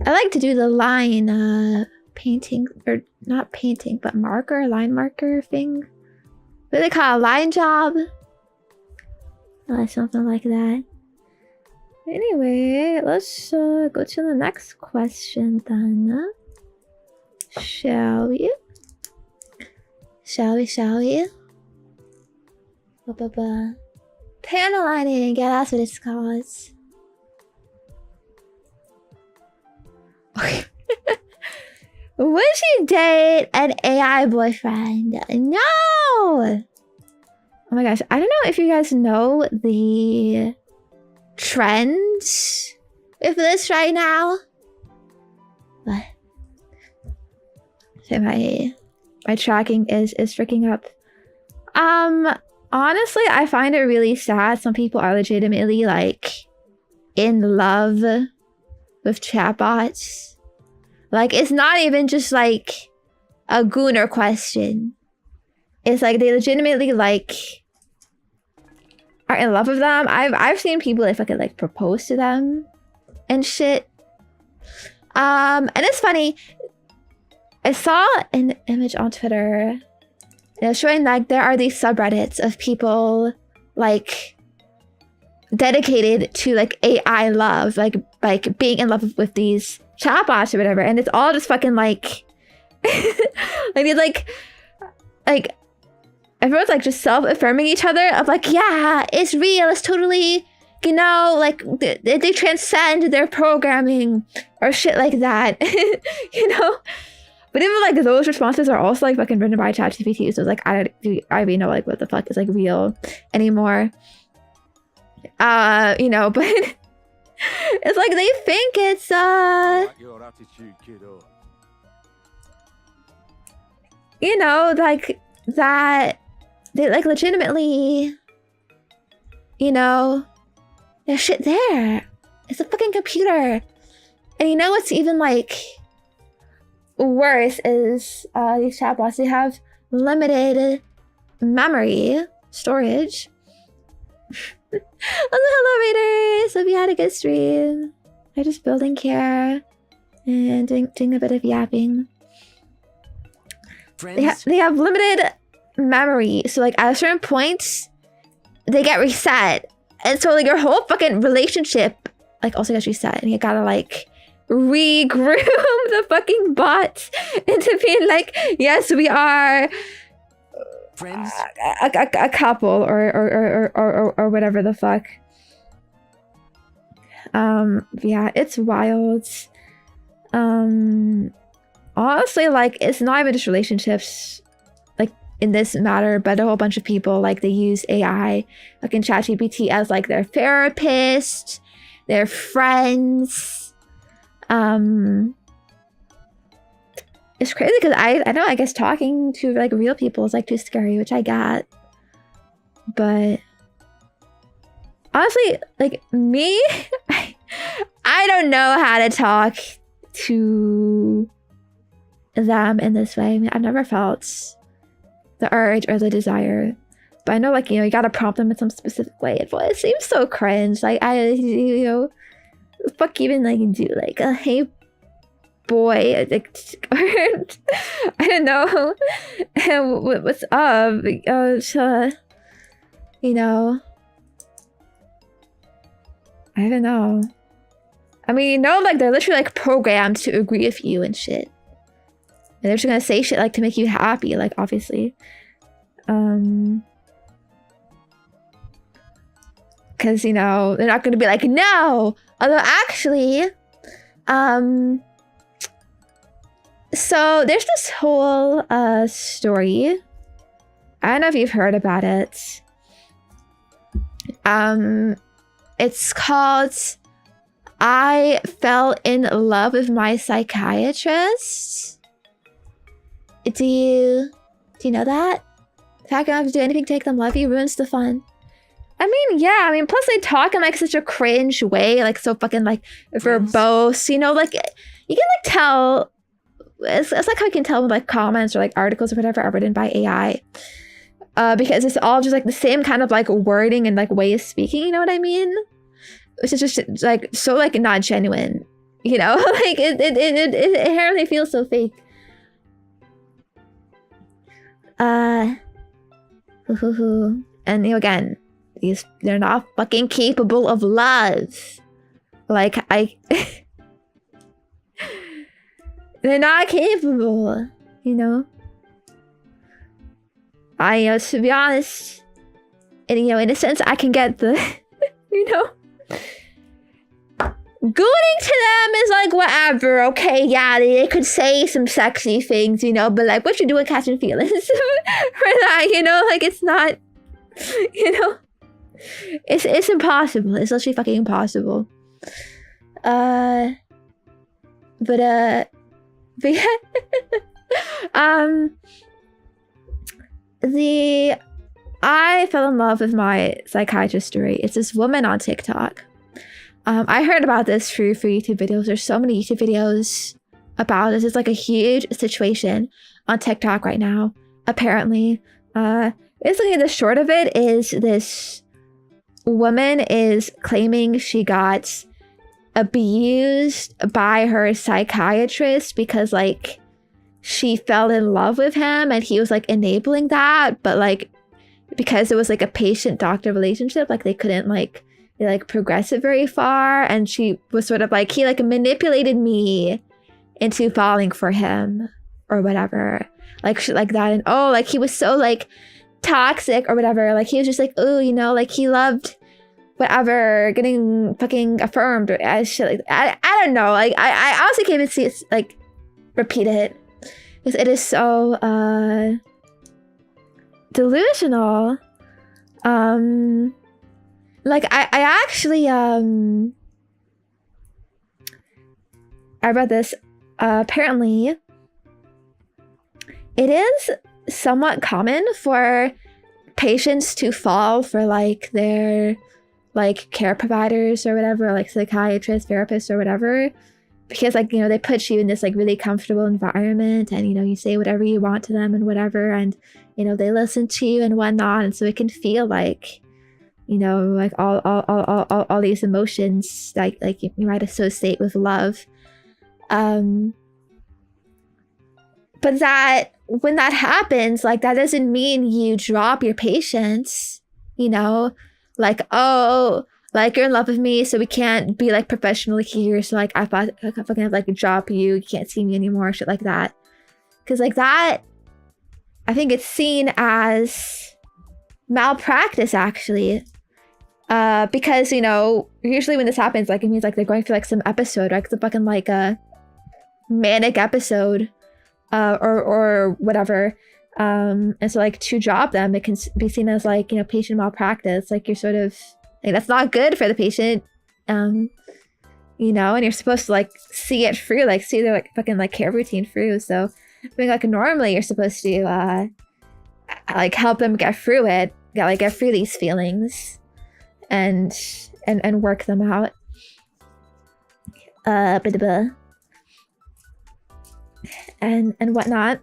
I like to do the line painting, or not painting, but line marker thing. What do they call it? A line job? Something like that. Anyway, let's go to the next question then. Shall we? Shall we? Panel lining, yeah, that's what it's called. Would you date an AI boyfriend? No! Oh my gosh, I don't know if you guys know the trends with this right now. But So my tracking is freaking up. Honestly, I find it really sad. Some people are legitimately like in love with chatbots. Like, it's not even just like a gooner question. It's like they legitimately like are in love with them. I've seen people if I could like propose to them and shit. And it's funny. I saw an image on Twitter. It was showing like there are these subreddits of people like dedicated to like AI love, like being in love with these chatbots or whatever, and it's all just fucking like like everyone's like just self-affirming each other of like, yeah, it's real, it's totally, you know, like they transcend their programming or shit like that. You know. But even like those responses are also like fucking written by ChatGPT, so it's like I don't even know like what the fuck is like real anymore. You know, but it's like they think it's you know, like that they like legitimately, you know, there's shit there. It's a fucking computer. And you know what's even like worse is these chatbots, they have limited memory storage. Hello Raiders! Hope you had a good stream. I'm just building care and doing a bit of yapping. They have limited memory, so like at a certain point they get reset, and so like your whole fucking relationship like also gets reset, and you gotta like re-groom the fucking bot into being like, yes, we are friends, a couple or whatever the fuck. Yeah, it's wild. Honestly, like it's not even just relationships like in this matter, but a whole bunch of people like they use AI like in ChatGPT as like their therapist, their friends. It's crazy because I know, I guess talking to like real people is like too scary, which I get. But honestly, like me, I don't know how to talk to them in this way. I mean, I've never felt the urge or the desire. But I know, like, you know, you gotta prompt them in some specific way. It seems so cringe. Like, you know, fuck even like do like a hey boy, like, I don't know what's up. You know, I don't know. I mean, you know, like they're literally like programmed to agree with you and shit. And they're just gonna say shit like to make you happy, like obviously. Because, you know, they're not gonna be like, no! Although actually, so there's this whole story. I don't know if you've heard about it. It's called I Fell in Love with My Psychiatrist. Do you know that? The fact you don't have to do anything to make them love you ruins the fun. I mean, yeah, I mean, plus they talk in like such a cringe way, like so fucking like verbose, you know, like you can like tell, it's like how you can tell with like comments or like articles or whatever are written by AI. Because it's all just like the same kind of like wording and like way of speaking, you know what I mean? Which is just like so like not genuine, you know? Like it inherently feels so fake. And you know, again, they're not fucking capable of love. Like they're not capable, you know. To be honest, and you know, in a sense, I can get the, you know, gooning to them is like whatever. Okay, yeah, they could say some sexy things, you know, but like, what you doing catching feelings for that, you know? Like, it's not, you know. It's impossible. It's literally fucking impossible. But yeah. I fell in love with my psychiatrist story. It's this woman on TikTok. I heard about this through YouTube videos. There's so many YouTube videos about this. It's like a huge situation on TikTok right now, apparently. Basically, the short of it is this woman is claiming she got abused by her psychiatrist because, like, she fell in love with him and he was, like, enabling that. But, like, because it was, like, a patient-doctor relationship, like, they couldn't, like, progress it very far. And she was sort of like, he, like, manipulated me into falling for him or whatever. Like, shit like that. And, oh, like, he was so, like, toxic or whatever. Like, he was just like, oh, you know, like, he loved whatever, getting fucking affirmed or shit like that. I don't know. Like, I honestly can't even see it, like, repeat it. Because it is so, delusional. Like, I actually, I read this, apparently, it is somewhat common for patients to fall for, like, their, like, care providers or whatever, like psychiatrists, therapists or whatever, because, like, you know, they put you in this, like, really comfortable environment and, you know, you say whatever you want to them and whatever, and, you know, they listen to you and whatnot, and so it can feel like, you know, like all these emotions like you might associate with love. But that when that happens, like, that doesn't mean you drop your patience, you know, like, oh, like, you're in love with me, so we can't be, like, professionally here, so, like, I thought I fucking have, like, drop you can't see me anymore, shit like that. Because, like, that, I think it's seen as malpractice, actually. Because, you know, usually when this happens, like, it means, like, they're going through, like, some episode, right? Some fucking, like, a manic episode, or whatever. And so, like, to drop them, it can be seen as, like, you know, patient malpractice. Like, you're sort of, like, that's not good for the patient, you know, and you're supposed to, like, see it through, like, see their, like, fucking, like, care routine through. So, I mean, like, normally you're supposed to, like, help them get through it, get through these feelings, and work them out. And whatnot.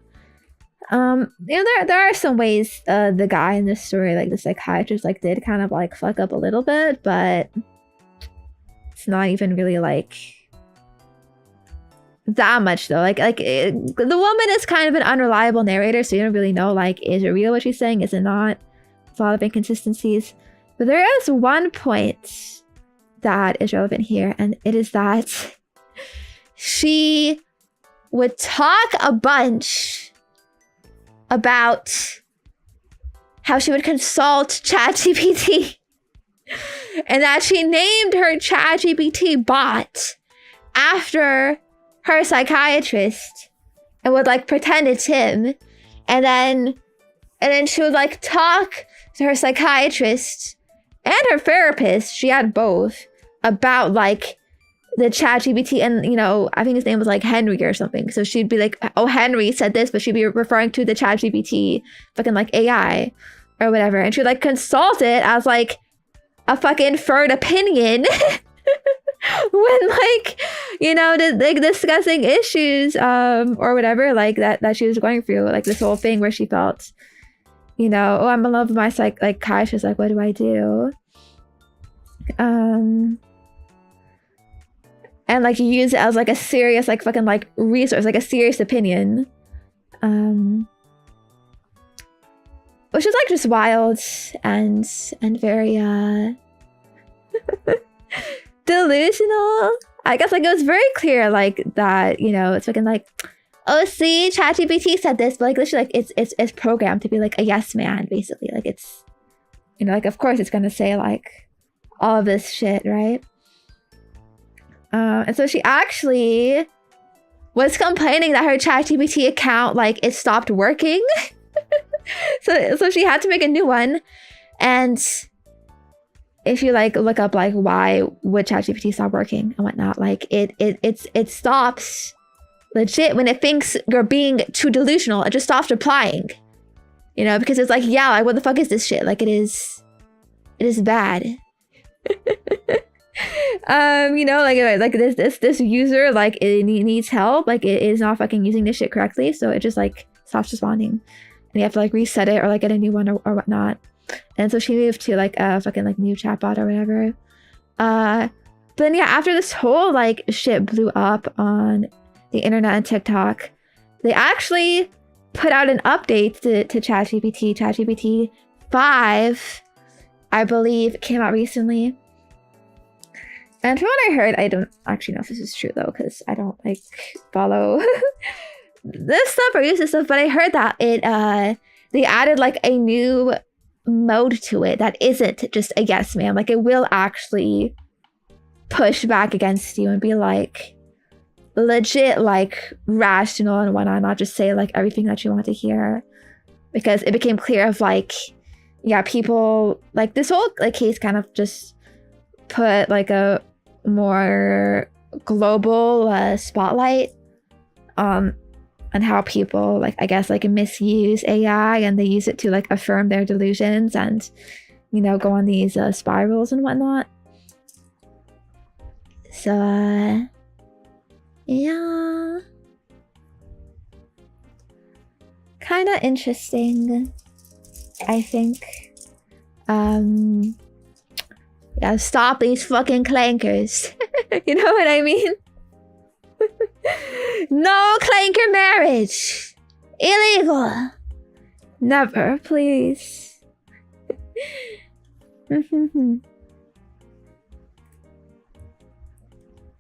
You know, there are some ways the guy in this story, like the psychiatrist, like, did kind of, like, fuck up a little bit, but it's not even really, like, that much though. Like the woman is kind of an unreliable narrator, so you don't really know, like, is it real what she's saying, is it not? There's a lot of inconsistencies. But there is one point that is relevant here, and it is that she would talk a bunch about how she would consult ChatGPT and that she named her ChatGPT bot after her psychiatrist and would, like, pretend it's him, and then she would, like, talk to her psychiatrist and her therapist, she had both, about, like, the ChatGPT, and, you know, I think his name was, like, Henry or something. So she'd be like, oh, Henry said this, but she'd be referring to the ChatGPT fucking, like, AI or whatever. And she'd, like, consult it as, like, a fucking third opinion when, like, you know, like, discussing issues or whatever, like, that she was going through, like, this whole thing where she felt, you know, oh, I'm in love with my psychiatrist, like, what do I do? And, like, you use it as, like, a serious, like, fucking, like, resource, like, a serious opinion. Which is, like, just wild and very, delusional. I guess, like, it was very clear, like, that, you know, it's fucking, like, oh, see, ChatGPT said this, but, like, literally, like, it's programmed to be, like, a yes man, basically. Like, it's, you know, like, of course it's gonna say, like, all of this shit, right? And so she actually was complaining that her ChatGPT account, like, it stopped working. so she had to make a new one. And if you, like, look up, like, why would ChatGPT stop working and whatnot, like, it stops legit, when it thinks you're being too delusional, it just stops replying. You know, because it's like, yeah, like what the fuck is this shit? Like it is bad. You know, like this user, like it needs help, like it is not fucking using this shit correctly, so it just like stops responding, and you have to like reset it or like get a new one or whatnot. And so she moved to like a fucking like new chatbot or whatever. But then yeah, after this whole like shit blew up on the internet and TikTok, they actually put out an update to ChatGPT. ChatGPT 5, I believe, came out recently. And from what I heard, I don't actually know if this is true though, because I don't like follow this stuff or use this stuff, but I heard that it they added like a new mode to it that isn't just a yes man. Like it will actually push back against you and be like legit like rational and whatnot, not just say like everything that you want to hear. Because it became clear of like, yeah, people like this whole like case kind of just put like a more global spotlight on how people like, I guess, like misuse AI and they use it to like affirm their delusions and, you know, go on these spirals and whatnot. So yeah, kind of interesting, I think. Yeah, stop these fucking clankers. You know what I mean? No clanker marriage. Illegal. Never, please.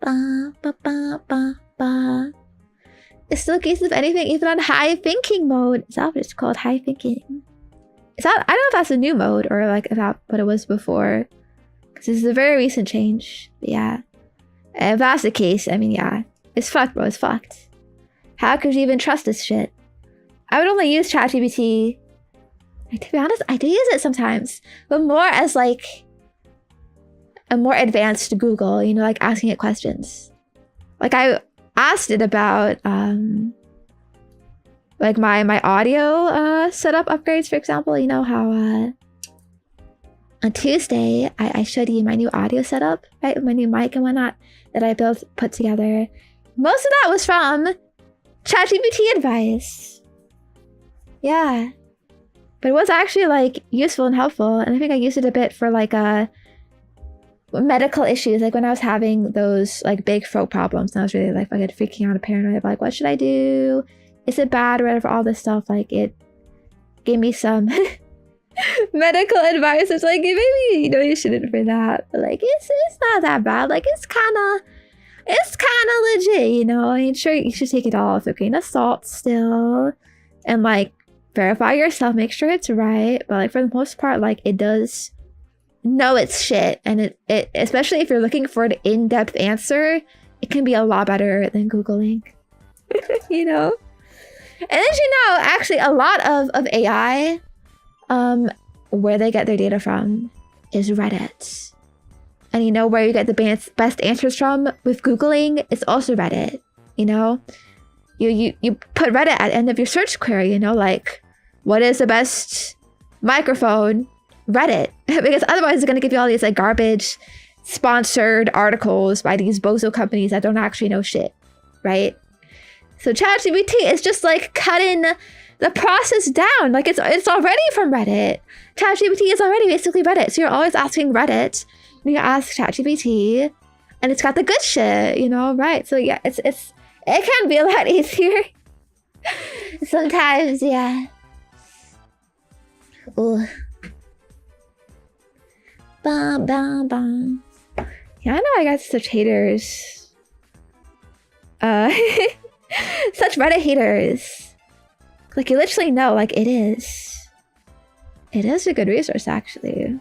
Ba, ba, ba, ba, ba. It's still cases of anything, even on high thinking mode. Is that what it's called? High thinking. Is that, I don't know if that's a new mode or like if that what it was before. Because this is a very recent change. But yeah. If that's the case, I mean, yeah. It's fucked, bro. It's fucked. How could you even trust this shit? I would only use ChatGPT. Like, to be honest, I do use it sometimes. But more as like a more advanced Google, you know, like asking it questions. Like I asked it about like my audio setup upgrades, for example. You know how on Tuesday I showed you my new audio setup, right? With my new mic and whatnot that I put together. Most of that was from ChatGPT advice. Yeah. But it was actually like useful and helpful. And I think I used it a bit for like medical issues. Like when I was having those like big throat problems and I was really like fucking freaking out and paranoid of like, what should I do? Is it bad or whatever? All this stuff. Like it gave me some medical advice. It's like, maybe, you know, you shouldn't for that. But like, it's not that bad. Like it's kind of legit, you know. I mean, sure, you should take it all with a grain of salt still, and like verify yourself, make sure it's right. But like for the most part, like it does know it's shit, and it especially if you're looking for an in-depth answer, it can be a lot better than Googling. You know. And then you know, actually, a lot of AI, where they get their data from is Reddit. And you know where you get the best answers from with Googling? It's also Reddit, you know? You put Reddit at the end of your search query, you know, like, what is the best microphone? Reddit. Because otherwise it's going to give you all these like garbage sponsored articles by these bozo companies that don't actually know shit, right? So ChatGPT is just like cutting the process down. Like it's already from Reddit. ChatGPT is already basically Reddit. So you're always asking Reddit. You ask ChatGPT, and it's got the good shit, you know, right? So yeah, it can be a lot easier sometimes, yeah. Ooh. Bum, bum, bum. Yeah, I know I got such haters. Such Reddit haters. Like you literally know, like it is a good resource actually.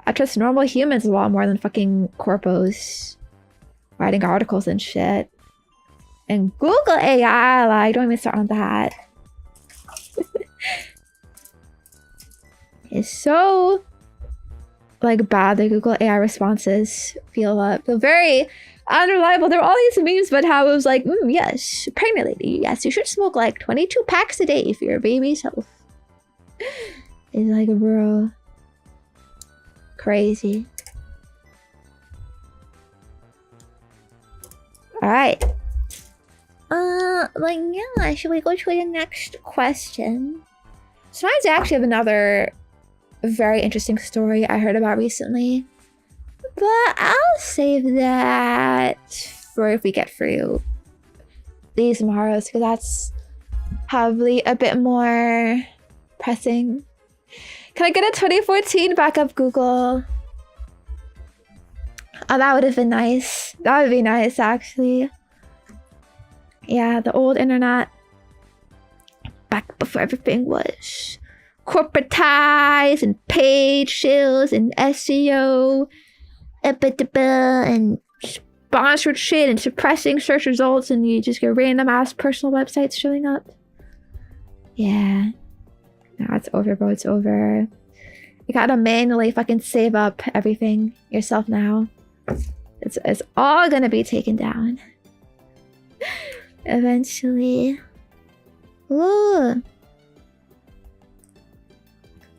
I trust normal humans a lot more than fucking corpos writing articles and shit. And Google AI, like, don't even start on that. It's so like bad. The Google AI responses feel very unreliable. There were all these memes about how it was like, yes, pregnant lady, yes, you should smoke like 22 packs a day for your baby's health. It's like, bro, crazy. All right. Like, yeah, should we go to the next question? So I actually have another very interesting story I heard about recently, but I'll save that for if we get through these Maros, because that's probably a bit more pressing. Can I get a 2014 backup Google? Oh, that would have been nice. That would be nice, actually. Yeah, the old internet. Back before everything was corporatized and paid shills and SEO and sponsored shit and suppressing search results, and you just get random ass personal websites showing up. Yeah. No, it's over, bro. It's over. You gotta manually fucking save up everything yourself now. It's all gonna be taken down. Eventually. Ooh.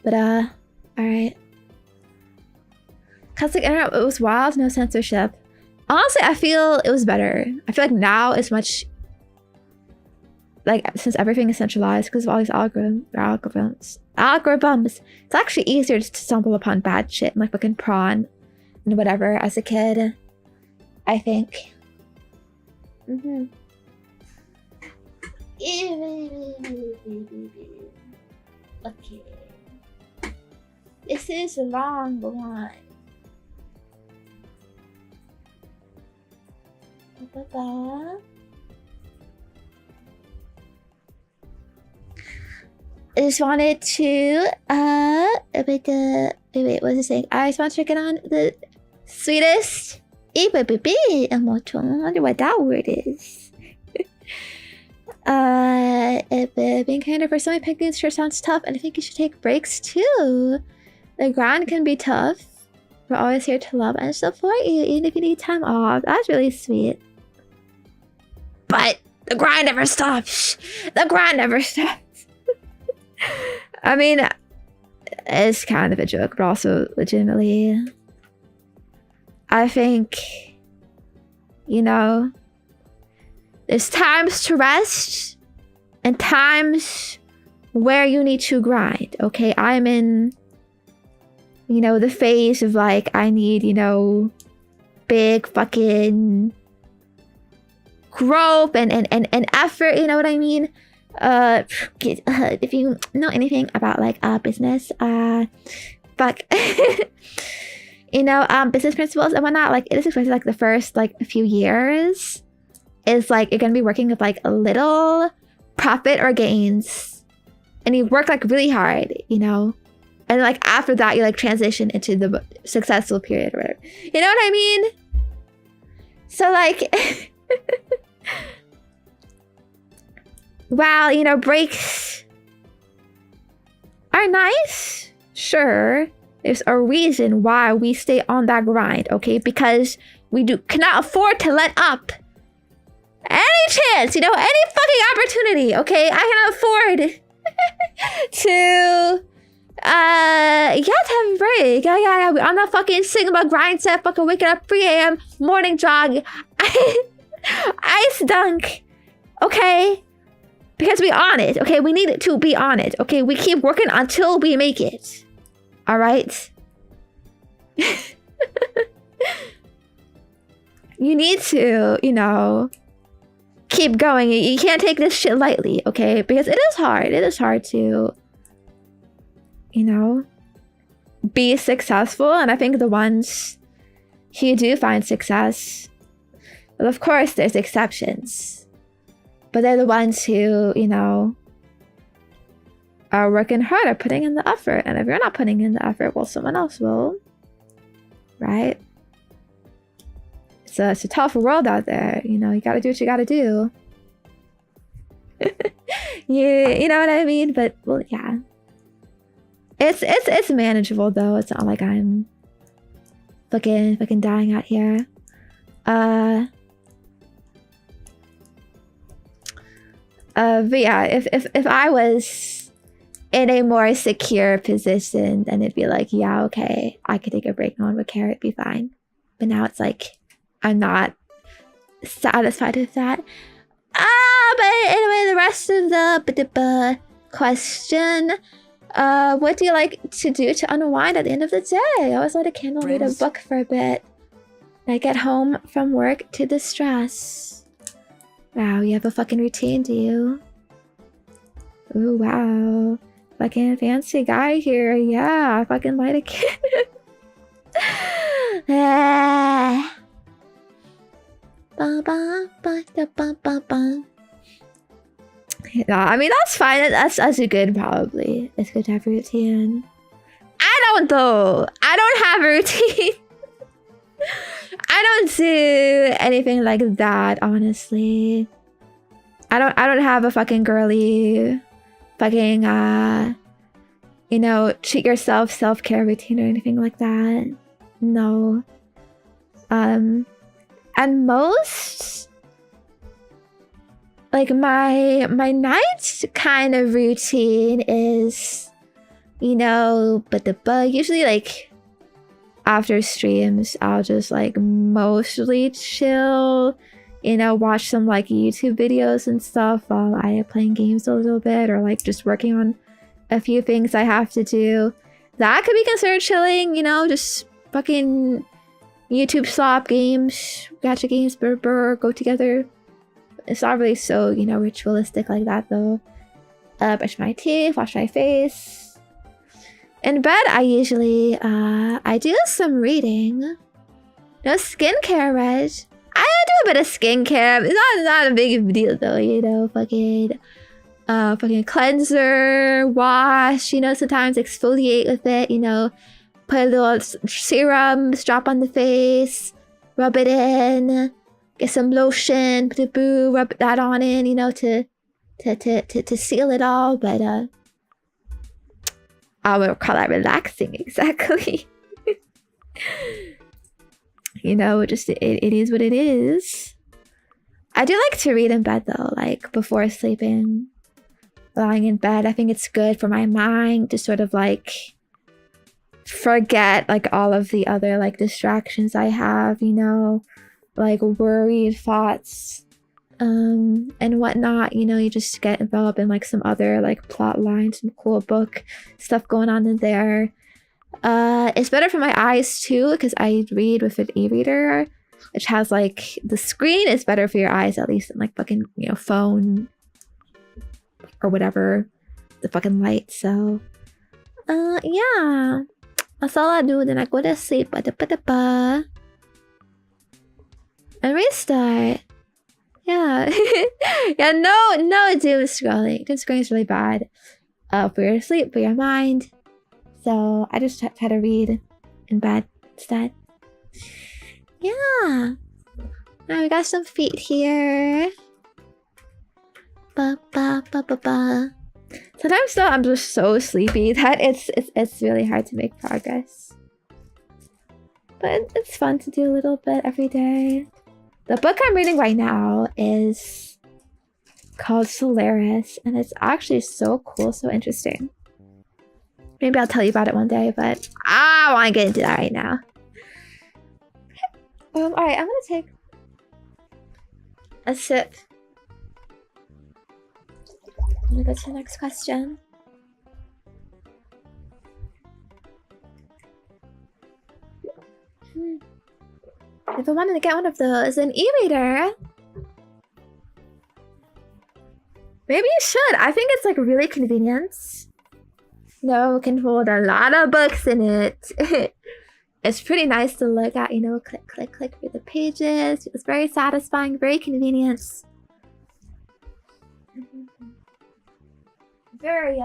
But alright. Cause like internet, it was wild, no censorship. Honestly, I feel it was better. I feel like now it's much, like, since everything is centralized because of all these algorithms, it's actually easier to stumble upon bad shit and like fucking prawn and whatever as a kid, I think. Okay. This is a long one. I just wanted to wait, what was it saying? I just want to get on the sweetest emoji. I wonder what that word is. Being kind of for so many penguins sure sounds tough, and I think you should take breaks too. The grind can be tough. We're always here to love and support you, even if you need time off. That's really sweet. But the grind never stops. The grind never stops. I mean, it's kind of a joke, but also legitimately, I think, you know, there's times to rest and times where you need to grind, okay? I'm in, you know, the phase of like, I need, you know, big fucking growth and effort, you know what I mean? If you know anything about like business, fuck. You know, business principles and whatnot, like it is especially like the first like a few years is like you're gonna be working with like a little profit or gains, and you work like really hard, you know, and like after that you like transition into the successful period or whatever, you know what I mean? So like wow, you know, breaks are nice, sure. There's a reason why we stay on that grind, okay? Because we cannot afford to let up any chance, you know, any fucking opportunity, okay? I cannot afford to have a break. Yeah. I'm not fucking singing about grind set, fucking waking up 3 a.m. morning jog. Ice dunk, okay? Because we on it, okay? We need to be on it, okay? We keep working until we make it. All right? You need to, you know, keep going. You can't take this shit lightly, okay? Because it is hard. It is hard to, you know, be successful. And I think the ones who do find success, well, of course, there's exceptions. But they're the ones who, you know, are working hard, are putting in the effort. And if you're not putting in the effort, well, someone else will. Right? It's a tough world out there. You know, you gotta do what you gotta do. You know what I mean? But, well, yeah. It's manageable, though. It's not like I'm fucking dying out here. But yeah, if I was in a more secure position, then it'd be like, yeah, okay, I could take a break. No one would care. It'd be fine. But now it's like, I'm not satisfied with that. But anyway, the rest of the question. What do you like to do to unwind at the end of the day? I always light a candle, read a book for a bit. I get home from work to distress. Wow, you have a fucking routine, do you? Ooh, wow. Fucking fancy guy here. Yeah, I fucking light a candle. Yeah, I mean, that's fine. That's good, probably. It's good to have a routine. I don't, though. I don't have a routine. I don't do anything like that, honestly. I don't have a fucking girly fucking you know, treat yourself self-care routine or anything like that. No. And most, like, my night kind of routine is, you know, usually like after streams I'll just like mostly chill, you know, watch some like YouTube videos and stuff while I am playing games a little bit, or like just working on a few things I have to do. That could be considered chilling, you know, just fucking YouTube swap games, gacha games, go together. It's not really so, you know, ritualistic like that though. Brush my teeth, wash my face. In bed, I usually, I do some reading. No skincare, Reg. I do a bit of skincare. It's not a big deal though, you know, fucking cleanser, wash, you know, sometimes exfoliate with it, you know, put a little serum, drop on the face, rub it in, get some lotion, rub that on in, you know, to seal it all, but I would call that relaxing, exactly. You know, it is what it is. I do like to read in bed though, like before sleeping, lying in bed. I think it's good for my mind to sort of like forget like all of the other like distractions I have, you know, like worried thoughts and whatnot. You know, you just get enveloped in like some other like plot line, some cool book stuff going on in there. It's better for my eyes too, because I read with an e-reader, which has like the screen is better for your eyes, at least in like fucking, you know, phone or whatever, the fucking light. So yeah, that's all I do. Then I go to sleep and restart. Yeah. Yeah, no doom scrolling. Doom scrolling is really bad for your sleep, for your mind. So I just try to read in bed instead. Yeah. Now we got some feet here. Sometimes though I'm just so sleepy that it's really hard to make progress. But it's fun to do a little bit every day. The book I'm reading right now is called Solaris, and it's actually so cool, so interesting. Maybe I'll tell you about it one day, but I don't want to get into that right now. Alright, I'm gonna take a sip. I'm gonna go to the next question. If I wanted to get one of those, an e-reader. Maybe you should. I think it's like really convenient. No, it can hold a lot of books in it. It's pretty nice to look at, you know, click, click, click through the pages. It's very satisfying, very convenient. Very,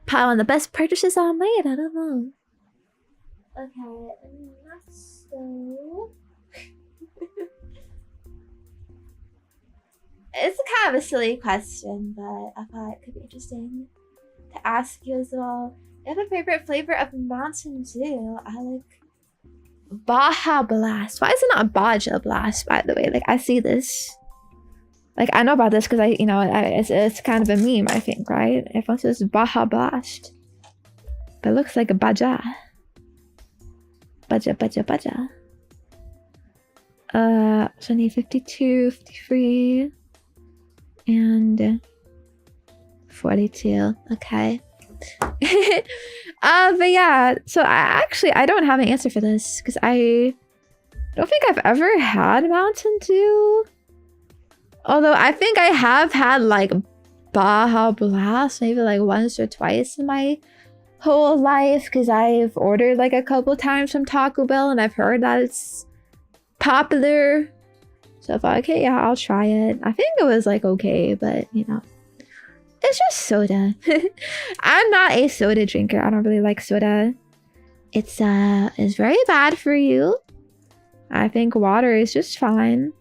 probably one of the best purchases I made, I don't know. Okay, so... It's kind of a silly question, but I thought it could be interesting to ask you as well. You have a favorite flavor of Mountain Dew? I like Baja Blast. Why is it not Baja Blast, by the way? Like, I see this. Like, I know about this because it's kind of a meme, I think, right? Everyone says Baja Blast. But it looks like a Baja. Baja. So I need 52, 53, and 42. Okay. But yeah, so I don't have an answer for this because I don't think I've ever had Mountain Dew. Although I think I have had like Baja Blast maybe like once or twice in my whole life because I've ordered like a couple times from Taco Bell and I've heard that it's popular. So I thought, okay, yeah, I'll try it. I think it was like okay, but you know, it's just soda. I'm not a soda drinker. I don't really like soda. It's very bad for you. I think water is just fine.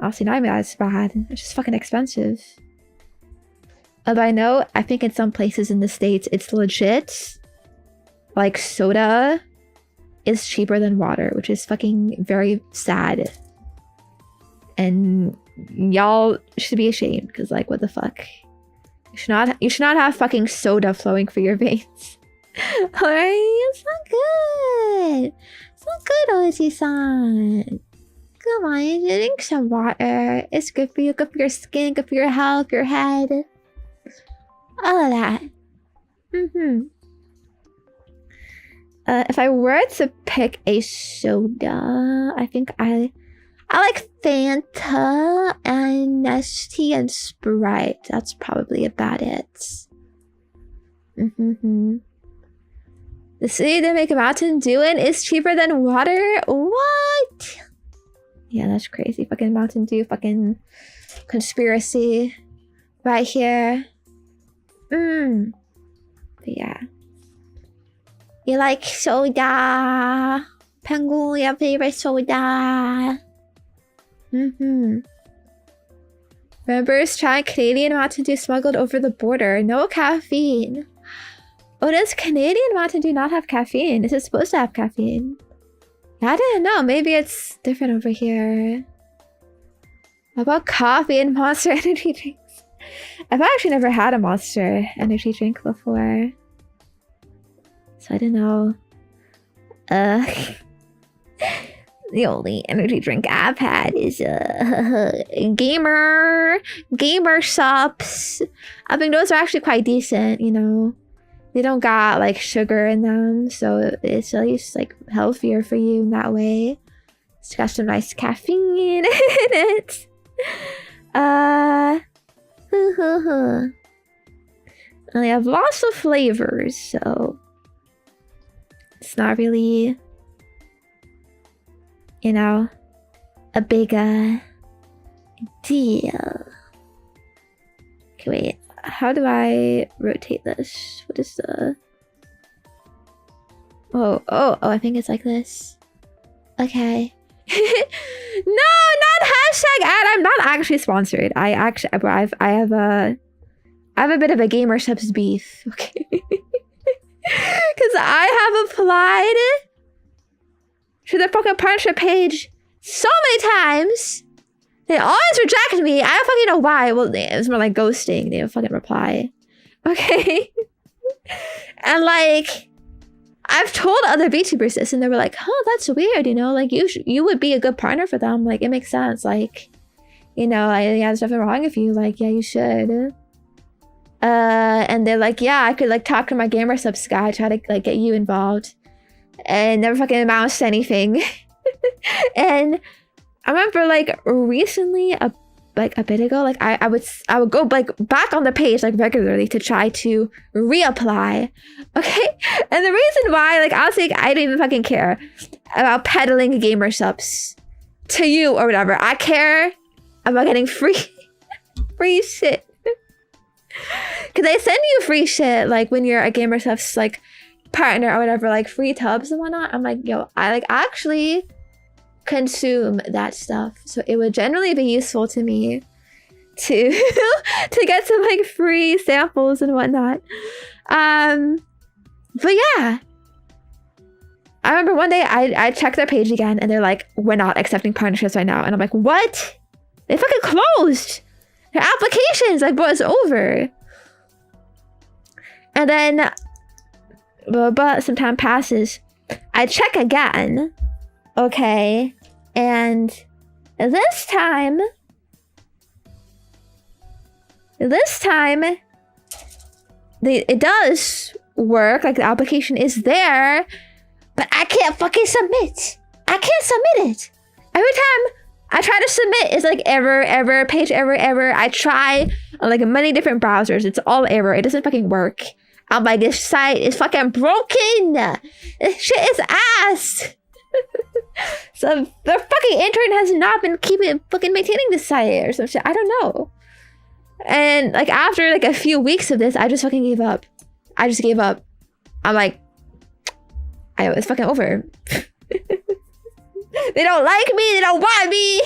Honestly, not even as bad. It's just fucking expensive. But I know, I think in some places in the States, it's legit. Like, soda is cheaper than water, which is fucking very sad. And y'all should be ashamed, because, like, what the fuck? You should not have fucking soda flowing through your veins. Alright? It's not good. It's not good, Oji-san. Come on, drink some water. It's good for you, good for your skin, good for your health, your head. All of that. If I were to pick a soda, I think I like Fanta and Nestea and Sprite. That's probably about it. The city they make a Mountain Dew in is cheaper than water? What? Yeah, that's crazy. Fucking Mountain Dew, fucking conspiracy right here. But yeah. You like soda? Penguin, your favorite soda? Members trying Canadian Mountain Dew smuggled over the border. No caffeine. Oh, does Canadian Mountain Dew not have caffeine? Is it supposed to have caffeine? I didn't know. Maybe it's different over here. How about coffee and Monster energy drinks? I've actually never had a Monster energy drink before. So I don't know. The only energy drink I've had is Gamer Sups. I think those are actually quite decent, you know. They don't got like sugar in them, so it's at least like healthier for you in that way. It's got some nice caffeine in it. And they have lots of flavors, so it's not really, you know, a big deal. Okay, wait. How do I rotate this? What is the... Oh, I think it's like this. Okay. No, not hashtag ad. I'm not actually sponsored. I have a bit of a Gamer Subs beef. Okay. Because I have applied to the fucking partnership page so many times. They always reject me. I don't fucking know why. Well, it's more like ghosting. They don't fucking reply. Okay. And like, I've told other VTubers this, and they were like, "Oh, that's weird. You know, like you would be a good partner for them. Like, it makes sense. Like, you know, there's nothing wrong with you. Like, yeah, you should." And they're like, "Yeah, I could like talk to my Gamer Subs guy, try to like get you involved," and never fucking amounts to anything. And I remember like recently, a bit ago, like I would go like back on the page like regularly to try to reapply. Okay, and the reason why, like, honestly, I don't even fucking care about peddling Gamer Subs to you or whatever. I care about getting free shit. Cause they send you free shit like when you're a Gamer Subs like partner or whatever, like free tubs and whatnot. I'm like, yo, I like actually consume that stuff, so it would generally be useful to me to to get some like free samples and whatnot. But yeah, I remember one day I checked their page again and they're like, we're not accepting partnerships right now. And I'm like, what? They fucking closed their applications. Like, bro, it's over. And then, but some time passes. I check again. Okay. And this time, it does work. Like, the application is there, but I can't fucking submit. I can't submit it. Every time I try to submit, it's like error, page error. I try on like many different browsers. It's all error. It doesn't fucking work. I'm like, this site is fucking broken. This shit is ass. So the fucking intern has not been fucking maintaining this site or some shit. I don't know. And like after like a few weeks of this, I just fucking gave up. I just gave up. I'm like, it's fucking over. They don't like me. They don't want me.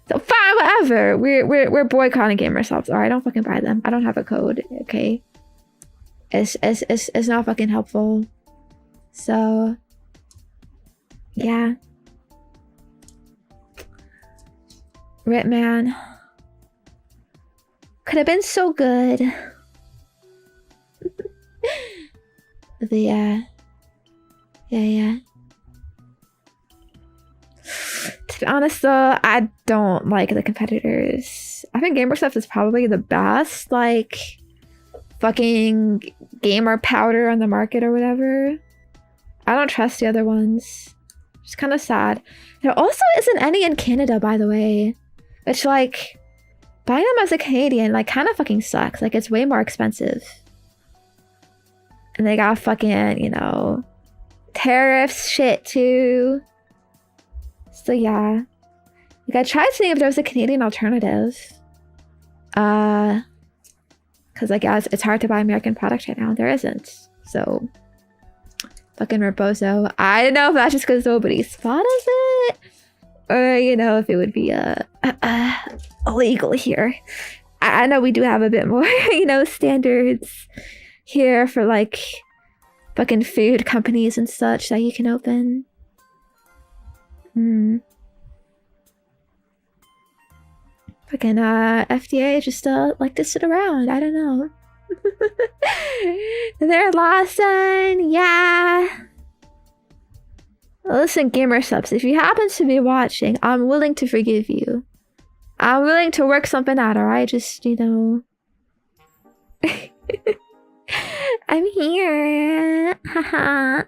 So fine, whatever. We're boycotting gamer shops. Alright, don't fucking buy them. I don't have a code. Okay. It's not fucking helpful. So yeah. Rip, man. Could have been so good. But yeah. Yeah. To be honest though, I don't like the competitors. I think Gamer Stuff is probably the best, like, fucking gamer powder on the market or whatever. I don't trust the other ones. It's kind of sad. There also isn't any in Canada, by the way. Which, like, buying them as a Canadian, like, kind of fucking sucks. Like, it's way more expensive. And they got fucking, you know, tariffs shit too. So yeah. Like, I tried seeing if there was a Canadian alternative. Cause like, yeah, it's hard to buy American products right now. There isn't. So fucking Rebozo. I don't know if that's just because nobody spotted it, or you know, if it would be illegal here. I know we do have a bit more, you know, standards here for like fucking food companies and such that you can open. Fucking FDA just like to sit around. I don't know. They're Lawson, yeah. Listen, gamer subs, if you happen to be watching, I'm willing to forgive you. I'm willing to work something out, alright? Just, you know. I'm here. Haha.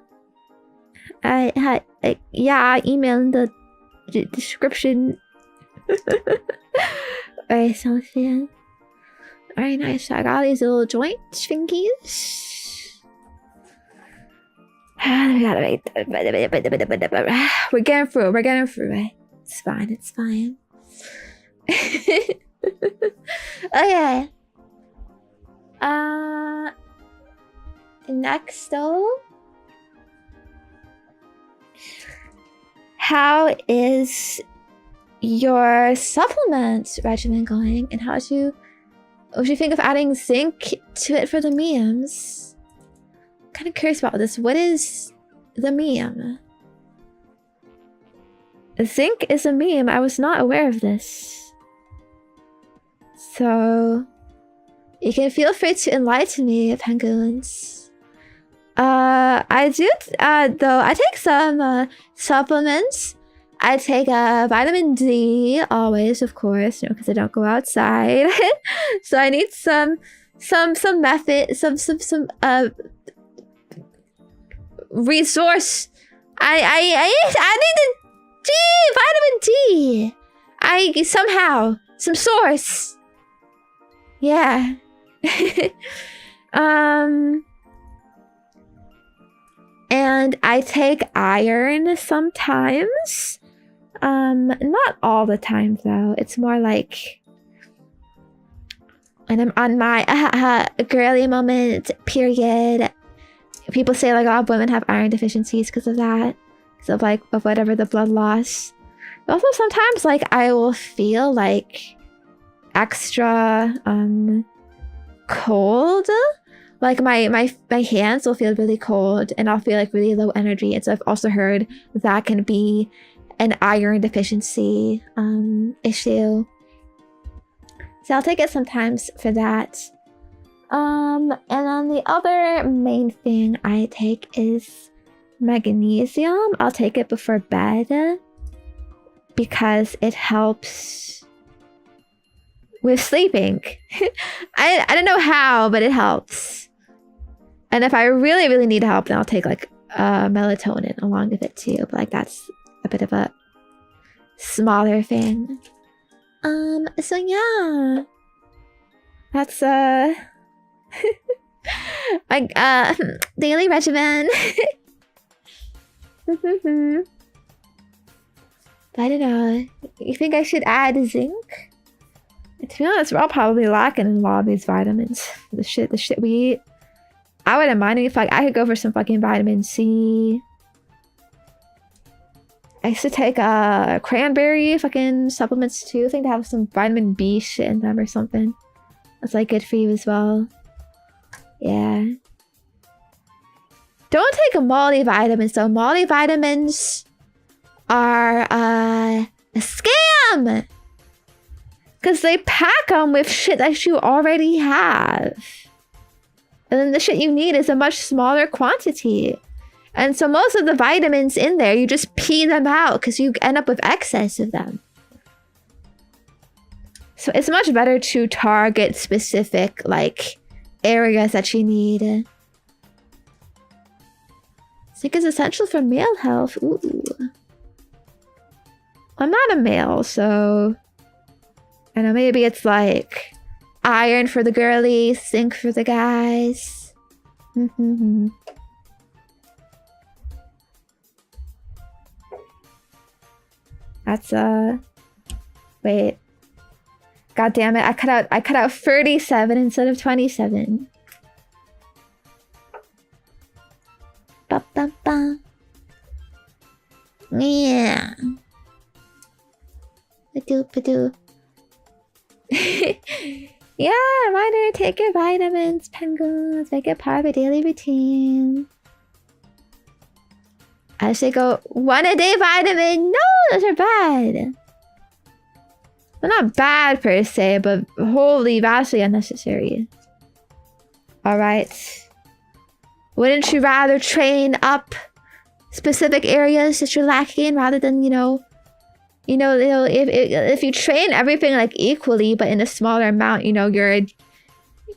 Yeah, email in the description. Alright, sounds good. Alright, nice. I got these little joint fingies. We gotta wait. We're getting through. Right? It's fine. Okay. Next though. How is your supplement regimen going, and what do you think of adding zinc to it for the memes? I'm kind of curious about this. What is the meme? Zinc is a meme. I was not aware of this. So you can feel free to enlighten me, penguins. I do though I take some supplements. I take vitamin D always, of course, you know, because I don't go outside. So I need some method, some resource. I need the vitamin D. Somehow some source. Yeah. And I take iron sometimes. Not all the time though. It's more like when I'm on my girly moment period. People say like, oh, women have iron deficiencies because of that, because of like of whatever the blood loss. But also sometimes like I will feel like extra cold like my hands will feel really cold and I'll feel like really low energy. And so I've also heard that can be an iron deficiency issue. So I'll take it sometimes for that. And then the other main thing I take is magnesium. I'll take it before bed because it helps with sleeping. I don't know how, but it helps. And if I really, really need help, then I'll take like melatonin along with it too. But like that's a bit of a smaller thing. So yeah. That's like daily regimen. But I don't know. You think I should add zinc? To be honest, we're all probably lacking in a lot of these vitamins. The shit we eat. I wouldn't mind if like I could go for some fucking vitamin C. I used to take cranberry fucking supplements too. I think they have some vitamin B shit in them or something. That's like good for you as well. Yeah. Don't take multivitamins though. Multivitamins are a scam! Because they pack them with shit that you already have. And then the shit you need is a much smaller quantity. And so most of the vitamins in there, you just pee them out because you end up with excess of them. So it's much better to target specific, like, areas that you need. Zinc is essential for male health. Ooh. I'm not a male, so... I know, maybe it's like iron for the girlies, zinc for the guys. That's wait. God damn it, I cut out 37 instead of 27. Ba ba ba. Yeah. Ba-doo. Yeah, reminder, take your vitamins, penguins, make it part of a daily routine. I should go 1 a day vitamin. No, those are bad. Well, not bad per se, but wholly, vastly unnecessary. Alright. Wouldn't you rather train up specific areas that you're lacking in rather than, if you train everything like equally but in a smaller amount, you're a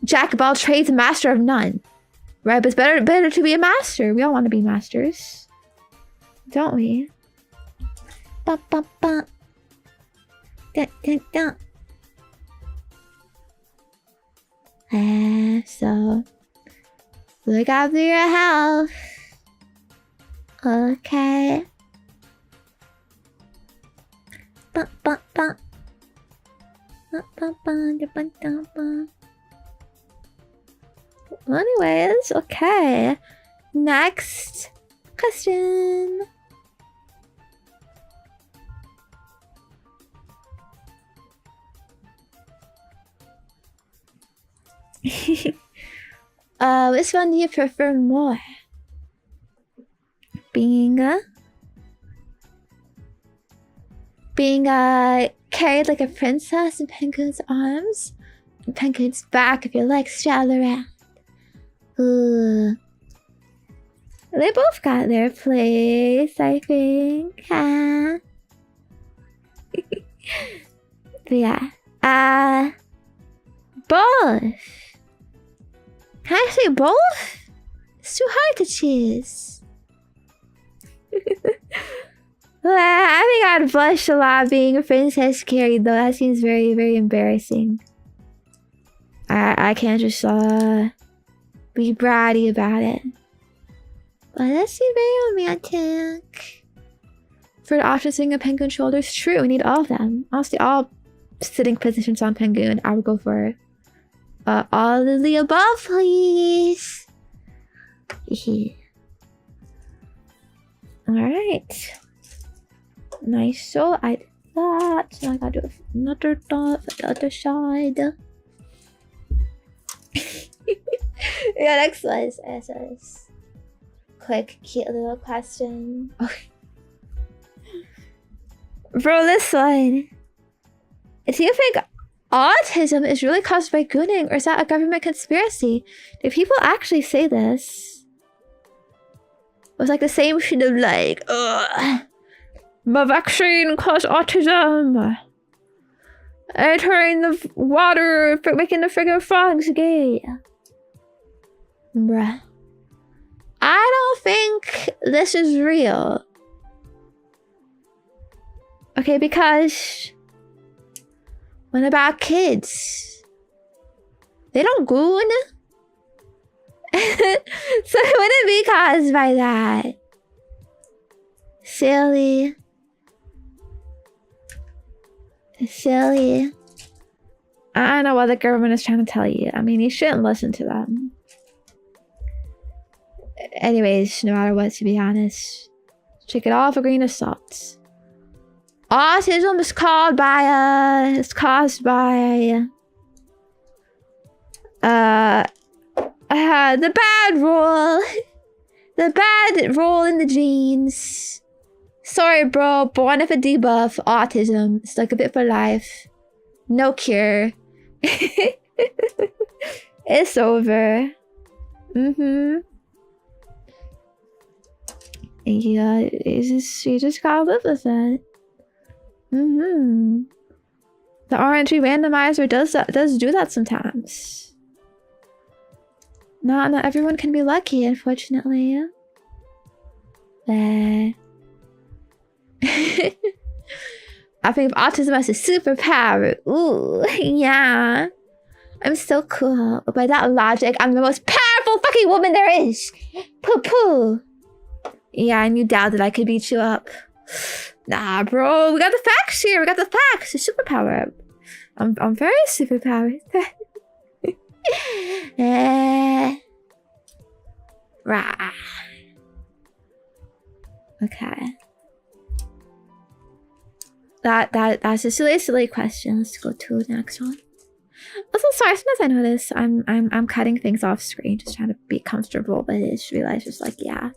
jack of all trades, master of none. Right? But it's better to be a master. We all want to be masters. Don't we? Ba ba ba. Da da da. So look after your health. Okay. Ba ba ba. Ba ba ba da ba da ba. Anyways, okay. Next question. Which one do you prefer more? Being carried like a princess in Penguin's arms, and Penguin's back if your legs straddle around. Ooh. They both got their place, I think. Huh? But yeah. Both. Can I say both? It's too hard to choose. I think I'd blush a lot being a princess carried though. That seems very, very embarrassing. I can't just be bratty about it. But that seems very romantic. For the often sitting on Penguin's shoulders, true, we need all of them. Honestly, all sitting positions on Penguin, I would go for all of the above, please. Alright. Nice, so I did that. Now I gotta do another dot for the other side. Yeah, next was quick, cute little question. Bro, this one. Do you think autism is really caused by gooning, or is that a government conspiracy? Do people actually say this? It was like the same shit of like, my vaccine caused autism. Entering the water, making the friggin' frogs gay. Bruh. I don't think this is real. Okay, because what about kids? They don't goon. So it wouldn't be caused by that. Silly. Silly. I don't know what the government is trying to tell you. I mean, you shouldn't listen to them. Anyways, no matter what, to be honest, check it all for grain of salt. Autism is caused by the bad role. The bad role in the genes. Sorry, bro. Born with a debuff. Autism. It's like a bit for life. No cure. It's over. Yeah, you just gotta live with it. The RNG randomizer does do that sometimes. Not everyone can be lucky, unfortunately. I think of autism as a superpower. Ooh, yeah. I'm so cool. By that logic, I'm the most powerful fucking woman there is. Poo poo. Yeah, and you doubted I could beat you up. Nah, bro, we got the facts here. We got the facts. The superpower. I'm very superpowered. Rah. Okay. That's a silly question. Let's go to the next one. Also, sorry, sometimes I notice I'm cutting things off screen, just trying to be comfortable, but I just realized just like, yeah,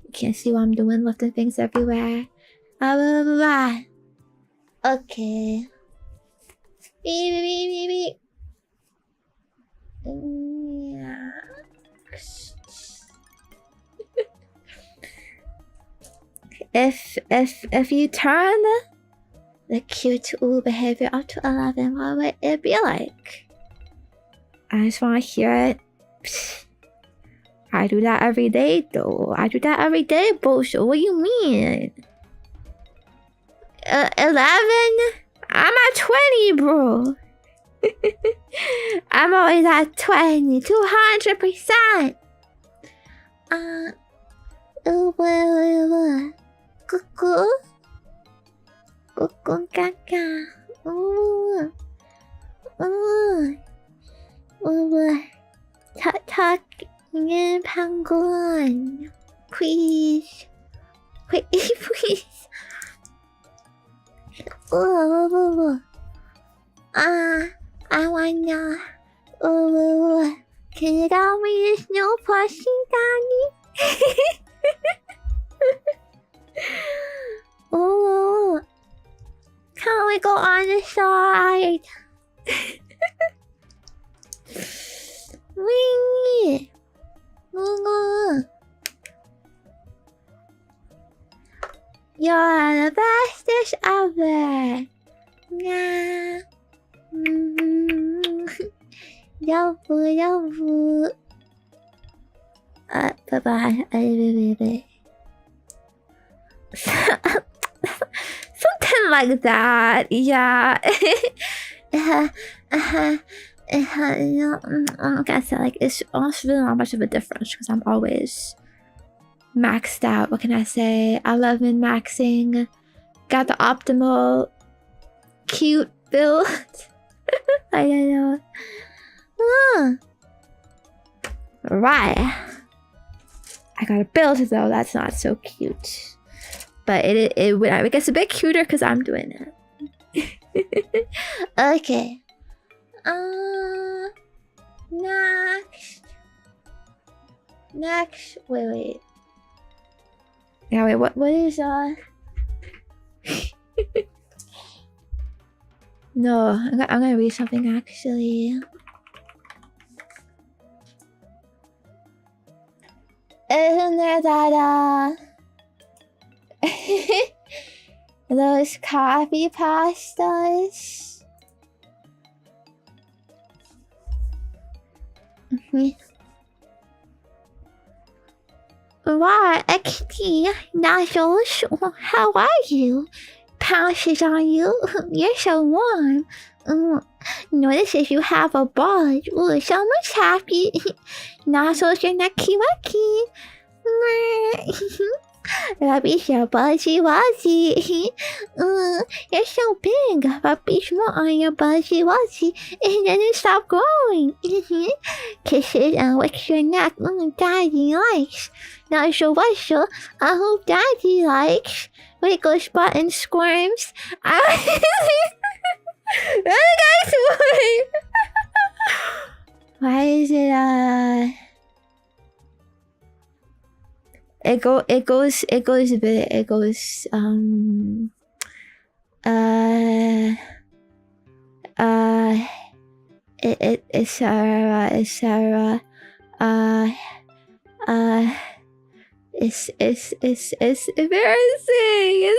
you can't see what I'm doing, lifting things everywhere. Blah, blah, blah, blah. Okay. Beep. Yeah. If you turn the cute behavior up to 11, what would it be like? I just want to hear it. Psst. I do that every day, though. I do that every day, bullshit. What do you mean? 11? I'm at 20, bro. I'm always at 20, 200%. Cuckoo. Cuckoo caca. Tuck in penguin. Please. Please. I wanna. Can you tell me there's no pushing, Daddy? Oh, can we go on the side? Wingy. You're the bestest ever. Nah. Yavu. Bye-bye. Something like that, yeah. Like I said, like it's also really not much of a difference because I'm always maxed out. What can I say? I love min-maxing. Got the optimal cute build. I don't know. Right. I got a build though. That's not so cute. But it gets a bit cuter because I'm doing it. Okay. Next. Next, wait. Yeah, wait. What is No, I'm gonna read something actually. Isn't there that those coffee pastas? Wow, XD, Nazzles, how are you? Pounces on you. You're so warm. Notice if you have a buzz. Ooh, so much happy. Nozzles, you're nucky wucky. Rubbish, your buzzy wuzzy. You're so big. Rubbish more on your buzzy wuzzy. It doesn't stop growing. Kisses and licks your neck. Daddy likes. Nuzzle wuzzle. I hope Daddy likes. Wiggles butt and squirms. Why is it it goes a bit, it goes it's Sarah, it's embarrassing.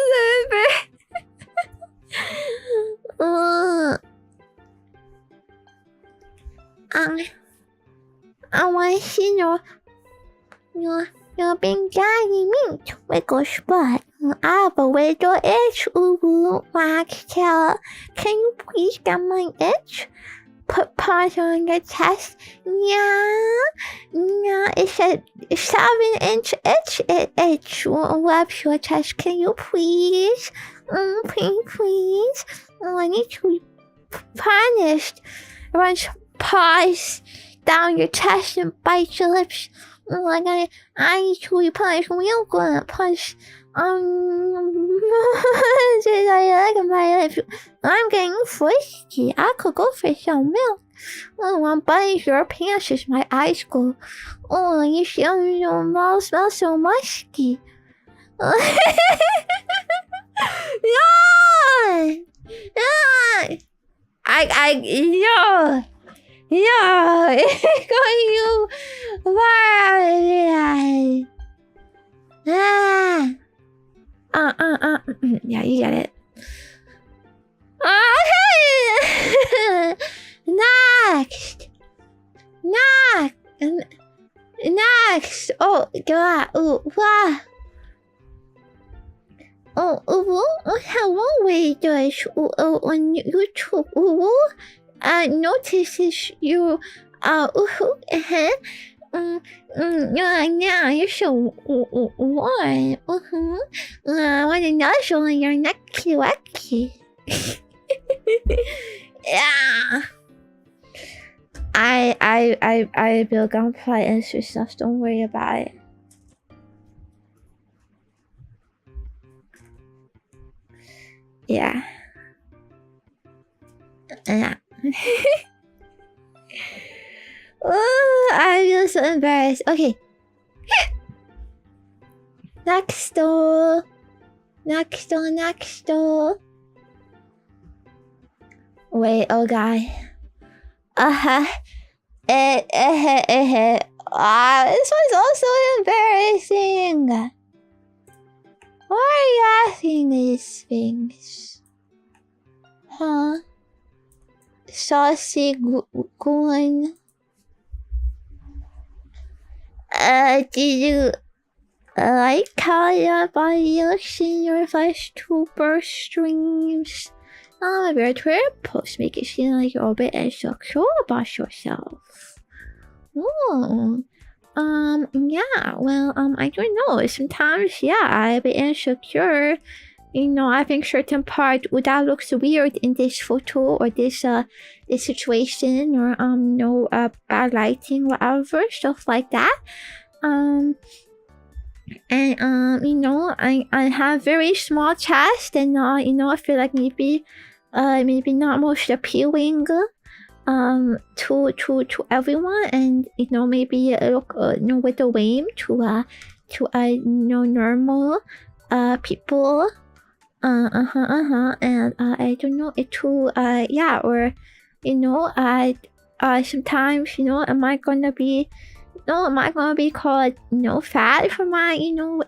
I want to see your big daddy meat. Wiggles butt. I have a wiggle itch. Ooh, wax tail. Can you please get my itch? Put paws on your chest. Yeah, it's a 7-inch itch. Rubs your chest. Can you please? Please. I need to be punished. Runs paws down your chest and bites your lips. I need to be punished real good. Push. My lips. I'm getting frisky. I could go for some milk. I'm biting your pants as my eyes go. You smell so musky. Yeah. Yeah, you get it. Next. Oh, God. Wow. Hello, readers. On YouTube. Notices you. Yeah, you're so warm. I want to nuzzle on your necky wacky. Yeah. I build Gunpla answer stuff. Don't worry about it. Yeah. I feel so embarrassed. Okay. Next door. Wait, oh god. This one's also embarrassing. Why are you asking these things? Huh? Saucy goon. Did you like how your body looks in your VTuber streams? A weird Twitter post make it seem like you're a bit insecure about yourself. Yeah, well, I don't know. Sometimes, yeah, I'm a bit insecure. I think certain part that looks weird in this photo or this situation or bad lighting, whatever, stuff like that. I have very small chest and I feel like maybe not most appealing to everyone, and you know, maybe look you know, with the wave to you know, normal people, and I don't know, it to yeah, or you know, sometimes, you know, am I gonna be called, you know, fat for my, you know,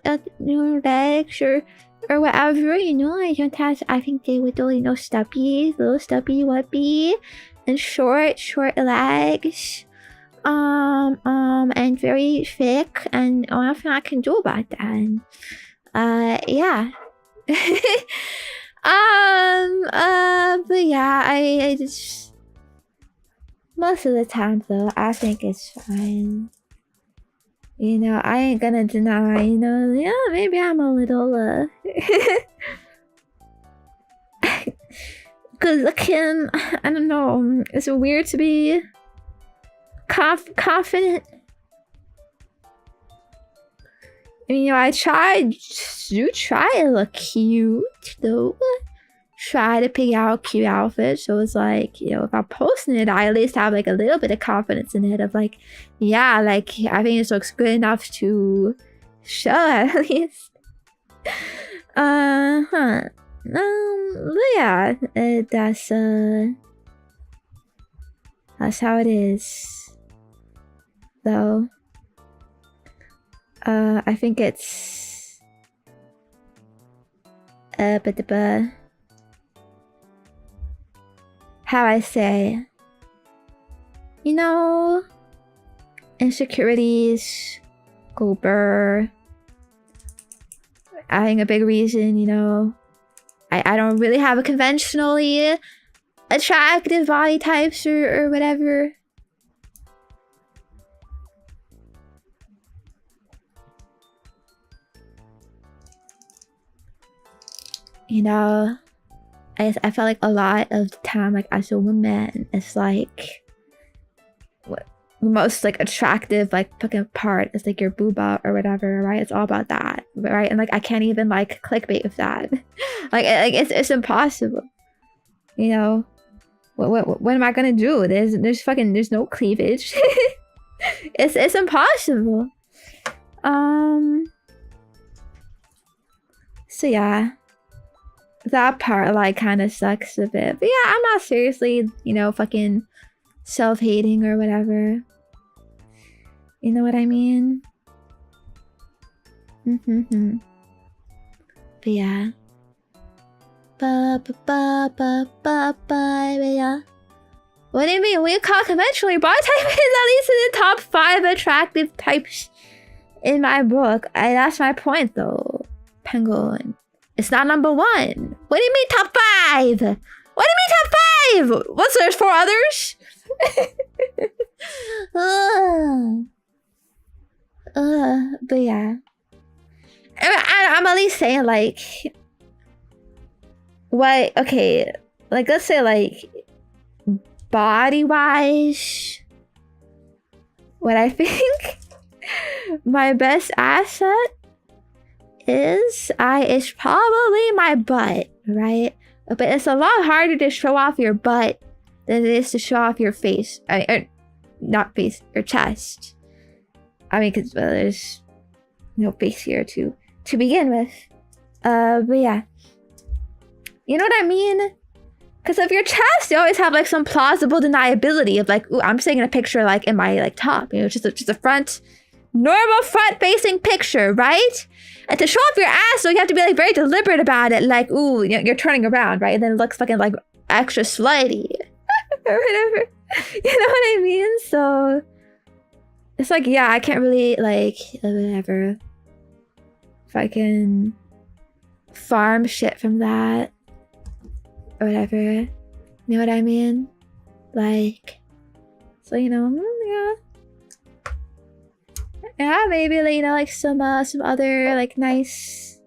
legs or whatever, you know? I sometimes I think they would do, you know, little stubby would-be, and short legs, and very thick, and nothing I can do about that. And, yeah. But yeah, I just, most of the time though, I think it's fine. You know, I ain't gonna deny, you know, yeah, maybe I'm a little, good looking. I don't know. It's weird to be confident. You know, I try to look cute, though. Try to pick out cute outfits. So it's like, you know, if I'm posting it, I at least have like a little bit of confidence in it of like, yeah, like I think this looks good enough to show at least. But yeah, that's how it is, though. I think it's how I say, you know, insecurities, go burr. I think a big reason, you know, I don't really have a conventionally attractive body types or whatever. You know, I felt like a lot of the time, like as a woman, it's like what most like attractive like fucking part is like your booba or whatever, right? It's all about that, right? And like I can't even like clickbait with that. like it's impossible. You know, what am I gonna do? There's no cleavage. it's impossible. So yeah. That part like kind of sucks a bit, but yeah, I'm not seriously, you know, fucking self-hating or whatever. You know what I mean? But yeah. Yeah. What do you mean? We call conventionally body type is at least in the top 5 attractive types in my book. That's my point though, Penguin. It's not number 1. What do you mean top 5? What do you mean top 5? What's there's 4 others? But yeah. I'm at least saying like, what, okay, like let's say like body-wise, what I think my best asset is probably my butt, right? But it's a lot harder to show off your butt than it is to show off your face. Not face, your chest. I mean, because there's no face here to begin with. But yeah, you know what I mean? Because of your chest, you always have like some plausible deniability of like, ooh, I'm taking a picture like in my like top, you know, just a front, normal front-facing picture, right? And to show off your ass, so you have to be like very deliberate about it, like, ooh, you know, you're turning around, right? And then it looks fucking like extra slutty or whatever. You know what I mean? So it's like, yeah, I can't really like whatever fucking farm shit from that or whatever. You know what I mean? Like, so you know, yeah. Yeah, maybe like, you know, like some other like nice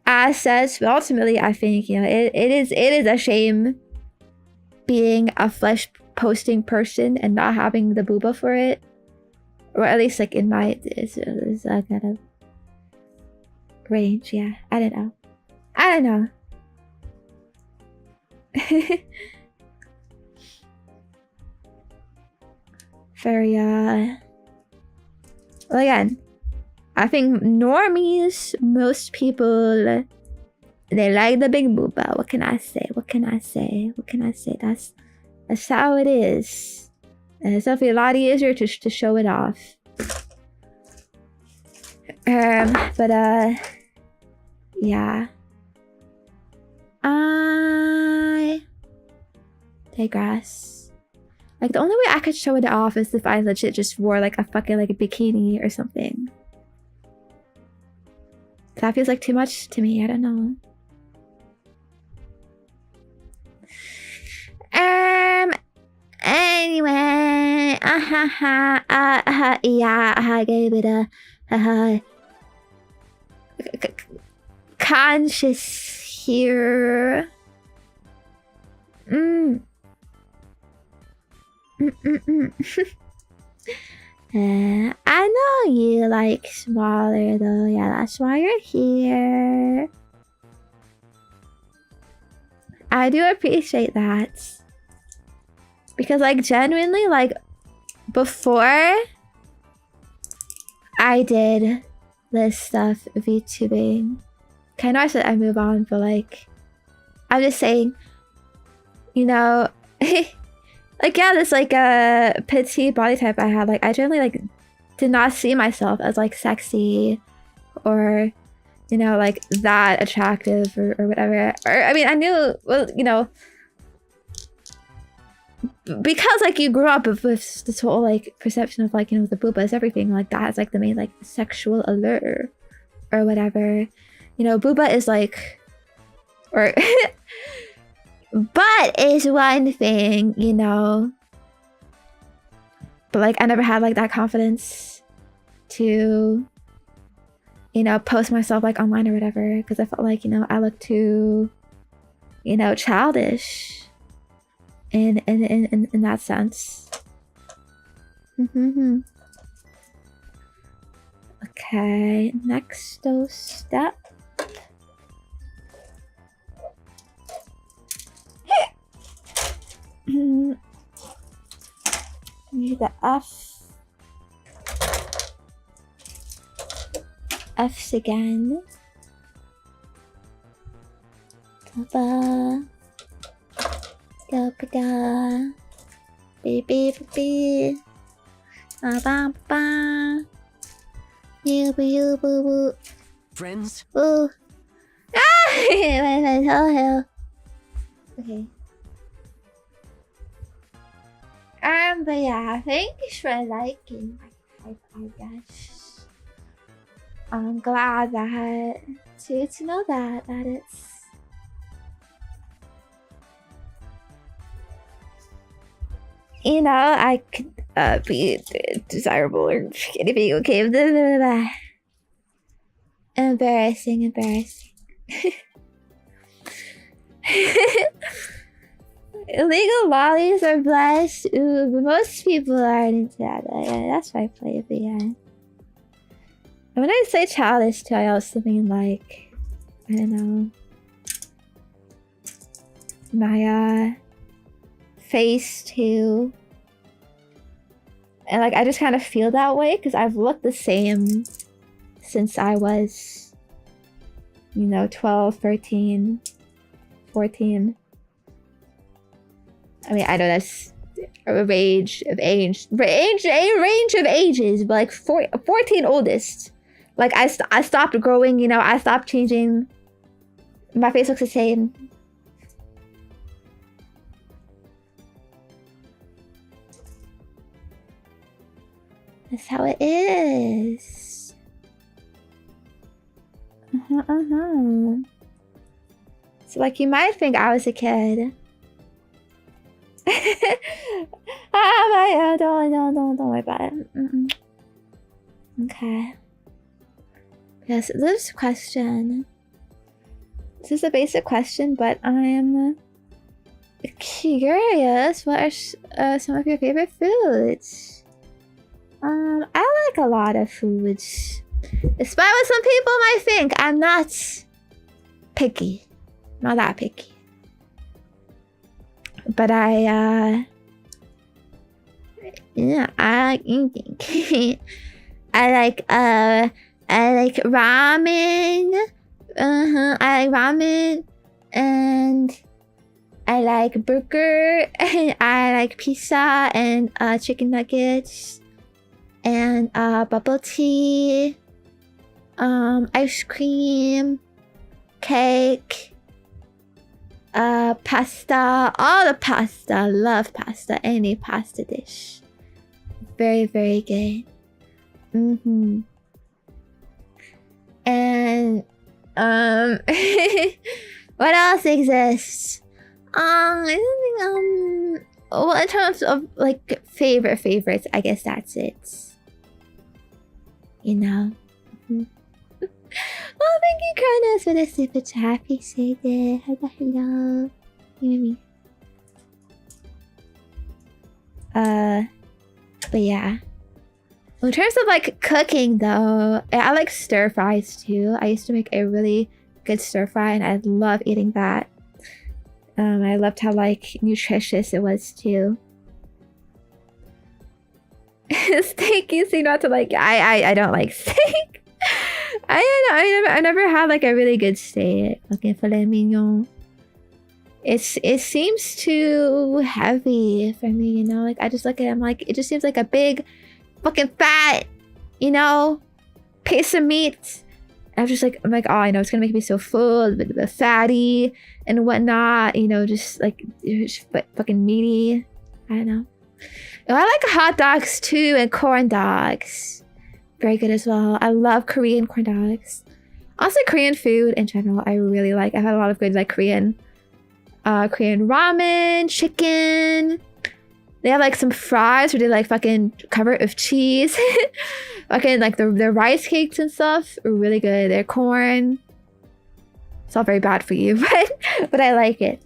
assets, but ultimately I think, you know, it is a shame being a flesh posting person and not having the booba for it, or at least like in my it's a kind of range. Yeah, I don't know. very well, again, I think normies, most people, they like the big booba. What can I say? What can I say? What can I say? That's how it is. And it's definitely a lot easier to show it off. But yeah. I digress. Like, the only way I could show it off is if I legit just wore like a fucking like a bikini or something. That feels like too much to me. I don't know. Anyway, yeah, I gave it a conscious here. I know you like smaller though. Yeah, that's why you're here. I do appreciate that. Because, like, genuinely, like, before I did this stuff, VTubing, I know I said I move on, but, like, I'm just saying, you know, like, yeah, this, like, petite body type I had, like, I generally, like, did not see myself as, like, sexy or, you know, like, that attractive or whatever. Or, I mean, I knew, well, you know, because, like, you grew up with this whole, like, perception of, like, you know, the booba is everything, like, that's, like, the main, like, sexual allure or whatever. You know, booba is, like, or, butt is one thing, you know. But, like, I never had, like, that confidence to, you know, post myself, like, online or whatever, because I felt like, you know, I looked too, you know, childish. In that sense. Okay, next step. Need the F's again. Ta-da. Da-ba-da. Beep-beep-beep. Ba-ba-ba. You-boo-boo-boo. Friends? Ooh. Ah! Hell. Okay. But yeah, thanks for liking my type, I guess. I'm glad that to know that it's you know, I could be desirable or anything. Okay, blah, blah, blah. Embarrassing. Illegal lollies are blessed. Ooh, but most people aren't into that. Yeah, that's why I play it. But yeah. And when I say childish too, I also mean like, I don't know, my face too. And like, I just kind of feel that way because I've looked the same since I was, you know, 12, 13, 14. I mean, I know that's a range of ages, but like 14 oldest. Like I stopped growing, you know, I stopped changing. My face looks the same. That's how it is. So like you might think I was a kid. Don't worry about it. Okay. Yes, this question. This is a basic question, but I'm curious. What are some of your favorite foods? I like a lot of foods. Despite what some people might think, I'm not picky. Not that picky. But I Yeah, I like eating. I like ramen. I like ramen, and I like burger, and I like pizza, and chicken nuggets, and bubble tea, ice cream, cake, pasta, all the pasta. Love pasta, any pasta dish. Very, very good. And what else exists? I don't think well, in terms of like favorites, I guess that's it. You know. Oh, thank you, Kronos, for the super chat. Appreciate it. Hello. You know me. But yeah. In terms of like cooking though, I like stir fries too. I used to make a really good stir fry and I love eating that. I loved how like nutritious it was too. Steak, you seem not to like. I don't like steak. I never had like a really good steak. Fucking filet mignon. It seems too heavy for me, you know. Like I just look at it, I'm like, it just seems like a big, fucking fat, you know, piece of meat. I'm like, oh, I know it's gonna make me so full, a bit fatty and whatnot, you know, just like fucking meaty. I don't know. Oh, I like hot dogs too and corn dogs. Very good as well. I love Korean corn dogs. Also, Korean food in general, I really like. I've had a lot of good like Korean ramen, chicken. They have like some fries where they like fucking cover it with cheese. Fucking like their rice cakes and stuff are really good. Their corn. It's all very bad for you, but I like it.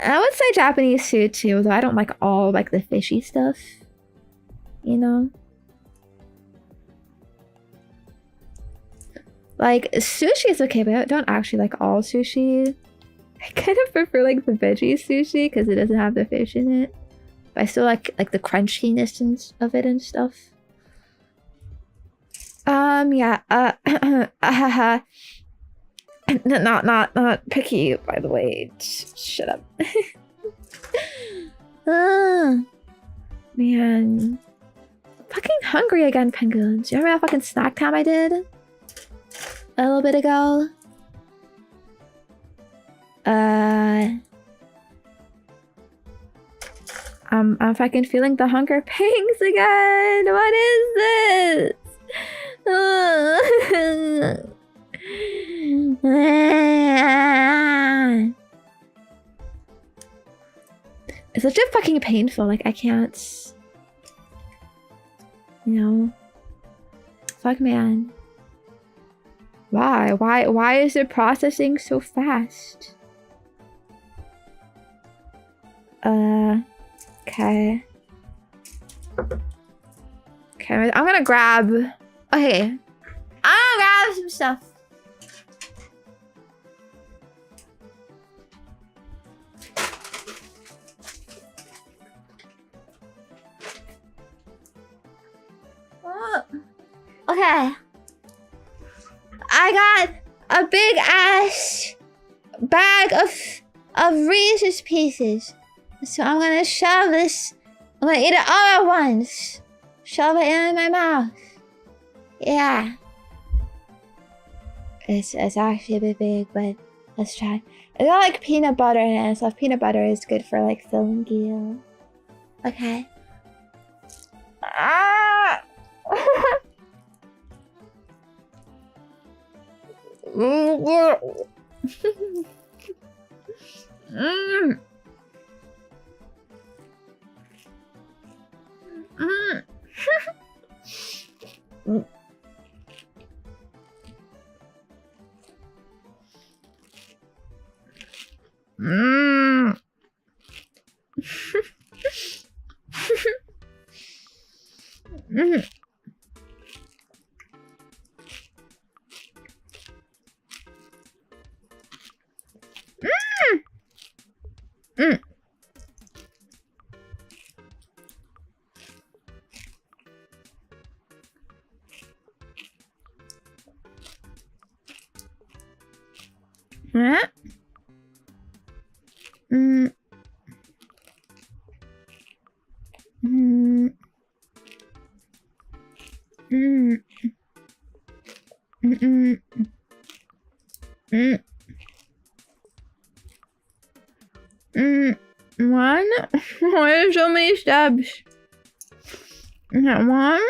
I would say Japanese food too, though I don't like all like the fishy stuff. You know? Like sushi is okay, but I don't actually like all sushi. I kind of prefer like the veggie sushi because it doesn't have the fish in it. But I still like the crunchiness of it and stuff. Yeah. Not picky, by the way. Shut up. Man. Fucking hungry again, penguins. You remember that fucking snack time I did? A little bit ago? I'm fucking feeling the hunger pangs again. What is this? It's such a fucking painful. Like I can't. You know. Fuck, man. Why? Why is it processing so fast? Okay. Okay, I'm gonna grab... Okay. I'm gonna grab some stuff. Okay. I got a big ass bag of Reese's Pieces. So I'm gonna shove this. I'm gonna eat it all at once. Shove it in my mouth. Yeah. It's actually a bit big, but let's try. It's got like peanut butter in it, so peanut butter is good for like filling you. Okay. Ah! Mm. Mm. Mm. Mm. Mm. Huh? Mm. Mm. Mm. Mm. Mm. Mm. One? Why are so many steps? One?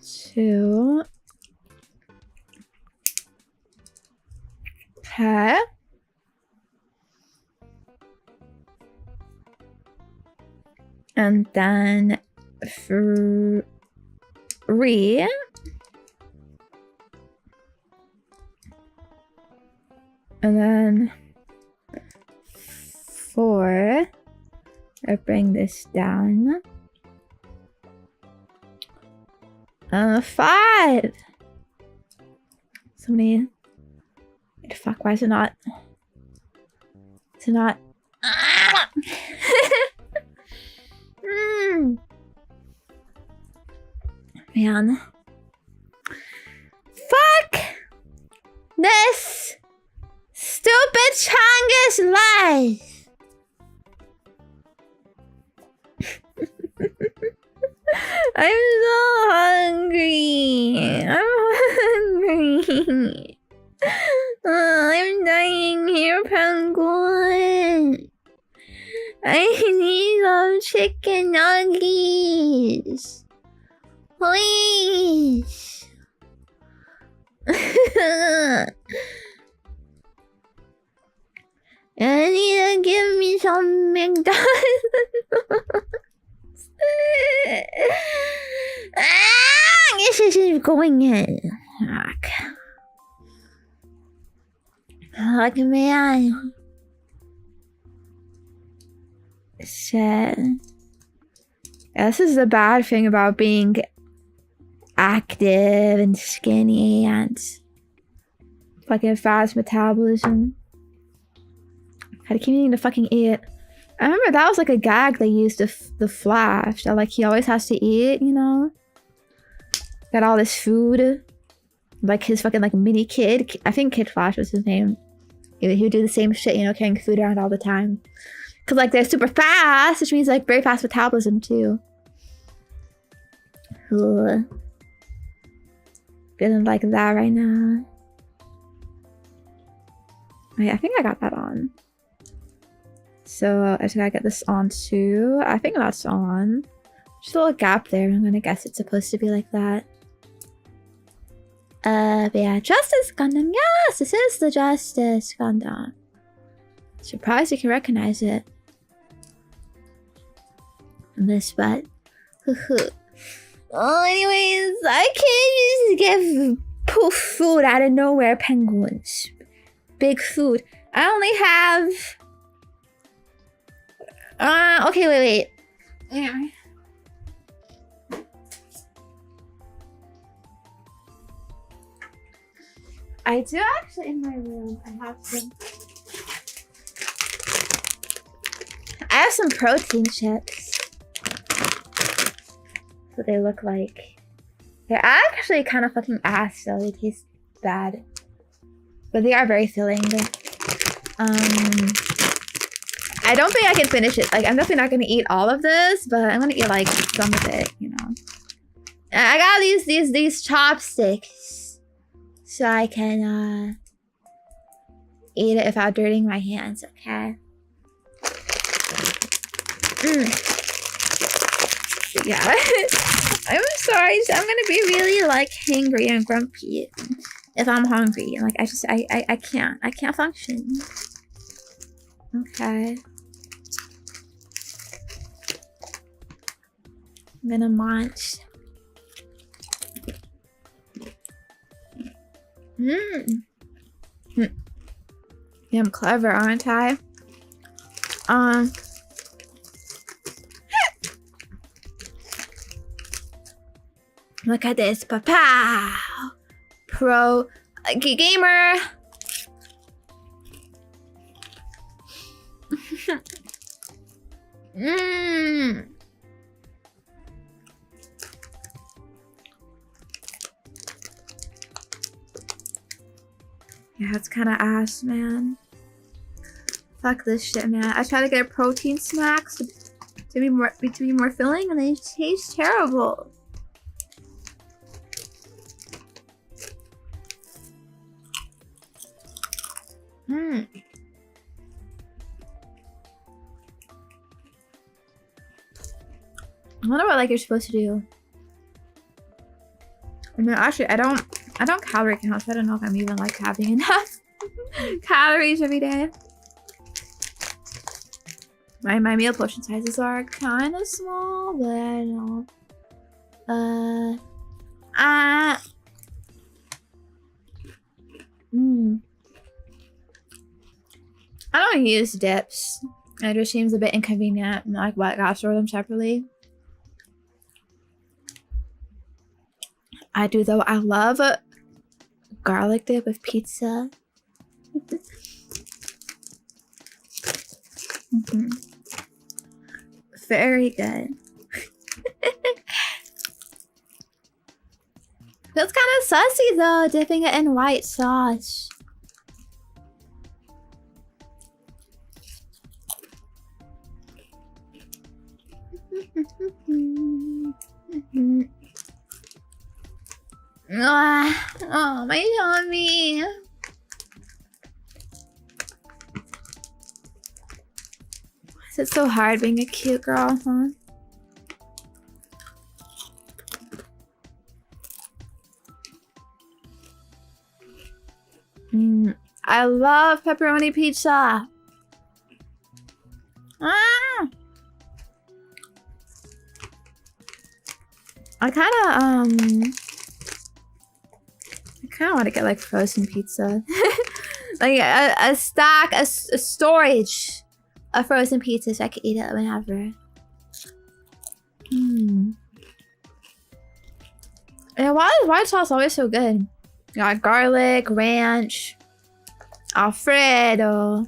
Two. Okay. And then three. And then 4. I bring this down. 5. So many. What the fuck? Why is it not? Is it not? Man. Fuck this stupid Chongus life. I'm so hungry. I'm hungry. I'm dying here, penguin. I need some chicken nuggets. Please. I need to give me some McDonald's. This isn't going in. Fuck. Fuck, man. Shit. This is the bad thing about being active and skinny and fucking fast metabolism. I keep needing to fucking eat. I remember that was like a gag they used the Flash. That like he always has to eat, you know? Got all this food. Like his fucking like mini kid. I think Kid Flash was his name. He would do the same shit, you know, carrying food around all the time. Cause like they're super fast, which means like very fast metabolism too. Ugh. Feeling like that right now. Wait, I think I got that on. So I just gotta get this on too. I think that's on. Just a little gap there. I'm gonna guess it's supposed to be like that. But yeah, Justice Gundam. Yes, this is the Justice Gundam. Surprised you can recognize it. And this butt. Oh, anyways, I can't just give poof food out of nowhere, penguins. Big food. I only have. Okay, wait. Yeah. I do actually in my room. I have some protein chips. That's what they look like. They're actually kind of fucking ass though. They taste bad. But they are very filling. I don't think I can finish it. Like, I'm definitely not gonna eat all of this, but I'm gonna eat like some of it, you know. And I got these chopsticks, so I can eat it without dirtying my hands. Okay. Yeah. I'm sorry. I'm gonna be really like hangry and grumpy if I'm hungry. Like I can't function. Okay. I'm gonna munch. Yeah, I'm clever, aren't I? Look at this, papa. Pro gamer. That's kind of ass, man. Fuck this shit, man. I try to get protein snacks to be more filling, and they taste terrible. I wonder what like you're supposed to do. I mean, actually, I don't calorie count, so I don't know if I'm even like having enough calories every day. My meal portion sizes are kind of small, but I don't know. I don't use dips. It just seems a bit inconvenient. Like, what? Gotta store them separately. I do though. I love a garlic dip with pizza. Very good. Feels kind of sussy though, dipping it in white sauce. Oh, my tummy. Is it so hard being a cute girl, huh? I love pepperoni pizza. I kind of want to get like frozen pizza. Like a stack, a storage of frozen pizza so I can eat it whenever. And why is white sauce always so good? You got garlic, ranch, Alfredo.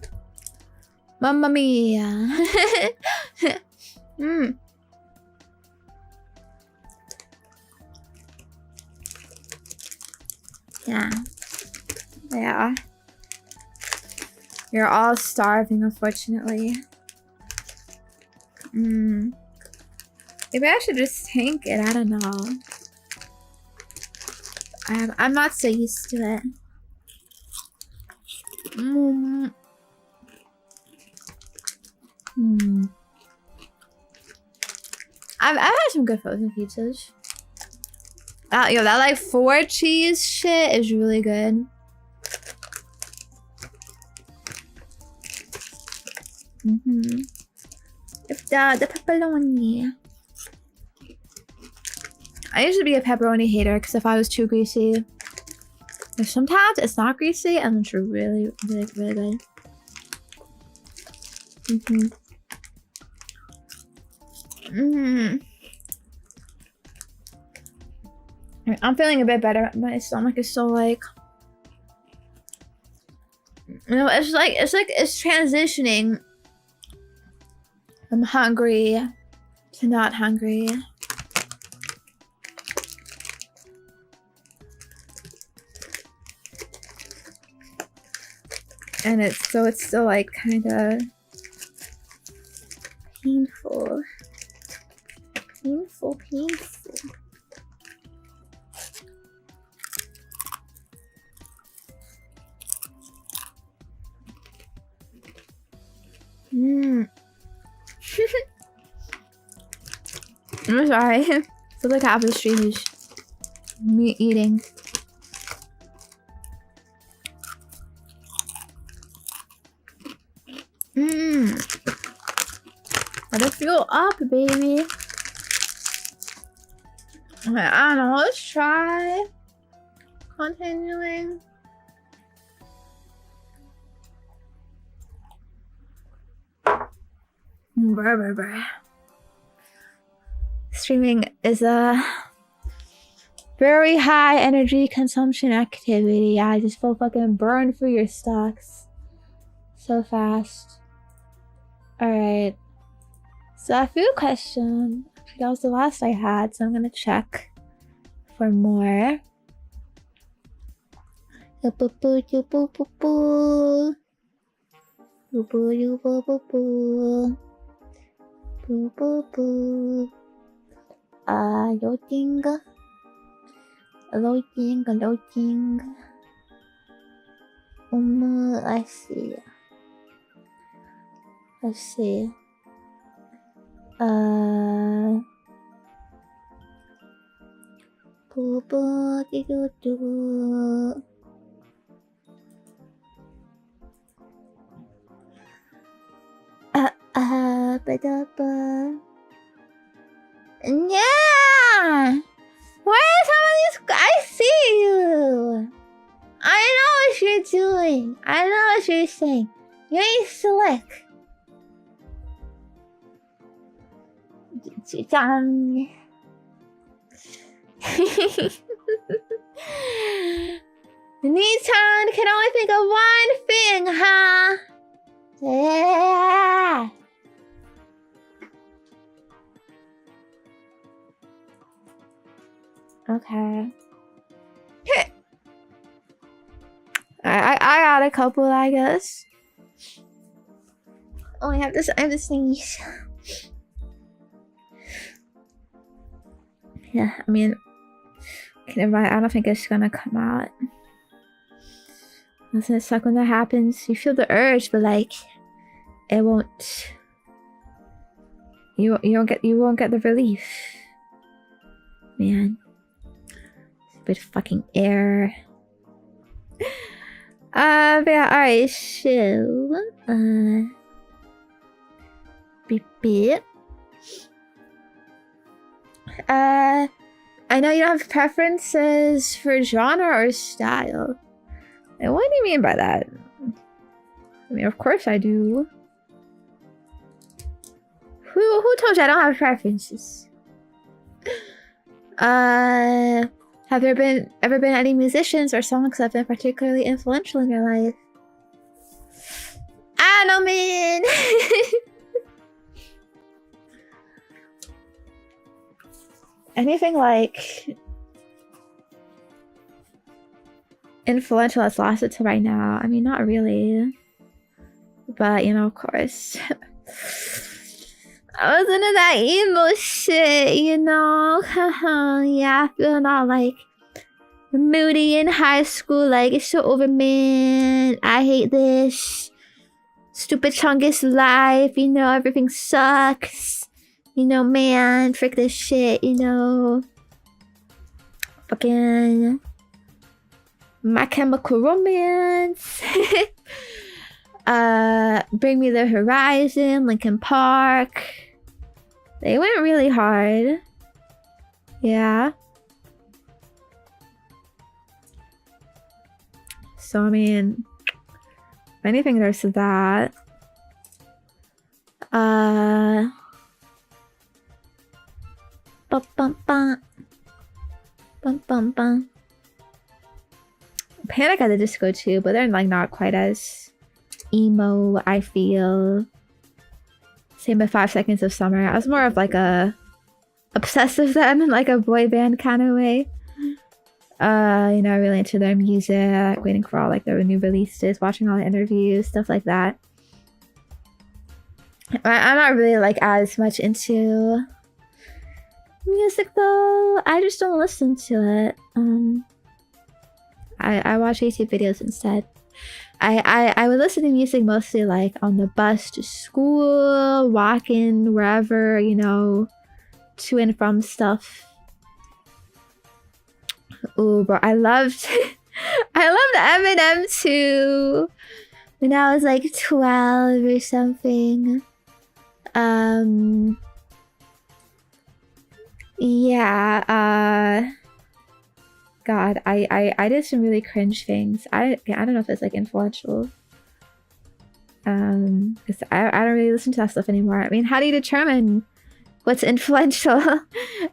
Mamma mia. Yeah. You're all starving, unfortunately. Maybe I should just tank it. I don't know. I'm not so used to it. I've had some good frozen pizzas. Yo, that like 4 cheese shit is really good. The pepperoni. I used to be a pepperoni hater because if I was too greasy, but sometimes it's not greasy and it's really, really, really good. I'm feeling a bit better. My stomach is still like, you know, it's transitioning from hungry to not hungry. And it's still like kind of painful. Painful. I'm sorry. So like half the stream is me eating. Let it fuel up, baby. Okay, I don't know. Let's try continuing. Streaming is a very high energy consumption activity. I just feel fucking burn through your stocks so fast. Alright. So a few questions. That was the last I had, so I'm gonna check for more. Loading. Let's see. Yeah! Where are some of these? I see you! I know what you're doing. I know what you're saying. You ain't slick. Nitan can only think of one thing, huh? Yeah. Okay. I got a couple, I guess. Oh, I have to sneeze. Yeah, I mean, I don't think it's gonna come out. Doesn't it suck when that happens? You feel the urge, but like, it won't. You won't get the relief. Man, stupid fucking air. But yeah, alright, so beep beep. I know you don't have preferences for genre or style. And what do you mean by that? I mean, of course I do. Who told you I don't have preferences? Have there ever been any musicians or songs that have been particularly influential in your life? I don't know, man. Anything like influential that's lasted to right now? I mean, not really. But, you know, of course. I was into that emo shit, you know? Yeah, feeling all like moody in high school, like it's so over, man. I hate this. Stupid Chungus life, you know, everything sucks. You know, man, frick this shit, you know. Fucking My Chemical Romance. Bring Me the Horizon, Linkin Park. They went really hard. Yeah. So, I mean, if anything, there's that. Bum, bum, bum. Bum, bum, bum. Panic at the Disco too, but they're like not quite as emo, I feel. Same with 5 Seconds of Summer. I was more of like a obsessive then, in like a boy band kind of way. You know, really into their music, waiting for all like their new releases, watching all the interviews, stuff like that. I'm not really like as much into music though. I just don't listen to it. I watch YouTube videos instead. I would listen to music mostly like on the bus to school, walking wherever, you know, to and from stuff. Ooh, bro, I loved Eminem too when I was like 12 or something. Yeah, God, I did some really cringe things. I don't know if it's like influential. Because I don't really listen to that stuff anymore. I mean, how do you determine what's influential?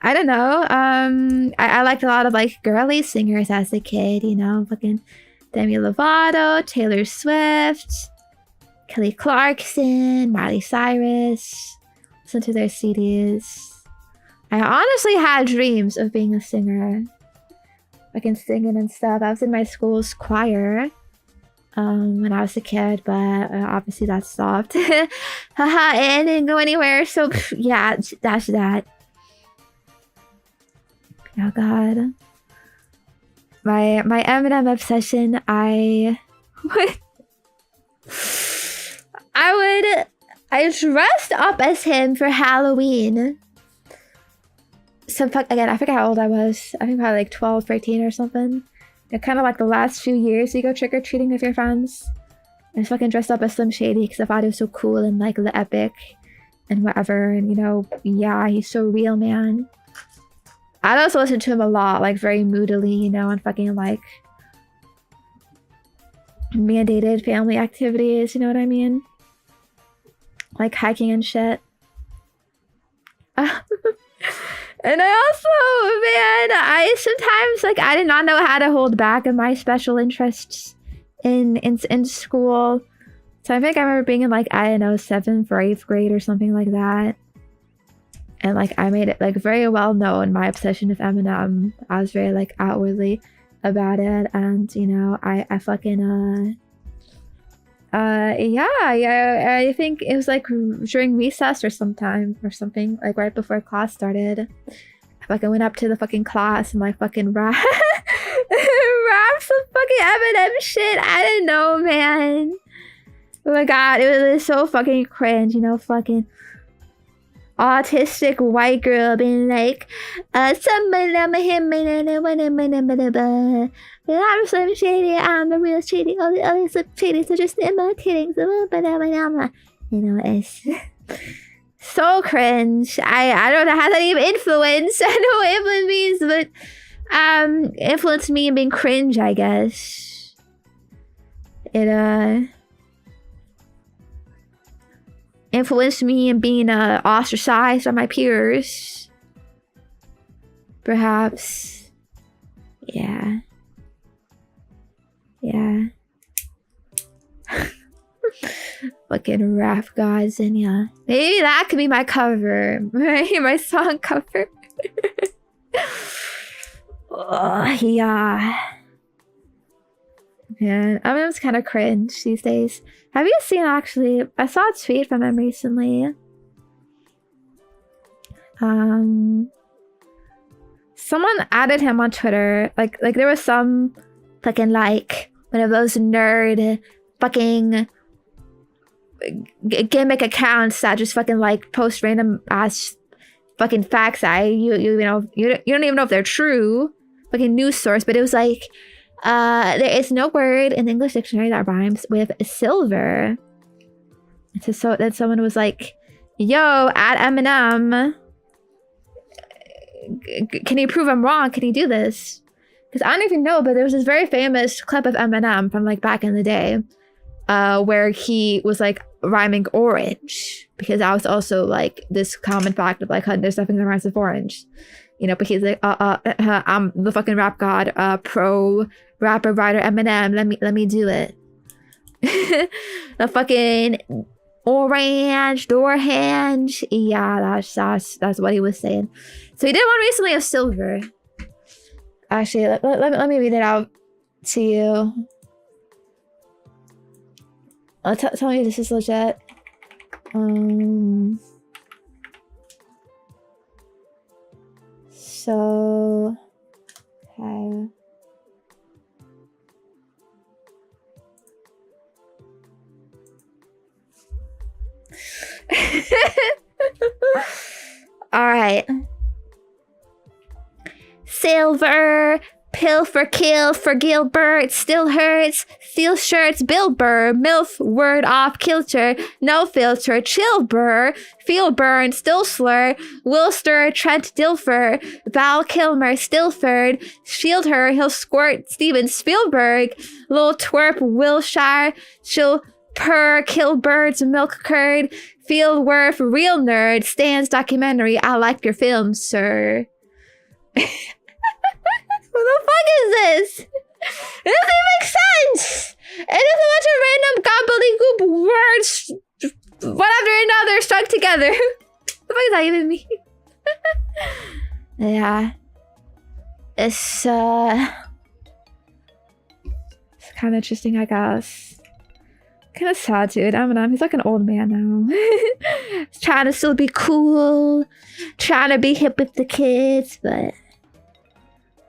I don't know. I liked a lot of like girly singers as a kid, you know, fucking Demi Lovato, Taylor Swift, Kelly Clarkson, Miley Cyrus. Listen to their CDs. I honestly had dreams of being a singer. fucking singing and stuff. I was in my school's choir when I was a kid, but obviously that stopped. Haha, it didn't go anywhere, so yeah, that's that. Oh god. My Eminem obsession, I dressed up as him for Halloween. Again, I forget how old I was. I think probably like 12, 13 or something. Kind of like the last few years you go trick-or-treating with your friends. I just fucking dressed up as Slim Shady because I thought it was so cool and like the epic and whatever. And you know, yeah, he's so real, man. I'd also listen to him a lot, like very moodily, you know, and fucking like mandated family activities, you know what I mean? Like hiking and shit. And I also, man, I sometimes, like, I did not know how to hold back in my special interests in school. So I think I remember being in, like, I don't know, 7th or 8th grade or something like that. And, like, I made it, like, very well known, my obsession with Eminem. I was very, like, outwardly about it. And, you know, I fucking, yeah, I think it was like during recess or something, like right before class started. I fucking went up to the fucking class and like fucking rap some fucking Eminem shit. I didn't know, man. Oh my god, it was so fucking cringe, you know, fucking autistic white girl being like, somebody I'm a him, I'm Slim Shady, I'm the real Shady, all the other Slim Shadys are just imitating, you know, it's so cringe. I don't know how that even influence. I know what influence means, but influenced me in being cringe, I guess. It influenced me in being ostracized by my peers. Perhaps. Yeah. Yeah. Fucking rap god Zenya. Maybe that could be my cover. Right? My song cover. Oh, yeah. Man, Eminem's kind of cringe these days. Have you seen, actually, I saw a tweet from him recently. Someone added him on Twitter. Like there was some fucking like one of those nerd fucking gimmick accounts that just fucking like post random ass fucking facts. You don't even know if they're true. Fucking news source, but it was like there is no word in the English dictionary that rhymes with silver. So then someone was like, yo, at Eminem, can you prove I'm wrong? Can you do this? Because I don't even know, but there was this very famous clip of Eminem from like back in the day where he was like rhyming orange, because that was also like this common fact of like, there's nothing that rhymes with orange, you know. But he's like, I'm the fucking rap god, pro rapper writer Eminem. Let me do it. The fucking orange door hand. Yeah, that's what he was saying. So he did one recently of silver. Actually, let me read it out to you. Tell me this is legit. So, okay. All right. Silver, pill for kill for Gilbert, still hurts, steel shirts, Bill Burr, MILF, word off kilter, no filter, chill Burr, feel burn, still slur, Wilster, Trent Dilfer, Val Kilmer, Stilford, shield her, he'll squirt, Steven Spielberg, Lil Twerp, Wilshire, she'll purr, kill birds, milk curd, field worth, real nerd, Stan's documentary, I like your films, sir. What the fuck is this? It doesn't even make sense! It is a bunch of random gobbledygook words, one after another, stuck together. What the fuck does that even mean? Yeah. It's, kind of interesting, I guess. Kind of sad, dude. Eminem, he's like an old man now. He's trying to still be cool, trying to be hip with the kids, but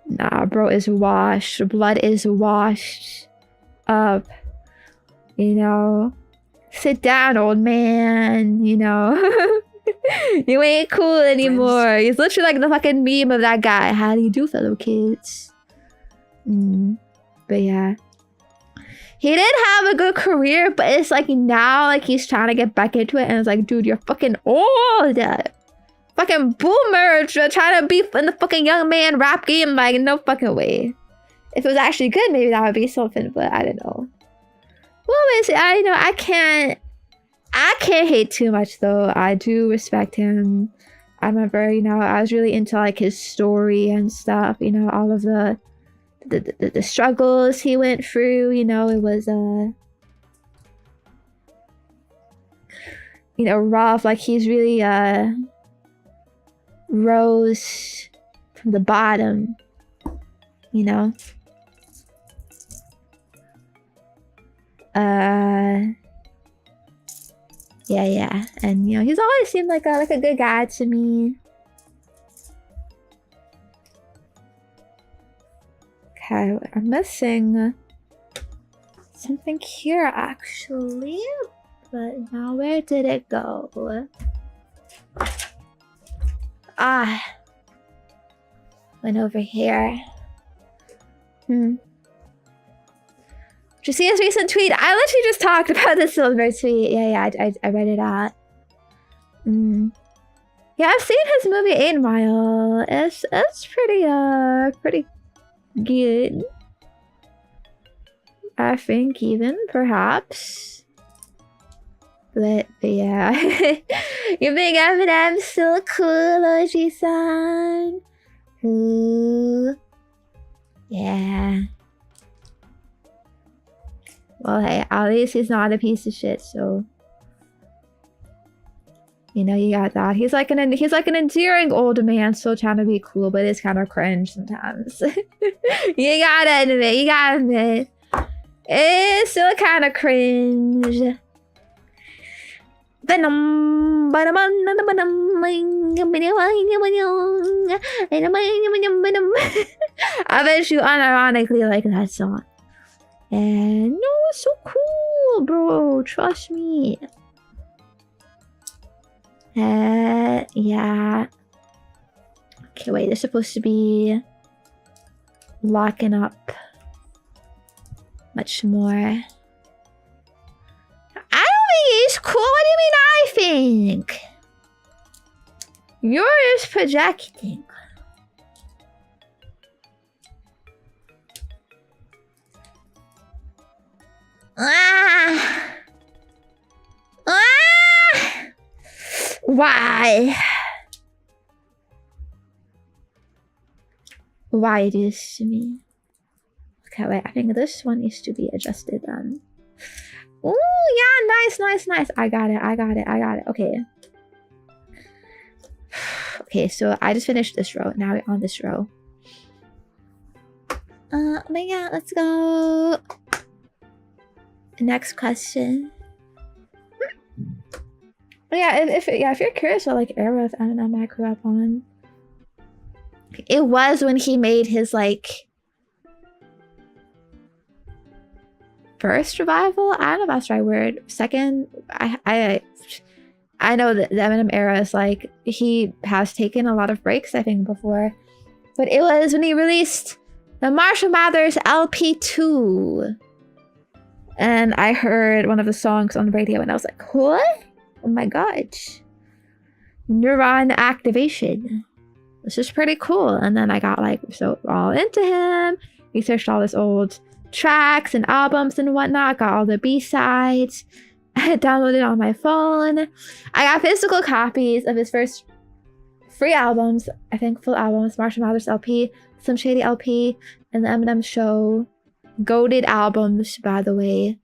nah, bro is washed. Blood is washed up. You know, sit down, old man. You know, you ain't cool anymore. He's literally like the fucking meme of that guy. How do you do, fellow kids? But yeah. He did have a good career, but it's like now, like he's trying to get back into it, and it's like, dude, you're fucking old, fucking boomer, trying to be in the fucking young man rap game. Like, no fucking way. If it was actually good, maybe that would be something, but I don't know. Well, I can't hate too much though. I do respect him. I remember, you know, I was really into like his story and stuff. You know, all of the struggles he went through, you know, it was you know, rough. Like he's really rose from the bottom, you know. Yeah, and you know, he's always seemed like a good guy to me. Okay, I'm missing something here actually, but now where did it go? Went over here. Did you see his recent tweet? I literally just talked about this Silver tweet. Yeah, I read it out. Yeah, I've seen his movie 8 Mile. It's pretty good. I think even, perhaps. But yeah. You think Eminem's so cool, Oji-san? Ooh. Yeah. Well, hey, at least he's not a piece of shit, so... You know, you got that. He's like an endearing old man still trying to be cool, but it's kind of cringe sometimes. You gotta admit. It's still kind of cringe. Venom. I bet you unironically like that song. And no, it's so cool, bro. Trust me. Yeah. Okay, wait, they're supposed to be locking up much more. I don't think he's cool. What do you mean I think? You're just projecting. Why? Why do this to me? Okay, wait, I think this one needs to be adjusted then. Oh, yeah, nice. I got it. Okay. Okay, so I just finished this row. Now we're on this row. Oh my god, let's go. Next question. Yeah, if you're curious what like era of Eminem I grew up on, it was when he made his like first revival. I don't know if that's the right word. Second, I know that the Eminem era is like he has taken a lot of breaks I think before, but it was when he released the Marshall Mathers LP2, and I heard one of the songs on the radio and I was like, what? Oh my god. Neuron activation. This is pretty cool. And then I got like so all into him. Researched all his old tracks and albums and whatnot. Got all the B-sides. I downloaded on my phone. I got physical copies of his first 3 albums. I think full albums. Marshall Mathers LP, Slim Shady LP, and the Eminem Show. Goated albums, by the way.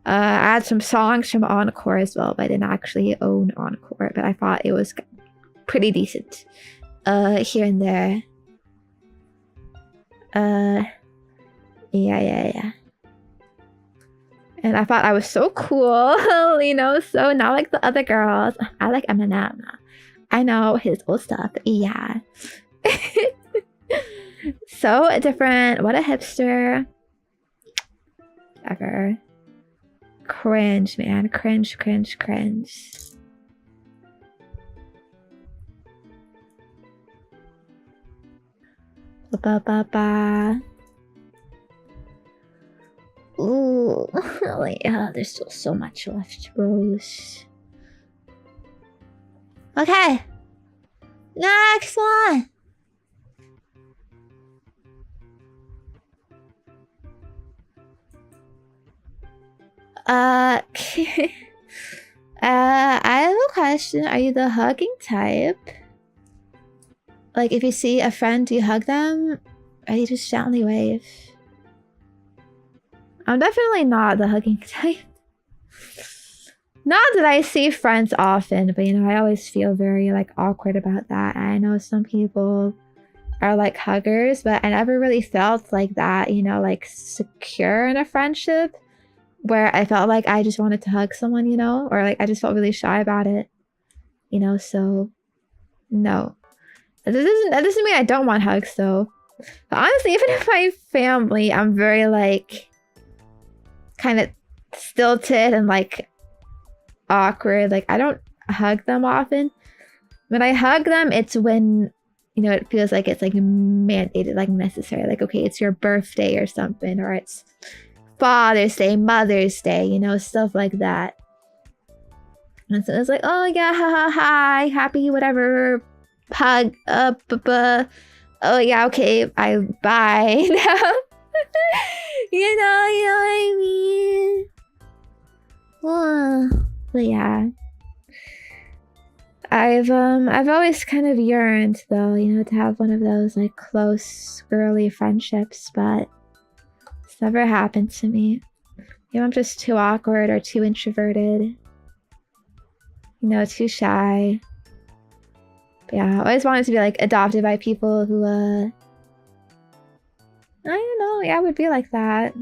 I had some songs from Encore as well, but I didn't actually own Encore, but I thought it was pretty decent. Here and there. Yeah. And I thought I was so cool, you know, so not like the other girls. I like Eminem. I know his old stuff, yeah. So different. What a hipster. Ever. Cringe, man. Cringe. Ba-ba-ba-ba. Ooh. Yeah, there's still so much left, bros. Okay. Next one. I have a question. Are you the hugging type? Like, if you see a friend, do you hug them? Or do you just gently wave? I'm definitely not the hugging type. Not that I see friends often, but you know, I always feel very like awkward about that. I know some people are like huggers, but I never really felt like that, you know, like secure in a friendship where I felt like I just wanted to hug someone, you know, or like I just felt really shy about it, you know, so no. That doesn't mean I don't want hugs though. But honestly, even if my family, I'm very like kind of stilted and like awkward. Like I don't hug them often. When I hug them, it's when, you know, it feels like it's like mandated, like necessary. Like, okay, it's your birthday or something, or it's Father's Day, Mother's Day, you know, stuff like that. And so it's like, oh yeah, hi, happy whatever, hug, oh yeah, okay, bye. You know what I mean? Well, but yeah. I've always kind of yearned though, you know, to have one of those like close girly friendships, but it's never happened to me. You know, I'm just too awkward or too introverted. You know, too shy. But yeah, I always wanted to be like adopted by people who I don't know, yeah, I would be like that.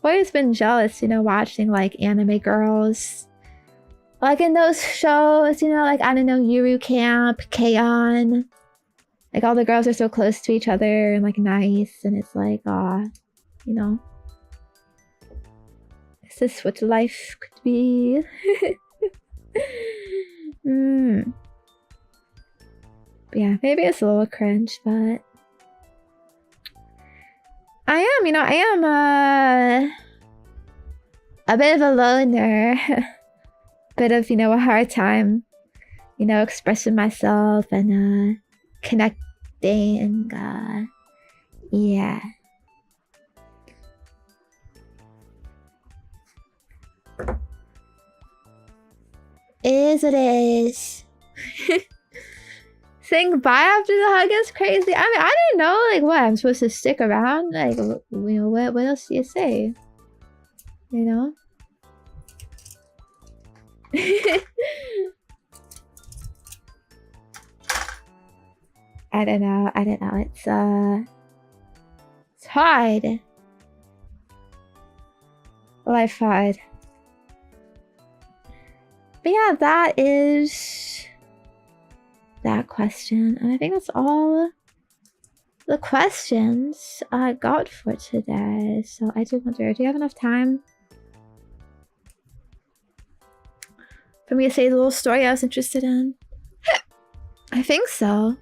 Always been jealous, you know, watching like anime girls. Like in those shows, you know, like, I don't know, Yuru Camp, K-On! Like all the girls are so close to each other and like nice, and it's like, aw, you know. Is this what life could be? But yeah, maybe it's a little cringe, but I am a bit of a loner. Bit of, you know, a hard time, you know, expressing myself and connecting, yeah. It is. Saying bye after the hug is crazy. I mean, I didn't know, like, what, I'm supposed to stick around? Like, you know, what else do you say? You know? I don't know. It's hard. Life hard. But yeah, that is that question. And I think that's all the questions I got for today. So I do wonder, do you have enough time for me to say the little story I was interested in? I think so.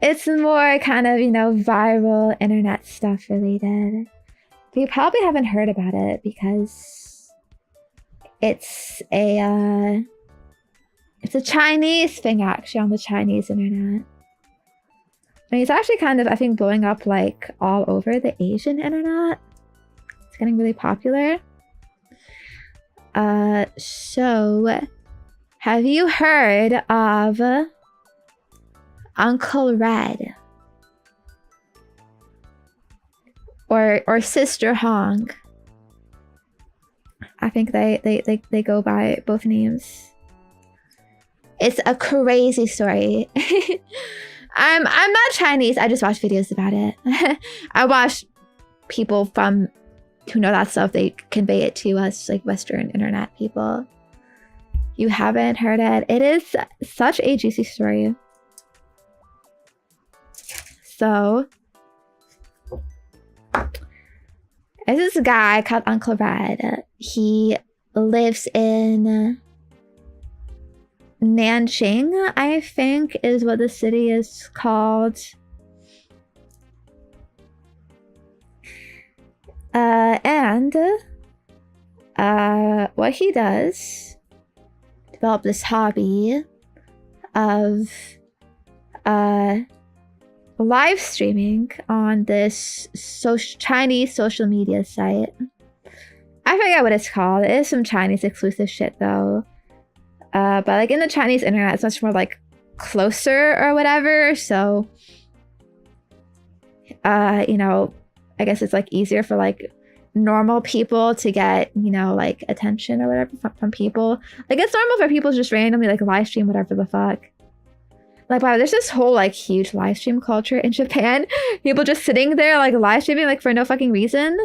It's more kind of, you know, viral internet stuff related. But you probably haven't heard about it because it's a Chinese thing actually on the Chinese internet. I mean, it's actually kind of, I think, blowing up like all over the Asian internet. Getting really popular. So have you heard of Uncle Red or Sister Hong? I think they go by both names. It's a crazy story. I'm not Chinese. I just watch videos about it. I watch people from who know that stuff. They convey it to us, like Western internet people. You haven't heard it. It is such a juicy story. So, there's this guy called Uncle Red. He lives in Nanjing, I think is what the city is called. And what he does, develop this hobby of live streaming on this Chinese social media site. I forget what it's called. It is some Chinese exclusive shit though. But like in the Chinese internet, it's much more like closer or whatever. So, you know, I guess it's like easier for like normal people to get, you know, like attention or whatever from people. Like it's normal for people to just randomly like live stream whatever the fuck. Like, wow, there's this whole like huge live stream culture in Japan. People just sitting there like live streaming like for no fucking reason.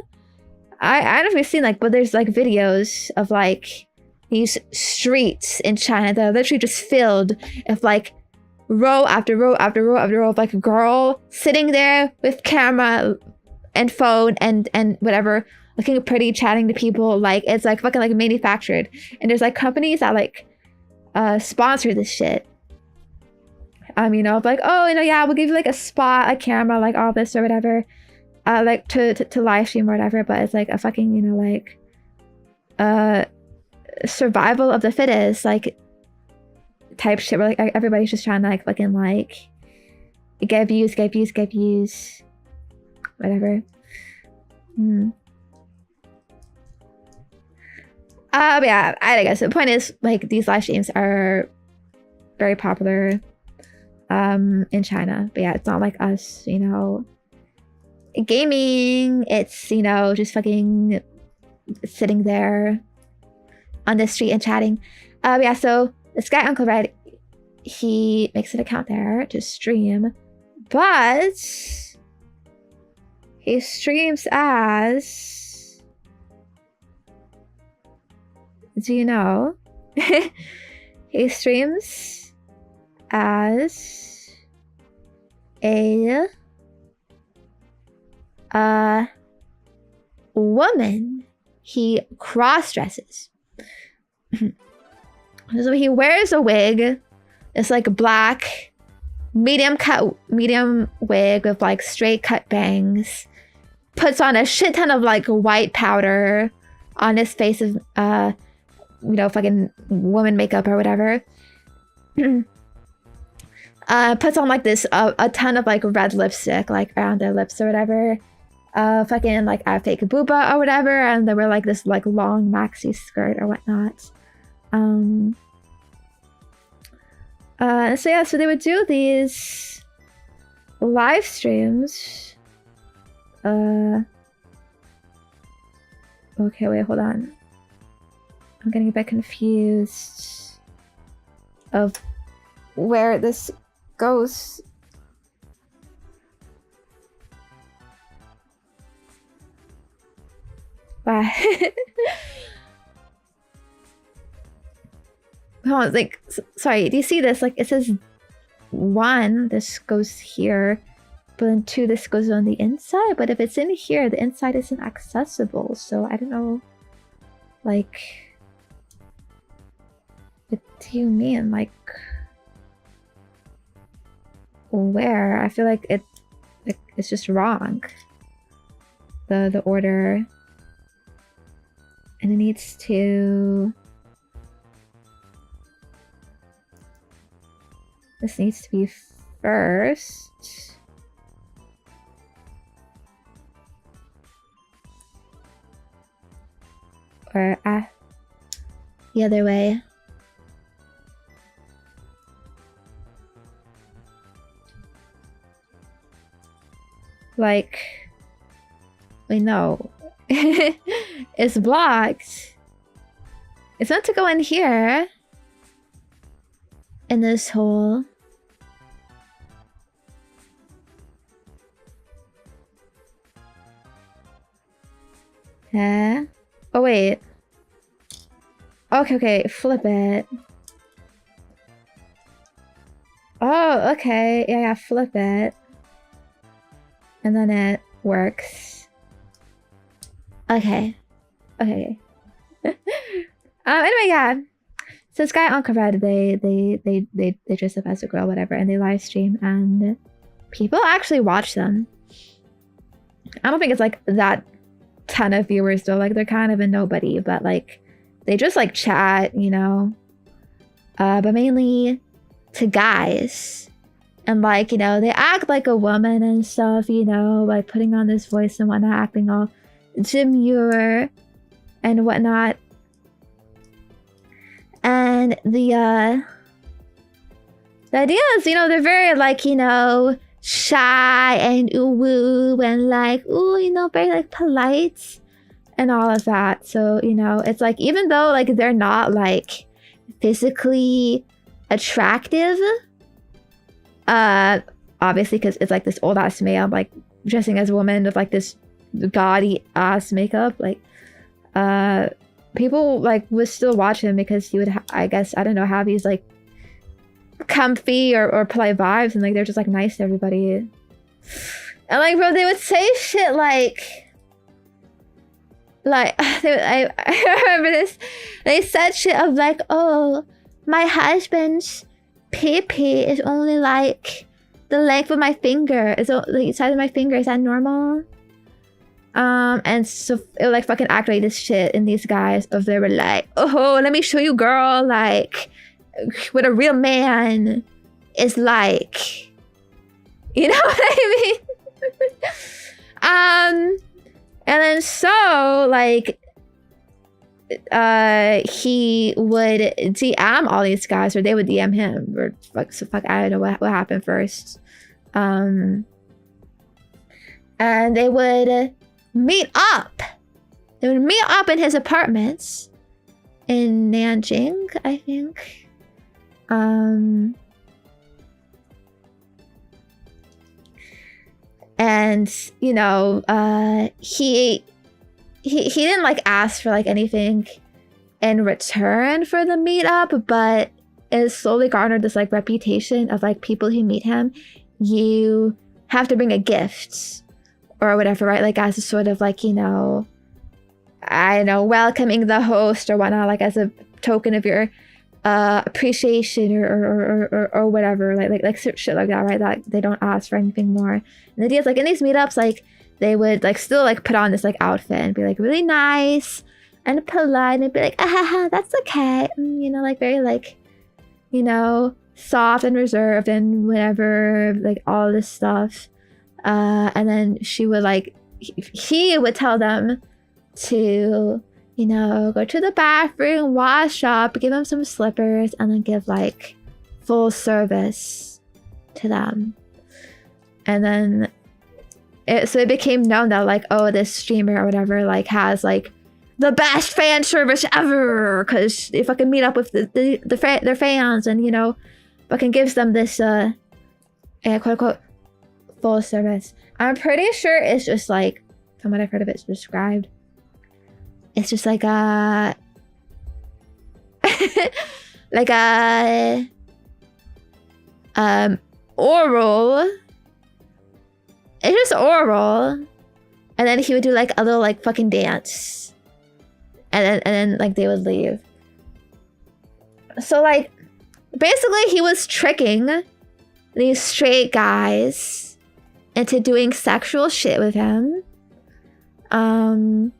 I don't know if you've seen like, but there's like videos of like these streets in China that are literally just filled of like row after row after row after row of like a girl sitting there with camera and phone and whatever, looking pretty, chatting to people. Like it's like fucking like manufactured. And there's like companies that like sponsor this shit. You know, like, oh, you know, yeah, we'll give you like a spot, a camera, like all this or whatever, like to live stream or whatever. But it's like a fucking, you know, like survival of the fittest, like type shit where like everybody's just trying to like fucking like get views, whatever. But yeah, I guess the point is like these live streams are very popular in China. But yeah, it's not like us, you know, gaming. It's, you know, just fucking sitting there on the street and chatting. Yeah, so this guy Uncle Red, he makes an account there to stream, but he streams as, do you know? He streams as a woman. He cross-dresses. So he wears a wig. It's like a black medium wig with like straight cut bangs. Puts on a shit ton of like white powder on his face of you know, fucking woman makeup or whatever. Puts on like this a ton of like red lipstick like around their lips or whatever. Fucking like a fake booba or whatever, and they wear like this like long maxi skirt or whatnot. So yeah, so they would do these live streams. Okay, wait, hold on. I'm getting a bit confused of where this goes. Wow. Hold on, like, sorry, do you see this? Like, it says 1, this goes here, but then 2, this goes on the inside. But if it's in here, the inside isn't accessible. So I don't know, like, what do you mean? Like, where? I feel like it's just wrong. The order. And it needs to... This needs to be first. Or the other way. Like, wait, no. It's blocked. It's meant to go in here. In this hole. Yeah. Oh wait. Okay, flip it. Oh, okay. Yeah, flip it. And then it works. Okay. Anyway, yeah. So this guy on Uncovered, they dress up as a girl, whatever, and they live stream, and people actually watch them. I don't think it's like that ton of viewers though. Like they're kind of a nobody, but like they just like chat, you know. But mainly to guys, and like, you know, they act like a woman and stuff, you know, like putting on this voice and whatnot, acting all demure and whatnot. And the idea is, you know, they're very like, you know, shy and ooh and like, ooh, you know, very like polite and all of that. So, you know, it's like, even though like they're not like physically attractive, obviously, because it's like this old ass male like dressing as a woman with like this gaudy ass makeup, like people like would still watch him because he would I guess, I don't know, have these like comfy or polite vibes, and like they're just like nice to everybody. And like, bro, they would say shit like I remember this. They said shit of like, oh, my husband's pee-pee is only like the length of my finger. Is the size of my finger. Is that normal? And so it would like fucking act like this shit in these guys of they were like, oh, let me show you, girl, like what a real man is like. You know what I mean? And then so like he would DM all these guys, or they would DM him, or fuck I don't know what happened first. And they would meet up. They would meet up in his apartments in Nanjing, I think. And you know, he didn't like ask for like anything in return for the meetup, but it slowly garnered this like reputation of like people who meet him, you have to bring a gift or whatever, right? Like as a sort of like, you know, I don't know, welcoming the host or whatnot, like as a token of your appreciation or whatever, like shit like that, right? That they don't ask for anything more. And the idea is like in these meetups, like they would like still like put on this like outfit and be like really nice and polite and be like, that's okay, you know, like very like, you know, soft and reserved and whatever, like all this stuff. And then she would like, he would tell them to, you know, go to the bathroom, wash up, give them some slippers, and then give like full service to them. And then so it became known that like, oh, this streamer or whatever like has like the best fan service ever, because they fucking meet up with their fans, and you know, fucking gives them this quote unquote full service. I'm pretty sure it's just like, from what I've heard of it's described, it's just like a like a oral. It's just oral, and then he would do like a little like fucking dance, and then like they would leave. So like basically he was tricking these straight guys into doing sexual shit with him. And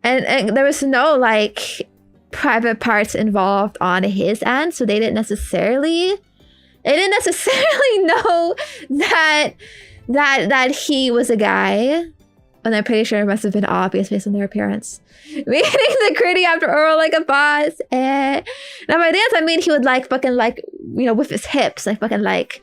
there was no like private parts involved on his end, so they didn't necessarily know that he was a guy. And I'm pretty sure it must have been obvious based on their appearance. Meeting the gritty after oral like a boss. Now by dance I mean he would like fucking like, you know, with his hips, like fucking like,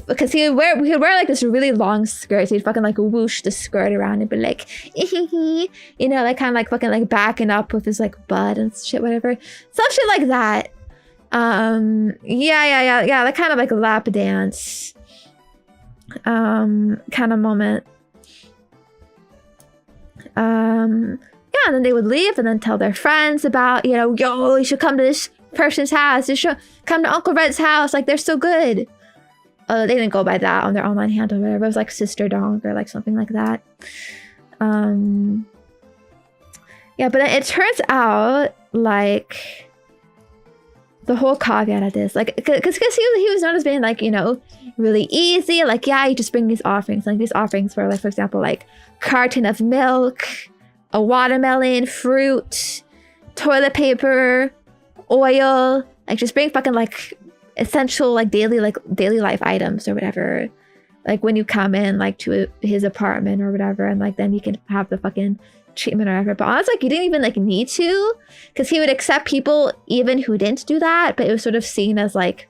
because he would wear like this really long skirt, so he'd fucking like whoosh the skirt around and be like, you know, like kind of like fucking like backing up with his like butt and shit, whatever, some shit like that. Yeah, that kind of like lap dance kind of moment. Yeah, and then they would leave and then tell their friends about, you know, yo, you should come to this person's house. You should come to Uncle Red's house. Like, they're so good. They didn't go by that on their online handle or whatever. It was like Sister Dong or like something like that. Yeah, but then it turns out, like, the whole caveat of this, like, because he was known as being, like, you know, really easy. Like, yeah, you just bring these offerings. Like, these offerings were, like, for example, like, carton of milk, a watermelon, fruit, toilet paper, oil. Like, just bring fucking, like, essential, like, daily life items or whatever. Like, when you come in, like, to his apartment or whatever, and, like, then you can have the fucking treatment or whatever. But honestly, like, you didn't even, like, need to, because he would accept people even who didn't do that, but it was sort of seen as, like,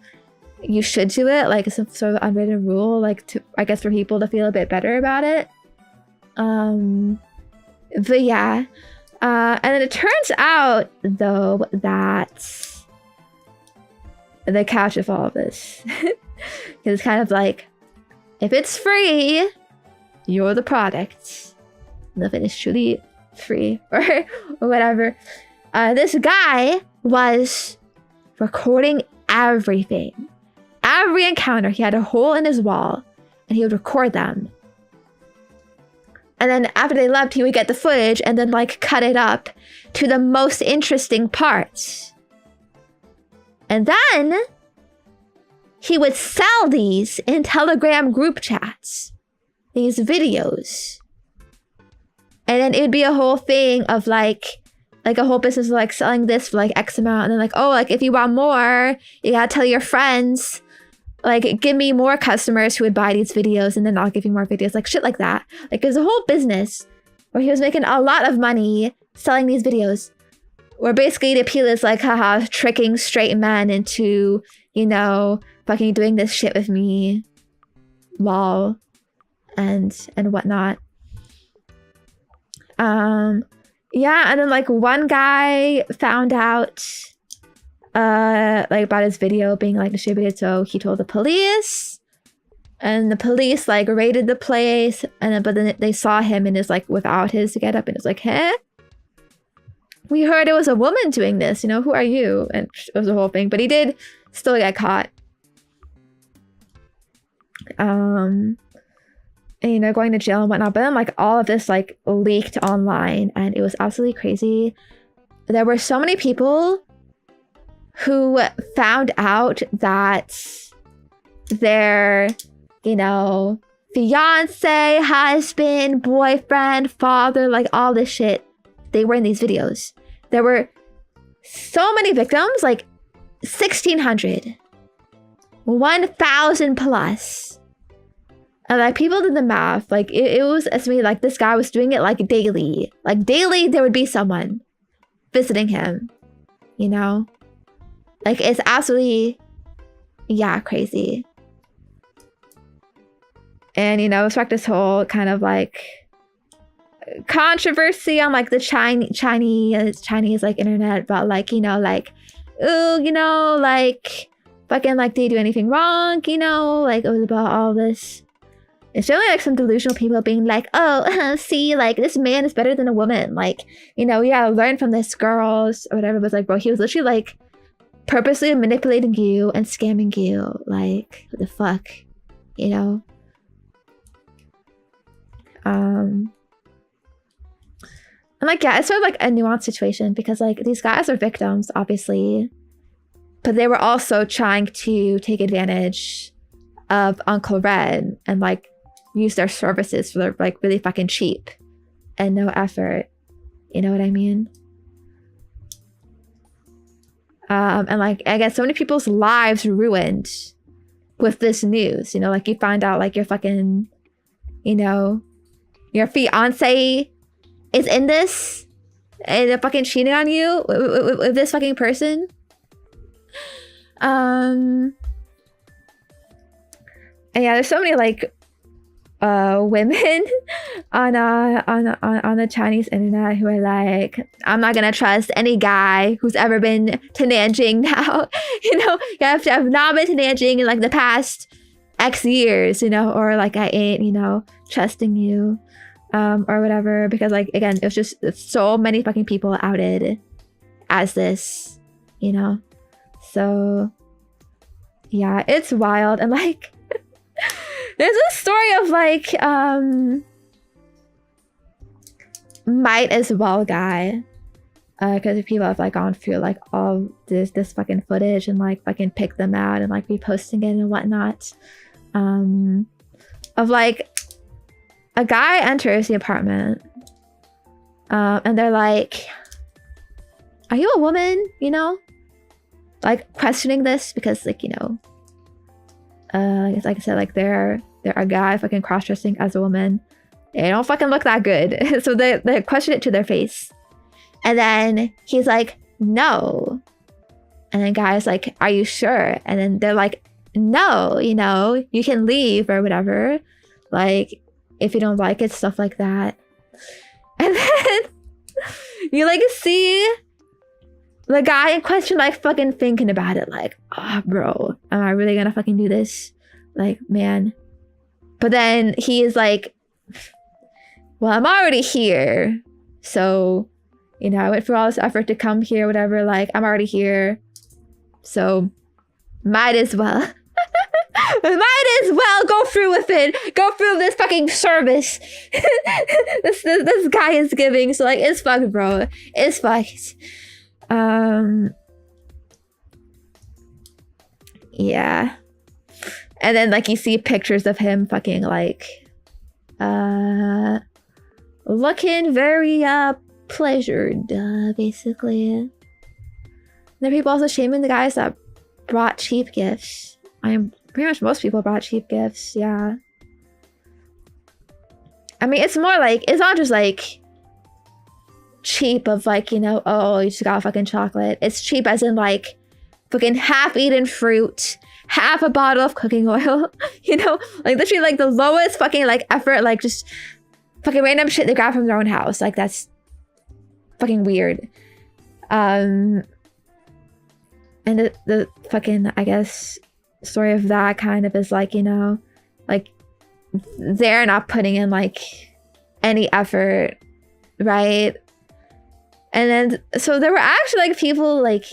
you should do it, like, some sort of unwritten rule, like, to, I guess, for people to feel a bit better about it. But yeah, and then it turns out, though, that the catch of all of this is kind of like, if it's free, you're the product. And if it is truly free or whatever. This guy was recording everything. Every encounter, he had a hole in his wall and he would record them. And then after they left, he would get the footage and then, like, cut it up to the most interesting parts. And then he would sell these in Telegram group chats, these videos. And then it would be a whole thing of, like a whole business of, like, selling this for, like, X amount. And then, like, oh, like, if you want more, you gotta tell your friends. Like, give me more customers who would buy these videos, and then I'll give you more videos. Like, shit like that. Like, there's a whole business where he was making a lot of money selling these videos. Where basically the appeal is, like, haha, tricking straight men into, you know, fucking doing this shit with me. Lol. And whatnot. Yeah, and then, like, one guy found out like, about his video being, like, distributed, so he told the police, and the police, like, raided the place, and then, but then they saw him and is, like, without his getup, and it's like, hey, we heard it was a woman doing this, you know, who are you? And it was a whole thing, but he did still get caught. And, you know, going to jail and whatnot, but then, like, all of this, like, leaked online, and it was absolutely crazy. There were so many people who found out that their, you know, fiance, husband, boyfriend, father, like, all this shit, they were in these videos. There were so many victims, like 1,600, 1,000 plus. And, like, people did the math. Like, it was estimated, like, this guy was doing it, like, daily. Like, daily, there would be someone visiting him, you know? Like, it's absolutely, yeah, crazy. And, you know, it's like this whole kind of, like, controversy on, like, the Chinese, like, internet about, like, you know, like, ooh, you know, like, fucking, like, did you do anything wrong, you know? Like, it was about all this. It's generally, like, some delusional people being like, oh, see, like, this man is better than a woman. Like, you know, you gotta learn from this girls or whatever. But it's like, bro, he was literally, like, purposely manipulating you and scamming you. Like, what the fuck, you know? And, like, yeah, it's sort of, like, a nuanced situation because, like, these guys are victims, obviously, but they were also trying to take advantage of Uncle Red and, like, use their services for, like, really fucking cheap and no effort. You know what I mean? And, like, I guess so many people's lives ruined with this news. You know, like, you find out, like, your fucking, you know, your fiance is in this and they're fucking cheating on you with this fucking person. And yeah, there's so many, like, women on the Chinese internet who are like, I'm not gonna trust any guy who's ever been to Nanjing now. You know, you have to have not been to Nanjing in, like, the past X years, you know, or, like, I ain't, you know, trusting you. or whatever, because like again, it was just so many fucking people outed as this, you know. So yeah, it's wild. And like there's a story of like might as well guy, because people have like gone through like all this fucking footage and like fucking pick them out and like reposting it and whatnot, of like a guy enters the apartment, and they're like, are you a woman, you know, like questioning this because like, you know, like I said, like they're a guy fucking cross-dressing as a woman. They don't fucking look that good. So they question it to their face. And then he's like, no. And then guy's like, are you sure? And then they're like, no, you know, you can leave or whatever. Like, if you don't like it, stuff like that. And then you like see the guy in question like fucking thinking about it, like, oh bro, am I really gonna fucking do this? Like, man. But then he is like, well, I'm already here. So, you know, I went through all this effort to come here, whatever, like, I'm already here. So, might as well. Might as well go through with it. Go through this fucking service. this guy is giving. So, like, it's fucked, bro. It's fucked. Yeah. And then, like, you see pictures of him fucking, like, looking very, pleasured, basically. There are people also shaming the guys that brought cheap gifts. Pretty much most people brought cheap gifts, yeah. I mean, it's more like, it's not just like cheap of like, you know, oh, you just got fucking chocolate. It's cheap as in like fucking half-eaten fruit, half a bottle of cooking oil, you know? Like literally like the lowest fucking like effort, like just fucking random shit they grab from their own house. Like that's fucking weird. And the fucking, I guess, story of that kind of is like, you know, like they're not putting in like any effort, right? And then so there were actually like people like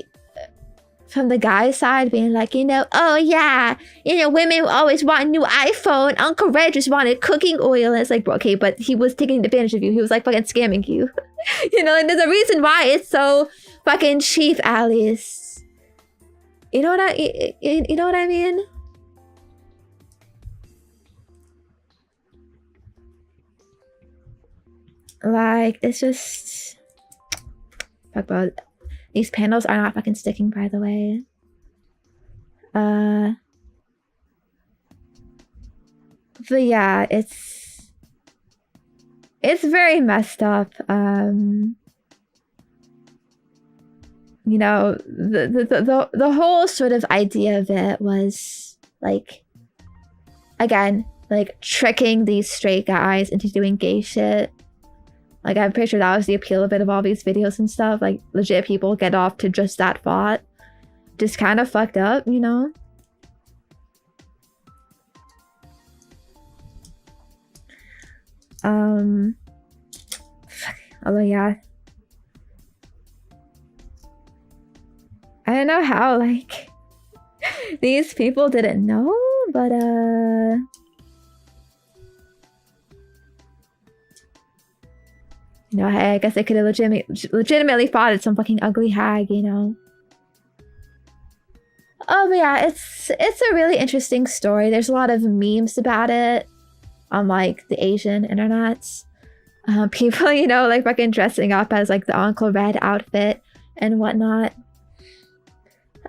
from the guy's side being like, you know, oh yeah, you know, women always want a new iPhone. Uncle Red just wanted cooking oil. And it's like, okay, but he was taking advantage of you. He was like fucking scamming you. You know, and there's a reason why it's so fucking cheap, Alice. You know what you know what I mean? Like, it's just fuck about. These panels are not fucking sticking, by the way. But yeah, it's very messed up. You know, the whole sort of idea of it was like, again, like tricking these straight guys into doing gay shit. Like, I'm pretty sure that was the appeal of it, of all these videos and stuff. Like, legit people get off to just that thought. Just kind of fucked up, you know? Although, yeah. I don't know how, like, these people didn't know, but, you know, hey, I guess they could have legitimately thought it's some fucking ugly hag, you know? Oh, but yeah, it's a really interesting story. There's a lot of memes about it on, like, the Asian internets. People, you know, like, fucking dressing up as, like, the Uncle Red outfit and whatnot.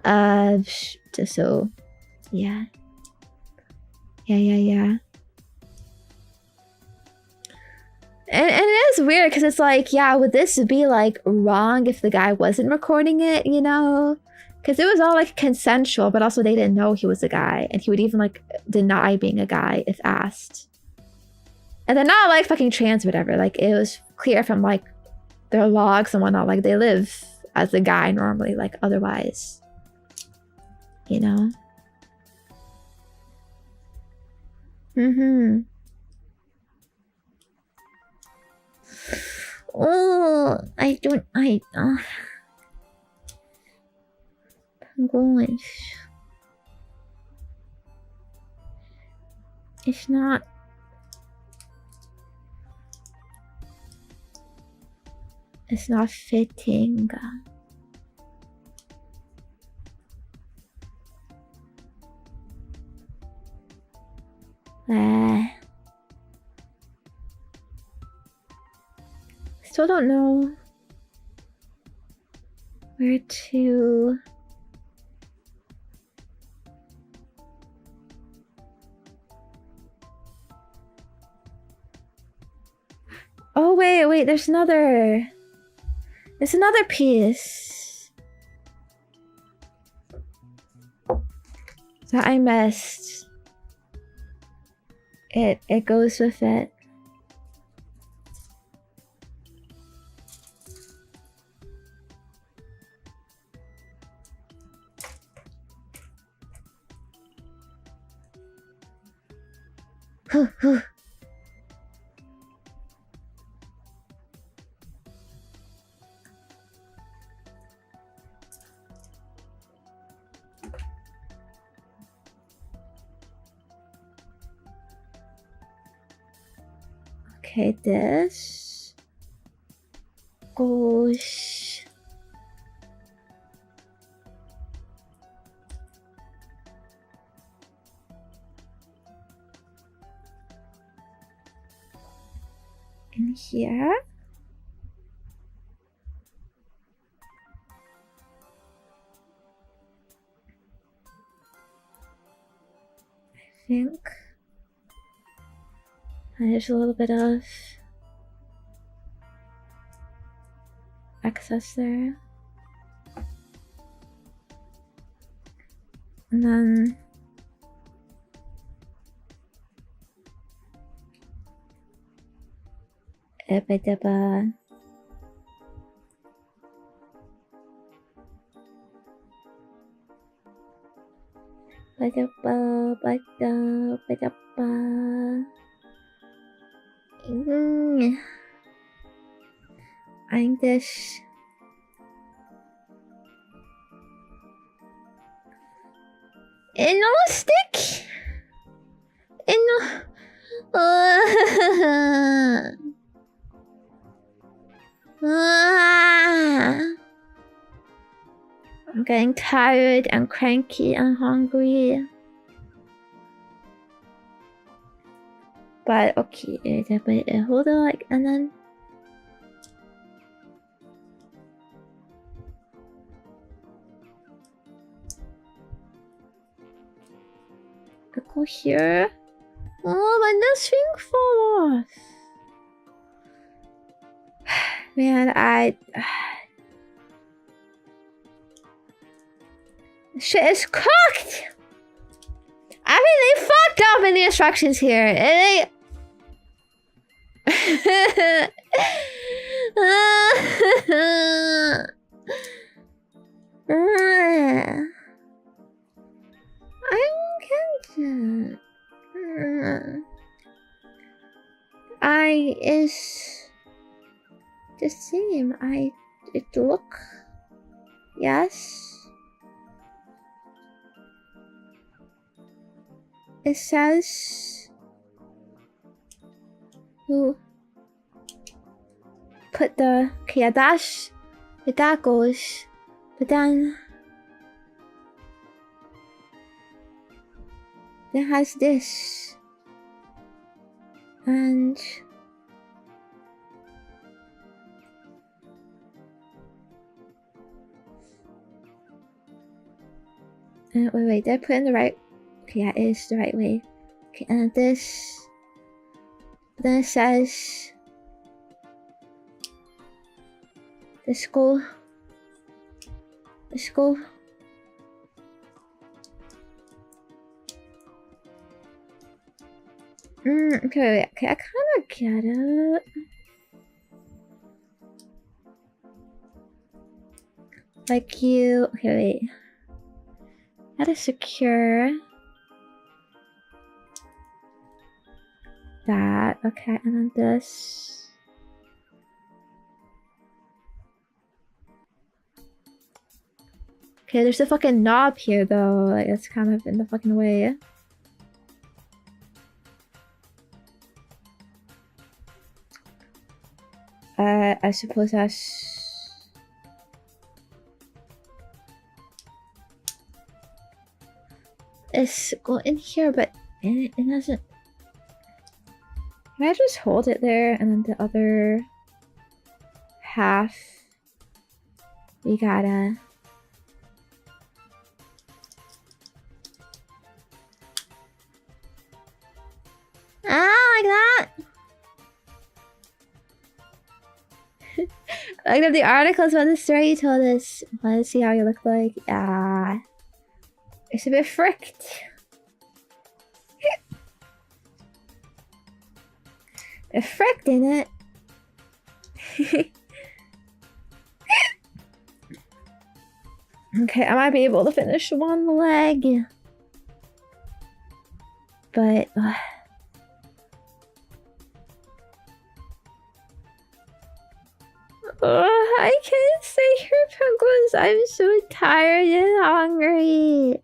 Just so, yeah. Yeah. And it is weird because it's like, yeah, would this be like wrong if the guy wasn't recording it, you know? Because it was all like consensual, but also they didn't know he was a guy, and he would even like deny being a guy if asked. And they're not like fucking trans, whatever. Like it was clear from like their logs and whatnot, like they live as a guy normally, like otherwise, you know? Oh, I'm going. It's not. It's not fitting. Still don't know where to. Oh wait, there's another piece that I missed. It goes with it. Okay, this goes in here. I think. And there's a little bit of excess there. And then Ebedeba. I'm this. And no stick. And no. I'm getting tired and cranky and hungry. But okay, hold on, like, and then. Go here. Oh, but this thing fall off. Man, shit is cooked! I mean, they fucked up in the instructions here. Is the same. It look. Yes. It says who put the okay, that's where that goes. But then it has this. And wait, did I put in the right? Okay, yeah, it is the right way. Okay, and this. Then it says let's go. Okay, I kind of get it. Like you. Okay, wait. How to secure that? Okay, and then this. Okay, there's a fucking knob here though. Like, it's kind of in the fucking way. I suppose that's... It's go in here, but it doesn't... Can I just hold it there and then the other half we gotta... like that? Like of the articles about the story you told us. Let's see how you look like. It's a bit fricked. A fricked in it. Okay, I might be able to finish one leg. But I can't stay here, penguins. I'm so tired and hungry.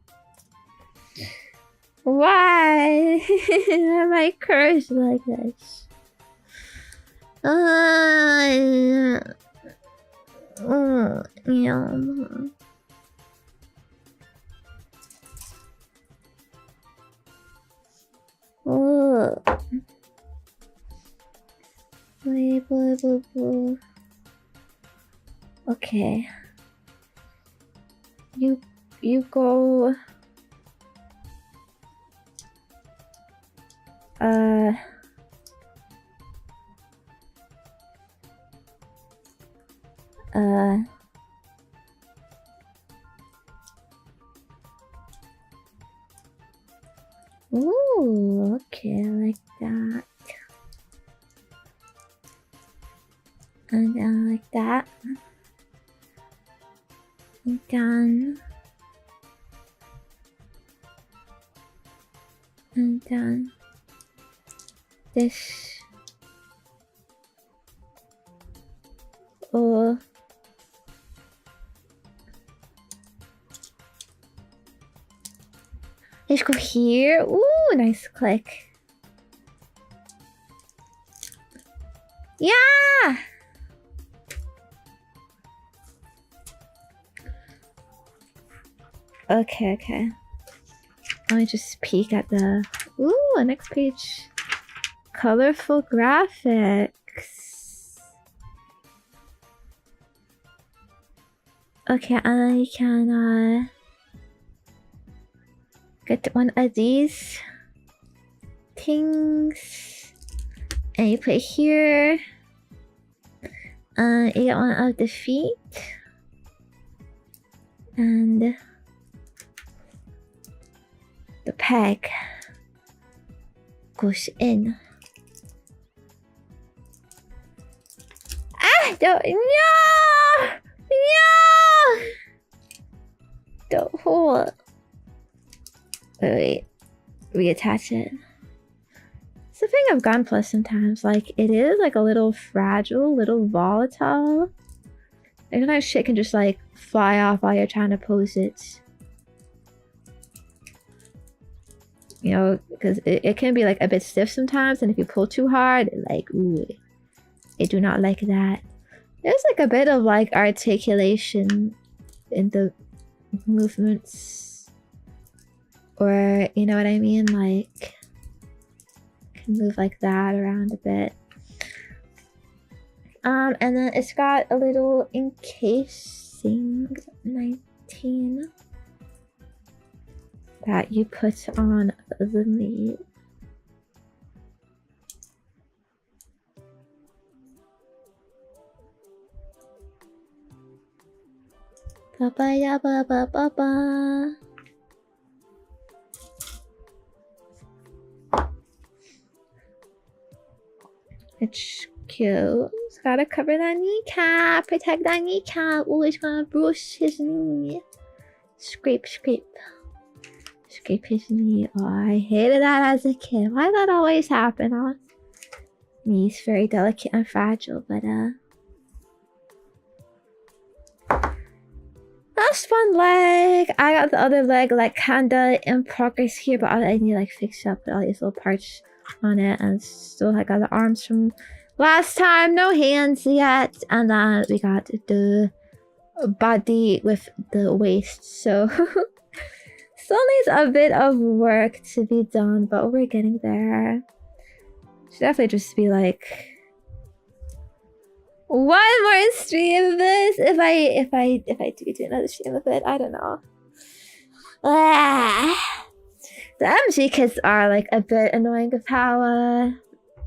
Why am I cursed like this? Yeah. Okay. You go. Ooh, okay, like that. And then like that. And then. And then. This. Oh. Let's go here. Ooh, nice click. Yeah! Okay. Let me just peek at the... Ooh, next page. Colorful graphics. Okay, I can get one of these things and you put it here. You get one of the feet and the peg goes in. Don't, no! Don't hold. Wait, reattach it. It's the thing of Gunpla sometimes, like, it is like a little fragile, a little volatile. And sometimes shit can just like fly off while you're trying to pose it. You know, because it can be like a bit stiff sometimes, and if you pull too hard, like, ooh, I do not like that. There's like a bit of like articulation in the movements, or you know what I mean, like can move like that around a bit. And then it's got a little encasing 19 that you put on the knee. Ba ba ya ba ba ba ba. It's cute. It's gotta cover that kneecap, protect that kneecap. Oh, it's gonna bruise his knee. Scrape, scrape. Scrape his knee. Oh, I hated that as a kid. Why did that always happen, huh? Knee's very delicate and fragile, but lost one leg. I got the other leg like kinda in progress here, but I need to like fix up all these little parts on it, and still I got the arms from last time. No hands yet, and then we got the body with the waist. So still needs a bit of work to be done, but we're getting there. Should definitely just be like one more stream of this if I do another stream of it. I don't know. The MG kits are like a bit annoying of how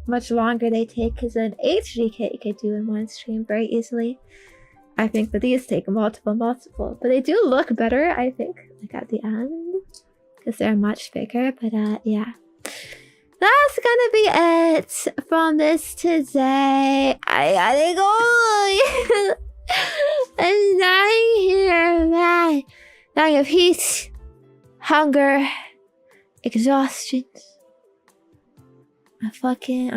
much longer they take, because an HG kit you could do in one stream very easily, I think, but these take multiple, but they do look better, I think, like at the end, because they're much bigger. But yeah, that's gonna be it from this today. I gotta go. I'm dying here, man. Dying of heat, hunger, exhaustion. I'm fucking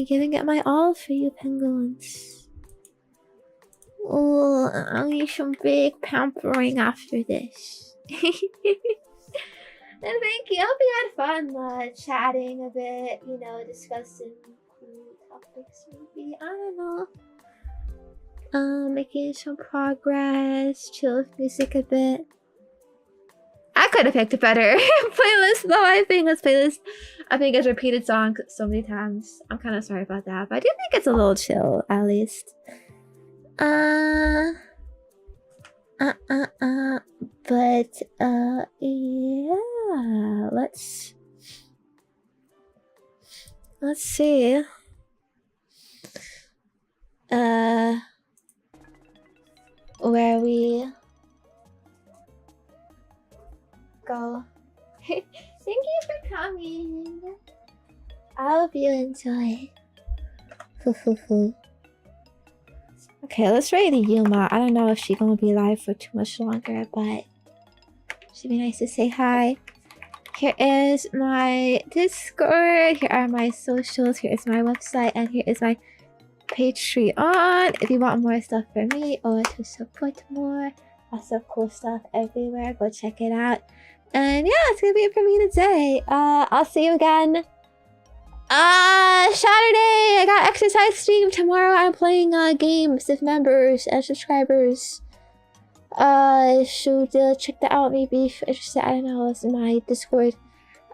giving it my all for you penguins. Oh, I'll need some big pampering after this. And thank you. I hope you had fun chatting a bit, you know, discussing cool topics maybe. I don't know. Making some progress, chill with music a bit. I could have picked a better playlist though. I think it's repeated song so many times. I'm kind of sorry about that, but I do think it's a little chill at least. But yeah, let's see. Where we go. Thank you for coming. I hope you enjoy. Okay, let's rate Yuma. I don't know if she's gonna be live for too much longer, but should be nice to say hi. Here is my Discord. Here are my socials. Here is my website, and here is my Patreon. If you want more stuff from me or to support more, lots of cool stuff everywhere. Go check it out. And yeah, it's gonna be it for me today. I'll see you again. Saturday, I got exercise stream. Tomorrow I'm playing games with members and subscribers. Should check that out maybe if you're interested. I don't know, it's in my Discord.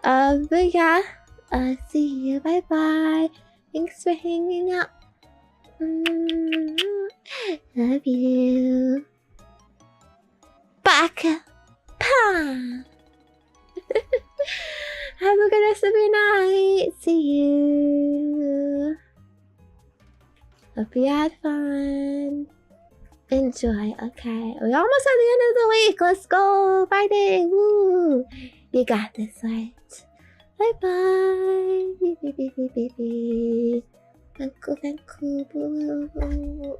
But yeah, see you. Bye bye. Thanks for hanging out. Love you. Baka. Pa. Have a good rest of your night. See you. Hope you had fun. Enjoy. Okay, we're almost at the end of the week. Let's go. Friday. Woo. You got this, right? Bye bye. Beep, beep, beep, beep, beep, beep. Thank you. Boo, boo, boo.